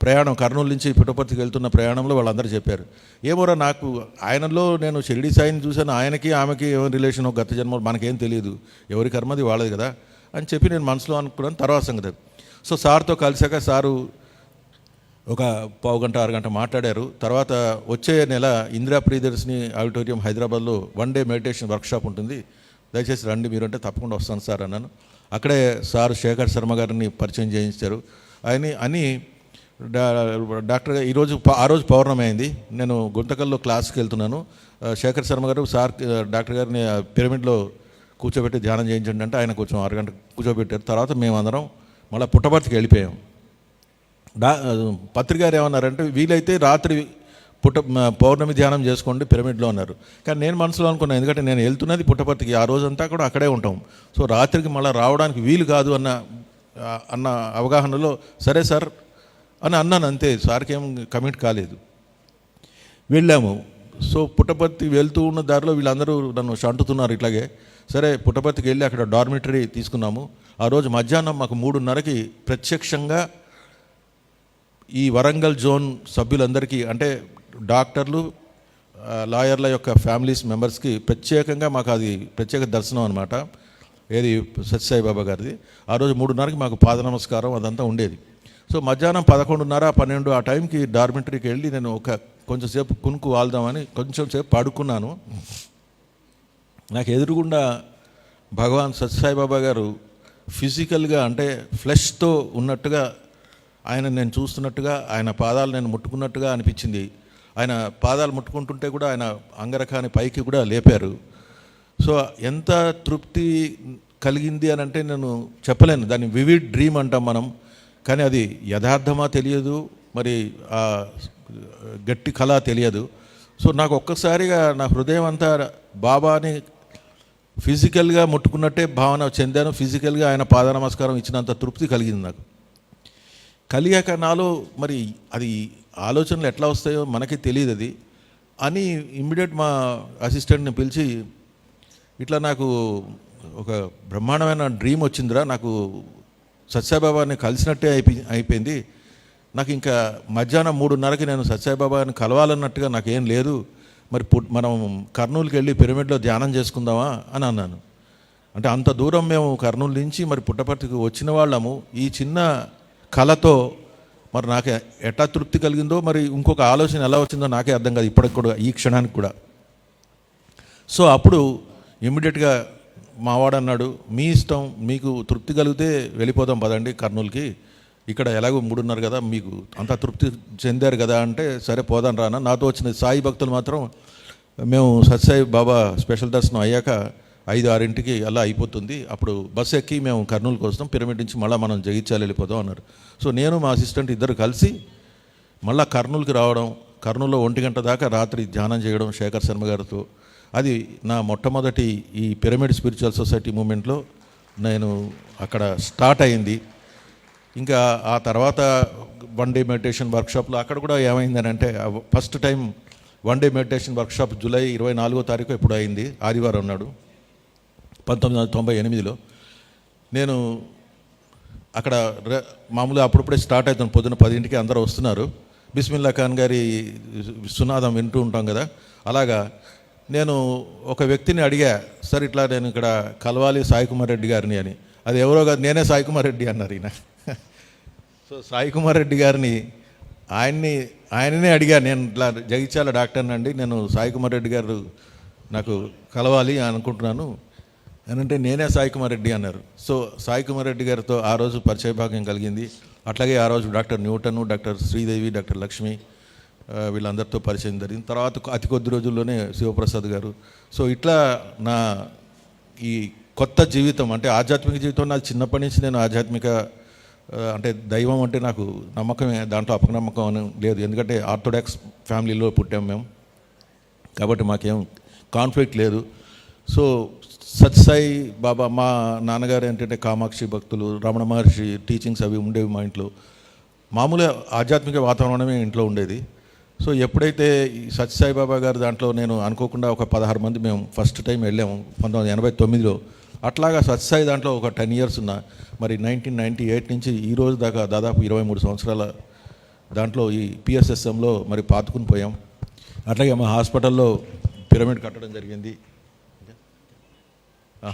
ప్రయాణం కర్నూలు నుంచి పుట్టపర్తికి వెళ్తున్న ప్రయాణంలో వాళ్ళందరూ చెప్పారు. ఏమోరా నాకు ఆయనలో నేను షిరిడి సాయిని చూశాను, ఆయనకి ఆమెకి ఏమైనా రిలేషన్ గత జన్మ మనకేం తెలియదు, ఎవరి కర్మది వాళ్ళది కదా అని చెప్పి నేను మనసులో అనుకున్నాను. తర్వాత సంగతి. సో సార్తో కలిసాక సారు ఒక 1.5 గంట మాట్లాడారు. తర్వాత వచ్చే నెల ఇందిరా ప్రియదర్శిని ఆడిటోరియం హైదరాబాద్లో 1 డే మెడిటేషన్ వర్క్షాప్ ఉంటుంది, దయచేసి రండి మీరు అంటే తప్పకుండా వస్తాను సార్ అన్నాను. అక్కడే సార్ శేఖర్ శర్మ గారిని పరిచయం చేయించారు. అని డాక్టర్ ఆ రోజు పౌర్ణమి అయింది. నేను గుంతకల్లో క్లాస్కి వెళ్తున్నాను. శేఖర్ శర్మ గారు సార్ డాక్టర్ గారిని పిరమిడ్లో కూర్చోబెట్టి ధ్యానం చేయించండి అంటే ఆయన కొంచెం 6 గంట కూర్చోబెట్టారు. తర్వాత మేమందరం మళ్ళీ పుట్టపర్తికి వెళ్ళిపోయాం. పత్రిక గారు ఏమన్నారంటే వీలైతే రాత్రి పౌర్ణమి ధ్యానం చేసుకోండి పిరమిడ్లో అన్నారు. కానీ నేను మనసులో అనుకున్నాను, ఎందుకంటే నేను వెళ్తున్నది పుట్టపర్తికి, ఆ రోజంతా కూడా అక్కడే ఉంటాం. సో రాత్రికి మళ్ళీ రావడానికి వీలు కాదు అన్న అవగాహనలో సరే సార్ అని అన్నాను, అంతే. సార్కి ఏం కమిట్ కాలేదు. వెళ్ళాము. సో పుట్టపర్తి వెళ్తూ ఉన్న దారిలో వీళ్ళందరూ నన్ను షంటుతున్నారు ఇట్లాగే. సరే పుట్టపర్తికి వెళ్ళి అక్కడ డార్మిటరీ తీసుకున్నాము. ఆ రోజు మధ్యాహ్నం మాకు 3:30కి ప్రత్యక్షంగా ఈ వరంగల్ జోన్ సభ్యులందరికీ, అంటే డాక్టర్లు లాయర్ల యొక్క ఫ్యామిలీస్ మెంబర్స్కి ప్రత్యేకంగా మాకు అది ప్రత్యేక దర్శనం అనమాట. ఏది సత్యసాయి బాబా గారిది. ఆ రోజు 3:30కి మాకు పాద నమస్కారం అదంతా ఉండేది. సో మధ్యాహ్నం 11:30, 12 ఆ టైంకి డార్మిటరీకి వెళ్ళి నేను కొంచెంసేపు కునుకు వాళ్దామని కొంచెంసేపు పడుకున్నాను. నాకు ఎదురుగుండా భగవాన్ సత్యసాయి బాబా గారు ఫిజికల్గా అంటే ఫ్లెష్తో ఉన్నట్టుగా ఆయన నేను చూస్తున్నట్టుగా, ఆయన పాదాలు నేను ముట్టుకున్నట్టుగా అనిపించింది. ఆయన పాదాలు ముట్టుకుంటుంటే కూడా ఆయన అంగరఖాని పైకి కూడా లేపారు. సో ఎంత తృప్తి కలిగింది అని అంటే నేను చెప్పలేను. దాన్ని వివిడ్ డ్రీమ్ అంటాం మనం, కానీ అది యథార్థమా తెలియదు, మరి గట్టి కళ తెలియదు. సో నాకు ఒక్కసారిగా నా హృదయం అంతా బాబాని ఫిజికల్గా ముట్టుకున్నట్టే భావన చెందాను. ఫిజికల్గా ఆయన పాద నమస్కారం ఇచ్చినంత తృప్తి కలిగింది నాకు. కలిగాక నాలో మరి అది ఆలోచనలు ఎట్లా వస్తాయో మనకి తెలియదు అది అని ఇమ్మీడియట్ మా అసిస్టెంట్ని పిలిచి ఇట్లా నాకు ఒక బ్రహ్మాండమైన డ్రీమ్ వచ్చిందిరా, నాకు సత్యసాయిబాబాని కలిసినట్టే అయిపోయింది, నాకు ఇంకా మధ్యాహ్నం 3:30కి నేను సత్యసాయిబాబాని కలవాలన్నట్టుగా నాకేం లేదు, మరి మనం కర్నూలుకి వెళ్ళి పిరమిడ్లో ధ్యానం చేసుకుందామా అని అన్నాను. అంటే అంత దూరం మేము కర్నూలు నుంచి మరి పుట్టపర్తికి వచ్చిన వాళ్ళము ఈ చిన్న కళతో మరి నాకు ఎట్లా తృప్తి కలిగిందో మరి ఇంకొక ఆలోచన ఎలా వచ్చిందో నాకే అర్థం కాదు ఇప్పటికి కూడా, ఈ క్షణానికి కూడా. సో అప్పుడు ఇమ్మీడియట్గా మావాడు అన్నాడు, మీ ఇష్టం, మీకు తృప్తి కలిగితే వెళ్ళిపోదాం పదండి కర్నూలుకి, ఇక్కడ ఎలాగో 3:30 కదా, మీకు అంత తృప్తి చెందారు కదా అంటే సరే పోదాం రానా. నాతో వచ్చిన సాయి భక్తులు మాత్రం మేము సత్యసాయి బాబా స్పెషల్ దర్శనం అయ్యాక 5-6 అలా అయిపోతుంది, అప్పుడు బస్సు ఎక్కి మేము కర్నూలుకి వస్తాం, పిరమిడ్ నుంచి మళ్ళీ మనం జగిత్యాల వెళ్ళిపోదాం అన్నారు. సో నేను మా అసిస్టెంట్ ఇద్దరు కలిసి మళ్ళీ కర్నూలుకి రావడం, కర్నూలులో 1 గంట దాకా రాత్రి ధ్యానం చేయడం శేఖర్ శర్మ గారితో. అది నా మొట్టమొదటి ఈ పిరమిడ్ స్పిరిచువల్ సొసైటీ మూమెంట్లో నేను అక్కడ స్టార్ట్ అయింది. ఇంకా ఆ తర్వాత 1 డే మెడిటేషన్ వర్క్షాప్లో అక్కడ కూడా ఏమైందని అంటే first time 1 day meditation workshop July 24వ తారీఖు ఎప్పుడు అయింది, ఆదివారం నాడు 1998లో. నేను అక్కడ మామూలుగా అప్పుడప్పుడే స్టార్ట్ అవుతాను, పొద్దున 10ంటికి అందరూ వస్తున్నారు, బిస్మిల్లా ఖాన్ గారి సునాదం వింటూ ఉంటాం కదా. అలాగా నేను ఒక వ్యక్తిని అడిగా, సార్ ఇట్లా నేను ఇక్కడ కలవాలి సాయి కుమార్ రెడ్డి గారిని అని. అది ఎవరో కాదు, నేనే సాయి కుమార్ రెడ్డి అన్నారు ఈయన. సో సాయి కుమార్ రెడ్డి గారిని ఆయననే అడిగా, నేను ఇట్లా జగిత్యాల డాక్టర్ని అండి, నేను సాయి కుమార్ రెడ్డి గారు నాకు కలవాలి అనుకుంటున్నాను అని అంటే, నేనే సాయి కుమార్ రెడ్డి అన్నారు. సో సాయి కుమార్ రెడ్డి గారితో ఆ రోజు పరిచయ భాగ్యం కలిగింది. అట్లాగే ఆ రోజు doctor Newton, doctor Sridevi, doctor Lakshmi వీళ్ళందరితో పరిచయం జరిగింది. తర్వాత అతి కొద్ది రోజుల్లోనే శివప్రసాద్ గారు. సో ఇట్లా నా ఈ కొత్త జీవితం అంటే ఆధ్యాత్మిక జీవితం నాకు చిన్నప్పటి నుంచి నేను ఆధ్యాత్మిక అంటే దైవం అంటే నాకు నమ్మకమే, దాంట్లో అపనమ్మకం అని లేదు. ఎందుకంటే ఆర్థోడాక్స్ ఫ్యామిలీలో పుట్టాం మేము, కాబట్టి మాకేం కాన్ఫ్లిక్ట్ లేదు. సో సత్యసాయి బాబా, మా నాన్నగారు ఏంటంటే కామాక్షి భక్తులు, రమణ మహర్షి టీచింగ్స్ అవి ఉండేవి మా ఇంట్లో. మామూలుగా ఆధ్యాత్మిక వాతావరణమే ఇంట్లో ఉండేది. సో ఎప్పుడైతే ఈ సత్యసాయి బాబా గారు దాంట్లో నేను అనుకోకుండా ఒక 16 మంది మేము ఫస్ట్ టైం వెళ్ళాము 1989లో. అట్లాగా సత్యసాయి దాంట్లో ఒక 10 years ఉన్నా. మరి 1998 నుంచి ఈ రోజు దాకా దాదాపు 23 సంవత్సరాల దాంట్లో ఈ పిఎస్ఎస్ఎంలో మరి పాతుకుని పోయాం. అట్లాగే మా హాస్పిటల్లో పిరమిడ్ కట్టడం జరిగింది.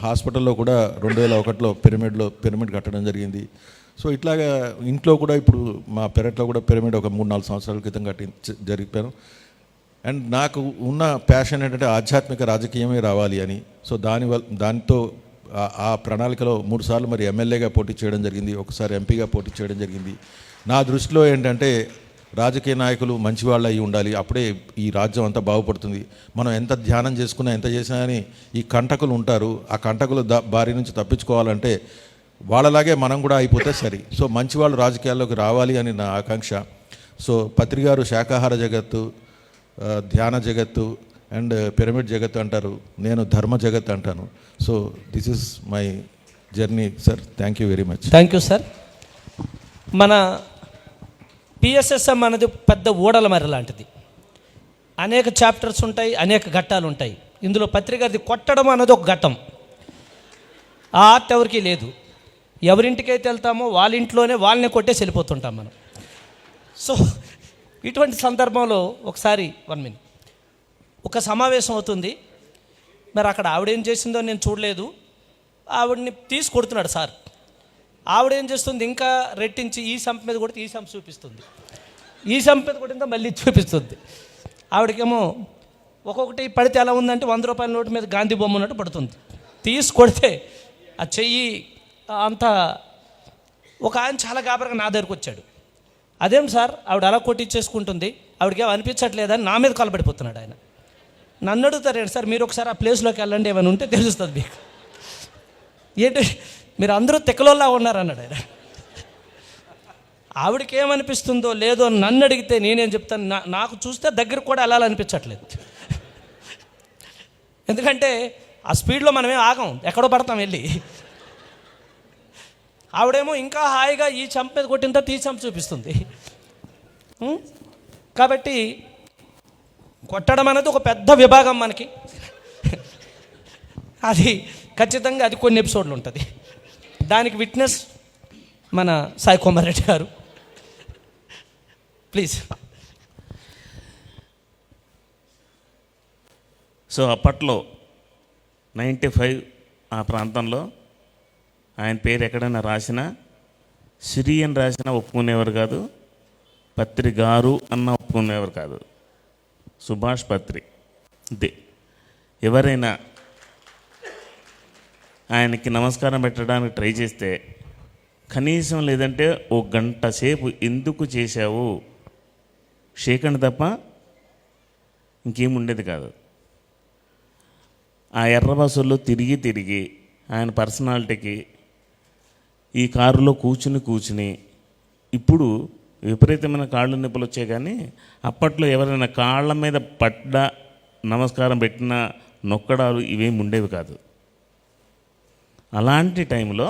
హాస్పిటల్లో కూడా 2001లో పిరమిడ్ కట్టడం జరిగింది. సో ఇట్లాగా ఇంట్లో కూడా ఇప్పుడు మా పెరట్లో కూడా పిరమిడ్ ఒక 3-4 సంవత్సరాల క్రితం జరిపాను. అండ్ నాకు ఉన్న ప్యాషన్ ఏంటంటే ఆధ్యాత్మిక రాజకీయమే రావాలి అని. సో దానితో ఆ ప్రణాళికలో 3 సార్లు మరి ఎమ్మెల్యేగా పోటీ చేయడం జరిగింది, ఒకసారి ఎంపీగా పోటీ చేయడం జరిగింది. నా దృష్టిలో ఏంటంటే రాజకీయ నాయకులు మంచివాళ్ళు అయి ఉండాలి, అప్పుడే ఈ రాజ్యం అంతా బాగుపడుతుంది. మనం ఎంత ధ్యానం చేసుకున్నా ఎంత చేసినా కానీ ఈ కంటకులు ఉంటారు, ఆ కంటకులు బారి నుంచి తప్పించుకోవాలంటే వాళ్ళలాగే మనం కూడా అయిపోతే సరి. సో మంచి వాళ్ళు రాజకీయాల్లోకి రావాలి అని నా ఆకాంక్ష. సో పత్రికారు శాకాహార జగత్తు, ధ్యాన జగత్తు అండ్ పిరమిడ్ జగత్తు అంటారు, నేను ధర్మ జగత్ అంటాను. So this is my journey sir. Thank you very much. Thank you sir. మన పిఎస్ఎస్ఎం అనేది పెద్ద ఊడల మరి లాంటిది. అనేక చాప్టర్స్ ఉంటాయి, అనేక ఘట్టాలు ఉంటాయి. ఇందులో పత్రికది కొట్టడం అనేది ఒక ఘట్టం. ఆ ఆర్ట్ ఎవరికీ లేదు. ఎవరింటికైతే వెళ్తామో వాళ్ళ ఇంట్లోనే వాళ్ళని కొట్టేసి వెళ్ళిపోతుంటాం మనం. సో ఇటువంటి సందర్భంలో ఒకసారి 1 minute ఒక సమావేశం అవుతుంది. మరి అక్కడ ఆవిడేం చేసిందో నేను చూడలేదు. ఆవిడని తీసి కొడుతున్నాడు సార్. ఆవిడేం చేస్తుంది, ఇంకా రెట్టించి ఈ సంప మీద కొడితే ఈ సంప చూపిస్తుంది, ఈ సంప మీద కొట్టిందో మళ్ళీ చూపిస్తుంది. ఆవిడకేమో ఒక్కొక్కటి పడితే ఎలా ఉందంటే 100 రూపాయల నోటు మీద గాంధీ బొమ్మ ఉన్నట్టు పడుతుంది. తీసి కొడితే ఆ చెయ్యి అంతా. ఒక ఆయన చాలా గాబరగా నా దగ్గరకు వచ్చాడు. అదేం సార్ ఆవిడ అలా కొట్టించేసుకుంటుంది, ఆవిడకేమో అనిపించట్లేదని నా మీద కలబడిపోతున్నాడు ఆయన. నన్ను అడుగుతారేంటి సార్, మీరు ఒకసారి ఆ ప్లేస్లోకి వెళ్ళండి, ఏమైనా ఉంటే తెలుస్తుంది మీకు. ఏంటి మీరు అందరూ తెక్కలోలా ఉన్నారన్నాడు ఆయన. ఆవిడకి ఏమనిపిస్తుందో లేదో నన్ను అడిగితే నేనేం చెప్తాను, నాకు చూస్తే దగ్గర కూడా వెళ్ళాలనిపించట్లేదు. ఎందుకంటే ఆ స్పీడ్లో మనమేం ఆగం, ఎక్కడో పడతాం వెళ్ళి. ఆవిడేమో ఇంకా హాయిగా ఈ చంప మీద కొట్టిన తర్వాత ఈ చంప చూపిస్తుంది. కాబట్టి కొట్టడం అనేది ఒక పెద్ద విభాగం మనకి. అది ఖచ్చితంగా అది కొన్ని ఎపిసోడ్లు ఉంటుంది. దానికి విట్నెస్ మన సాయి కుమార్ రెడ్డి గారు. ప్లీజ్. సో అప్పట్లో 95 ఆ ప్రాంతంలో ఆయన పేరు ఎక్కడైనా రాసినా శ్రీ అని రాసినా ఒప్పుకునేవారు కాదు, పత్రి గారు అన్న ఒప్పుకునేవారు కాదు. సుభాష్ పత్రి అంతే. ఎవరైనా ఆయనకి నమస్కారం పెట్టడానికి ట్రై చేస్తే కనీసం లేదంటే ఓ గంట సేపు ఎందుకు చేశావు షేకండి తప్ప ఇంకేం ఉండేది కాదు. ఆ ఎర్ర బస్సుల్లో తిరిగి తిరిగి ఆయన పర్సనాలిటీకి ఈ కారులో కూర్చుని ఇప్పుడు విపరీతమైన కాళ్ళు నొప్పులు వచ్చాయి. కానీ అప్పట్లో ఎవరైనా కాళ్ళ మీద పడ్డా నమస్కారం పెట్టినా నొక్కడాలు ఇవేమి ఉండేవి కాదు. అలాంటి టైంలో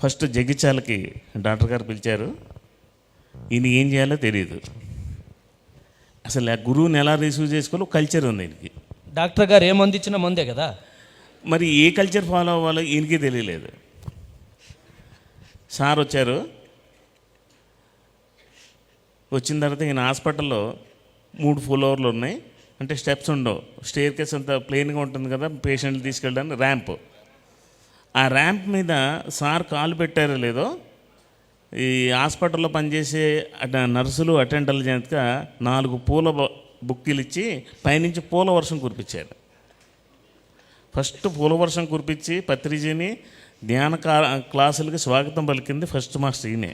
ఫస్ట్ జగిత్యాలకి డాక్టర్ గారు పిలిచారు. ఈయన ఏం చేయాలో తెలియదు, అసలు ఆ గురువుని ఎలా రిసీవ్ చేసుకోవాలో కల్చర్ ఉంది ఈయనకి. డాక్టర్ గారు ఏ మందు ఇచ్చినా మందే కదా, మరి ఏ కల్చర్ ఫాలో అవ్వాలో ఈయనకి తెలియలేదు. సార్ వచ్చారు. వచ్చిన తర్వాత ఈయన హాస్పిటల్లో 3 ఫ్లోర్లు ఉన్నాయి, అంటే స్టెప్స్ ఉండవు, స్టేర్ కేస్ అంతా ప్లెయిన్గా ఉంటుంది కదా పేషెంట్లు తీసుకెళ్ళడానికి, ర్యాంప్. ఆ ర్యాంప్ మీద సార్ కాలు పెట్టారో లేదో ఈ హాస్పిటల్లో పనిచేసే నర్సులు అటెండర్లు చేతగా 4 పూల బుక్కీలు ఇచ్చి పైనుంచి పూల వర్షం కురిపించారు. ఫస్ట్ పూల వర్షం కురిపించి పత్రిజీని ధ్యాన క్లాసులకి స్వాగతం పలికింది ఫస్ట్ మాస్టర్ ఈయనే.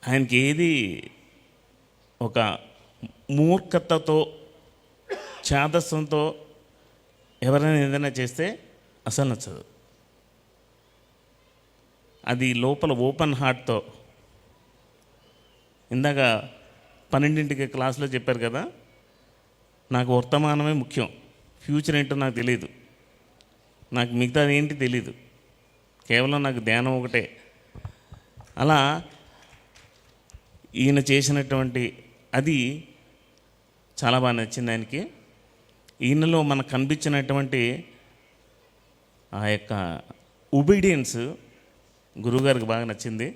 ఆయనకి ఏది ఒక మూర్ఖతతో ఛాదస్వంతో ఎవరైనా ఏదైనా చేస్తే అసలు నచ్చదు. అది లోపల ఓపెన్ హార్ట్తో. ఇందాక 12ంటికి క్లాస్లో చెప్పారు కదా, నాకు వర్తమానమే ముఖ్యం, ఫ్యూచర్ ఏంటో నాకు తెలియదు, నాకు మిగతాది ఏంటి తెలీదు, కేవలం నాకు ధ్యానం ఒకటే. అలా ఈయన చేసినటువంటి అది చాలా బాగా నచ్చింది ఆయనకి. ఈయనలో మనకు కనిపించినటువంటి ఆ యొక్క ఒబీడియన్స్ గురువుగారికి బాగా నచ్చింది.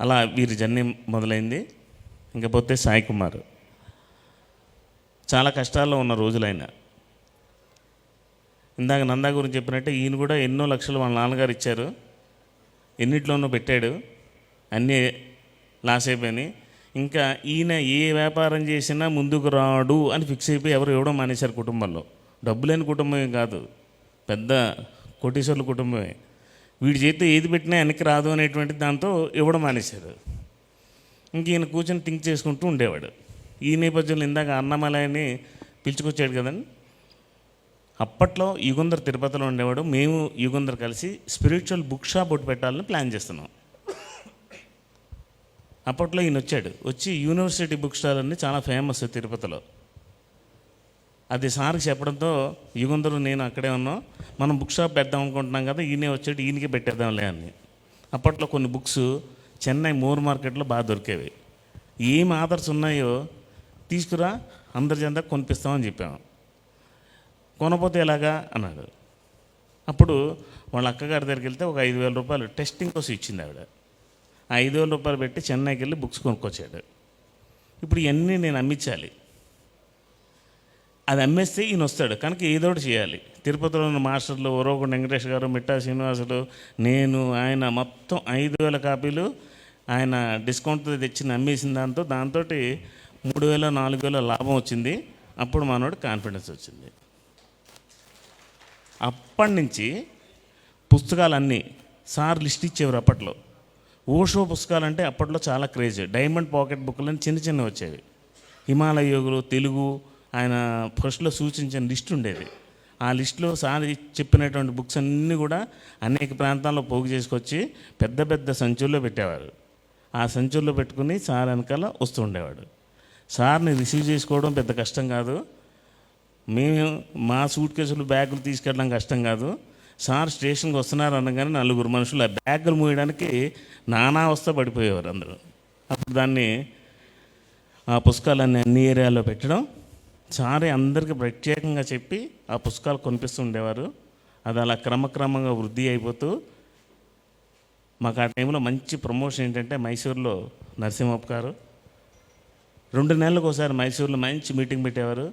అలా వీరి జర్నీ మొదలైంది. ఇంకపోతే సాయి కుమార్ చాలా కష్టాల్లో ఉన్న రోజులైన. ఇందాక నందా గురించి చెప్పినట్టే ఈయన కూడా ఎన్నో లక్షలు వాళ్ళ నాన్నగారు ఇచ్చారు, ఎన్నిట్లోనూ పెట్టాడు, అన్నీ లాస్ అయిపోయినాయి. ఇంకా ఈయన ఏ వ్యాపారం చేసినా ముందుకు రాడు అని ఫిక్స్ అయిపోయి ఎవరు ఇవ్వడం మానేశారు కుటుంబంలో. డబ్బు లేని కుటుంబమే కాదు, పెద్ద కోటీశ్వర్ల కుటుంబమే. వీడి చేతితో ఏది పెట్టినా వెనక్కి రాదు అనేటువంటి దాంతో ఇవ్వడం మానేశారు. ఇంక ఈయన కూర్చొని థింక్ చేసుకుంటూ ఉండేవాడు. ఈ నేపథ్యంలో ఇందాక అన్నమలయని పిలుచుకొచ్చాడు కదండి. అప్పట్లో యుగంధర్ తిరుపతిలో ఉండేవాడు. మేము యుగంధర్ కలిసి స్పిరిచువల్ బుక్ షాప్ ఒకటి పెట్టాలని ప్లాన్ చేస్తున్నాం. అప్పట్లో ఈయన వచ్చి యూనివర్సిటీ బుక్ స్టాల్ అని చాలా ఫేమస్ తిరుపతిలో. అది సార్కి చెప్పడంతో యుగంధరు నేను అక్కడే ఉన్నాం, మనం బుక్ షాప్ పెడదాం అనుకుంటున్నాం కదా, ఈయనే వచ్చాడు, ఈయనకే పెట్టేద్దాంలే అని. అప్పట్లో కొన్ని బుక్స్ చెన్నై మోర్ మార్కెట్లో బాగా దొరికేవి. ఏం ఆర్డర్స్ ఉన్నాయో తీసుకురా, అందరి చెందా కొనిపిస్తామని చెప్పాము. కొనపోతే ఎలాగా అన్నాడు. అప్పుడు వాళ్ళ అక్కగారి దగ్గరికి వెళ్తే ఒక 5,000 రూపాయలు టెస్టింగ్ కోసం ఇచ్చింది ఆవిడ. ఆ 5,000 రూపాయలు పెట్టి చెన్నైకి వెళ్ళి బుక్స్ కొనుక్కొచ్చాడు. ఇప్పుడు ఇవన్నీ నేను అమ్మించాలి, అది అమ్మేస్తే ఈయన వస్తాడు కనుక ఏదో ఒకటి చేయాలి. తిరుపతిలో ఉన్న మాస్టర్లు ఓరోగొండ వెంకటేష్ గారు, మిట్టా శ్రీనివాసులు, నేను, ఆయన మొత్తం 5,000 కాపీలు ఆయన డిస్కౌంట్తో తెచ్చి అమ్మేసిన దాంతో 3,000 4,000 లాభం వచ్చింది. అప్పుడు మనోడు కాన్ఫిడెన్స్ వచ్చింది. అప్పటి నుంచి పుస్తకాలన్నీ సార్ లిస్ట్ ఇచ్చేవారు. అప్పట్లో ఓషో పుస్తకాలంటే అప్పట్లో చాలా క్రేజ్. డైమండ్ పాకెట్ బుక్లని చిన్నవి వచ్చేవి. హిమాలయ యోగులు తెలుగు ఆయన ఫస్ట్లో సూచించిన లిస్ట్ ఉండేది. ఆ లిస్టులో సార్ చెప్పినటువంటి బుక్స్ అన్నీ కూడా అనేక ప్రాంతాల్లో పోగు చేసుకొచ్చి పెద్ద పెద్ద సంచుల్లో పెట్టేవారు. ఆ సంచుల్లో పెట్టుకుని సార్ వెనకాల వస్తూ ఉండేవాడు. సార్ని రిసీవ్ చేసుకోవడం పెద్ద కష్టం కాదు, మేము మా సూట్ కేసులు బ్యాగులు తీసుకెళ్ళడం కష్టం కాదు. సార్ స్టేషన్కి వస్తున్నారు అనగానే 4 మనుషులు ఆ బ్యాగులు మోయడానికి నానా అవస్థ పడిపోయేవారు అందరూ. అప్పుడు దాన్ని ఆ పుస్తకాలన్నీ అన్ని ఏరియాలో పెట్టడం, సారే అందరికీ ప్రత్యేకంగా చెప్పి ఆ పుస్తకాలు కొనిపిస్తూ ఉండేవారు. అది అలా క్రమక్రమంగా వృద్ధి అయిపోతూ మాకు ఆ టైంలో మంచి ప్రమోషన్ ఏంటంటే మైసూర్లో నరసింహప్ప గారు, 2 నెలలకు ఒకసారి మైసూర్లో మంచి మీటింగ్ పెట్టేవారు.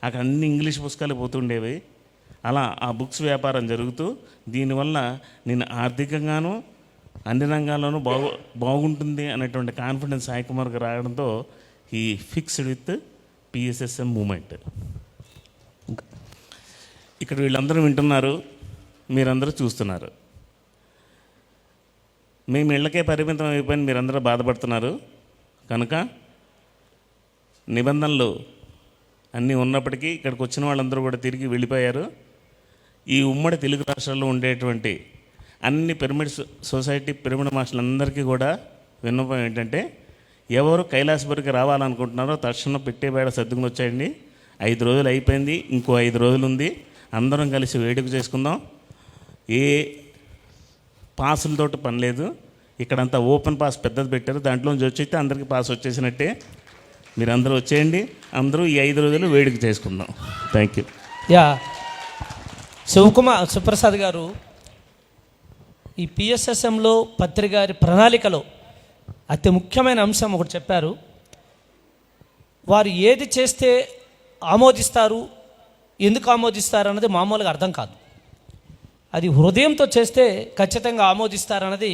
అక్కడ అన్ని ఇంగ్లీష్ పుస్తకాలు పోతుండేవి. అలా ఆ బుక్స్ వ్యాపారం జరుగుతూ దీనివల్ల నేను ఆర్థికంగాను అన్ని రంగాల్లోనూ బాగుంటుంది అనేటువంటి కాన్ఫిడెన్స్ సాయి కుమార్కి రావడంతో ఈ ఫిక్స్డ్ విత్ పిఎస్ఎస్ఎం మూమెంట్. ఇక్కడ వీళ్ళందరూ వింటున్నారు, మీరందరూ చూస్తున్నారు. మేము ఇళ్ళకే పరిమితం అయిపోయిన మీరందరూ బాధపడుతున్నారు. కనుక నిబంధనలు అన్నీ ఉన్నప్పటికీ ఇక్కడికి వచ్చిన వాళ్ళందరూ కూడా తిరిగి వెళ్ళిపోయారు. ఈ ఉమ్మడి తెలుగు రాష్ట్రాల్లో ఉండేటువంటి అన్ని పిరమిడ్ సొసైటీ పిరమిడ్ మాస్టర్లందరికీ కూడా విన్నపం ఏంటంటే, ఎవరు కైలాసపురికి రావాలనుకుంటున్నారో తక్షణం పెట్టేబేడ సర్దుకుని వచ్చేయండి. 5 రోజులు అయిపోయింది, ఇంకో 5 రోజులు ఉంది. అందరం కలిసి వేడుక చేసుకుందాం. ఏ పాసులతోటి పని లేదు. ఇక్కడంతా ఓపెన్ పాస్ పెద్దది పెట్టారు, దాంట్లోంచి వచ్చేస్తే అందరికీ పాస్ వచ్చేసినట్టే. మీరు అందరూ వచ్చేయండి, అందరూ ఈ 5 రోజులు వేడుక చేసుకుందాం. Thank you. యా, శివప్రసాద్ గారు ఈ పిఎస్ఎస్ఎంలో పత్రిక గారి ప్రణాళికలో అతి ముఖ్యమైన అంశం ఒకటి చెప్పారు. వారు ఏది చేస్తే ఆమోదిస్తారు, ఎందుకు ఆమోదిస్తారు అన్నది మామూలుగా అర్థం కాదు. అది హృదయంతో చేస్తే ఖచ్చితంగా ఆమోదిస్తారన్నది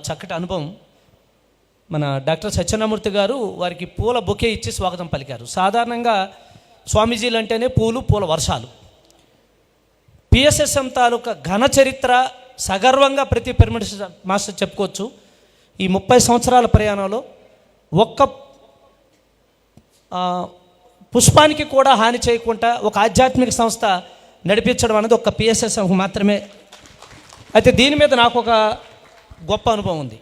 చక్కటి అనుభవం. మన డాక్టర్ సత్యనామూర్తి గారు వారికి పూల బొకే ఇచ్చి స్వాగతం పలికారు. సాధారణంగా స్వామీజీలు అంటేనే పూలు, పూల వర్షాలు. పిఎస్ఎస్ఎం తాలూకా ఘన చరిత్ర సగర్వంగా ప్రతి పిరమిడ్ మాస్టర్ చెప్పుకోవచ్చు. ఈ 30 సంవత్సరాల ప్రయాణంలో ఒక్క పుష్పానికి కూడా హాని చేయకుండా ఒక ఆధ్యాత్మిక సంస్థ నడిపించడం అనేది ఒక పిఎస్ఎస్ఎం మాత్రమే. అయితే దీని మీద నాకు ఒక గొప్ప అనుభవం ఉంది.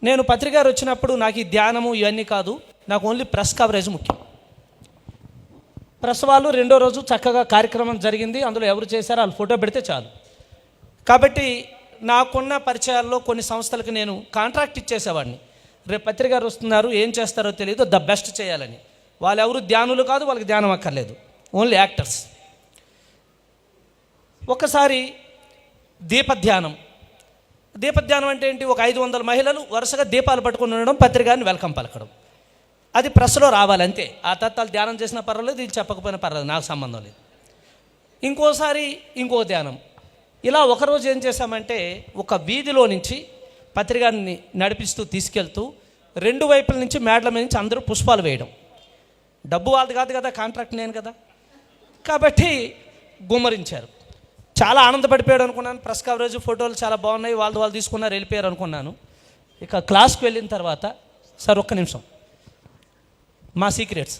నేను పత్రికారు వచ్చినప్పుడు నాకు ఈ ధ్యానము ఇవన్నీ కాదు, నాకు ఓన్లీ ప్రెస్ కవరేజ్ ముఖ్యం. ప్రెస్ వాళ్ళు 2వ రోజు చక్కగా కార్యక్రమం జరిగింది, అందులో ఎవరు చేశారో వాళ్ళు ఫోటో పెడితే చాలు. కాబట్టి నాకున్న పరిచయాల్లో కొన్ని సంస్థలకు నేను కాంట్రాక్ట్ ఇచ్చేసేవాడిని. రేపు పత్రికారు వస్తున్నారు, ఏం చేస్తారో తెలియదు, ద బెస్ట్ చేయాలని. వాళ్ళు ఎవరు ధ్యానులు కాదు, వాళ్ళకి ధ్యానం అక్కర్లేదు, ఓన్లీ యాక్టర్స్. ఒకసారి దీపధ్యానం అంటే ఏంటి? ఒక 500 మహిళలు వరుసగా దీపాలు పట్టుకుని ఉండడం, పత్రికారిని వెల్కమ్ పలకడం. అది ప్రెస్లో రావాలి అంతే. ఆ తత్వాలు ధ్యానం చేసినా పర్వాలేదు, ఇది చెప్పకపోయినా పర్వాలేదు, నాకు సంబంధం లేదు. ఇంకోసారి ఇంకో ధ్యానం. ఇలా ఒకరోజు ఏం చేశామంటే, ఒక వీధిలో నుంచి పత్రికారిని నడిపిస్తూ తీసుకెళ్తూ 2 వైపుల నుంచి మేడల మీద నుంచి అందరూ పుష్పాలు వేయడం. డబ్బు వాళ్ళది కాదు కదా, కాంట్రాక్ట్ నేను కదా, కాబట్టి గుమ్మరించారు. చాలా ఆనందపడిపోయాడు అనుకున్నాను. ప్రెస్ కవరేజ్, ఫోటోలు చాలా బాగున్నాయి, వాళ్ళు తీసుకున్నారు, వెళ్ళిపోయారు అనుకున్నాను. ఇక క్లాస్కి వెళ్ళిన తర్వాత, సార్ ఒక్క నిమిషం, మా సీక్రెట్స్.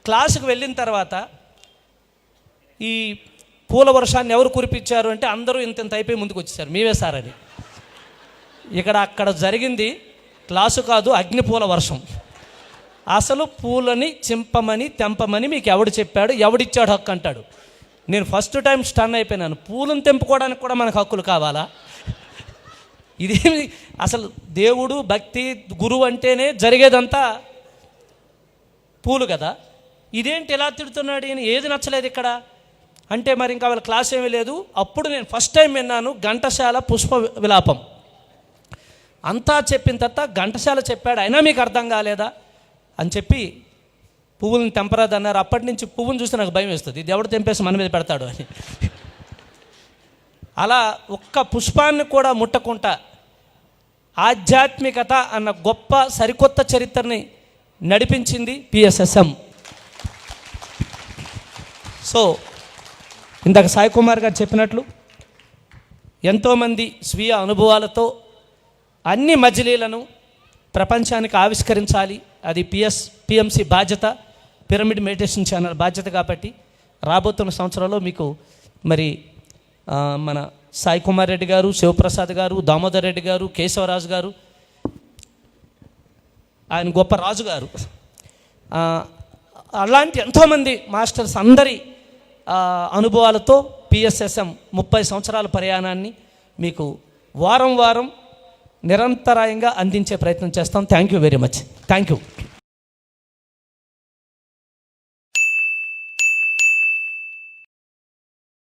క్లాసుకు వెళ్ళిన తర్వాత ఈ పూల వర్షాన్ని ఎవరు కురిపించారు అంటే అందరూ ఇంత అయిపోయి ముందుకు వచ్చేసారు, మీవే సార్ అని. అక్కడ జరిగింది క్లాసు కాదు, అగ్నిపూల వర్షం. అసలు పూలని చింపమని తెంపమని మీకు ఎవడు చెప్పాడు, ఎవడిచ్చాడు హక్కు అంటాడు. నేను ఫస్ట్ టైం స్టన్ అయిపోయినాను. పూలను తెంపుకోవడానికి కూడా మనకు హక్కులు కావాలా? ఇదేమి అసలు? దేవుడు, భక్తి, గురువు అంటేనే జరిగేదంతా పూలు కదా. ఇదేంటి ఎలా తిడుతున్నాడు ఈయన? ఏది నచ్చలేదు ఇక్కడ అంటే మరి ఇంకా వాళ్ళ క్లాస్ ఏమీ లేదు. అప్పుడు నేను ఫస్ట్ టైం విన్నాను ఘంటసాల పుష్ప విలాపం. అంతా చెప్పిన తర్వాత ఘంటసాల చెప్పాడు, అయినా మీకు అర్థం కాలేదా అని చెప్పి పువ్వులను తెంపరాదు అన్నారు. అప్పటి నుంచి పువ్వును చూస్తే నాకు భయం వేస్తుంది, ఇది ఎవడు తెంపేసి మన మీద పెడతాడు అని. అలా ఒక్క పుష్పాన్ని కూడా ముట్టకుండా ఆధ్యాత్మికత అన్న గొప్ప సరికొత్త చరిత్రని నడిపించింది పిఎస్ఎస్ఎం. సో ఇందాక సాయి కుమార్ గారు చెప్పినట్లు ఎంతోమంది స్వీయ అనుభవాలతో అన్ని మజిలీలను ప్రపంచానికి ఆవిష్కరించాలి. అది పిఎంసి బాధ్యత, పిరమిడ్ మెడిటేషన్ ఛానల్ బాధ్యత. కాబట్టి రాబోతున్న సంవత్సరంలో మీకు మరి మన సాయి కుమార్ రెడ్డి గారు, శివప్రసాద్ గారు, దామోదర్ రెడ్డి గారు, కేశవరాజు గారు, ఆయన గొప్ప రాజు గారు, అలాంటి ఎంతోమంది మాస్టర్స్ అందరి అనుభవాలతో పిఎస్ఎస్ఎం 30 సంవత్సరాల ప్రయాణాన్ని మీకు వారం నిరంతరాయంగా అందించే ప్రయత్నం చేస్తాం. Thank you very much. Thank you.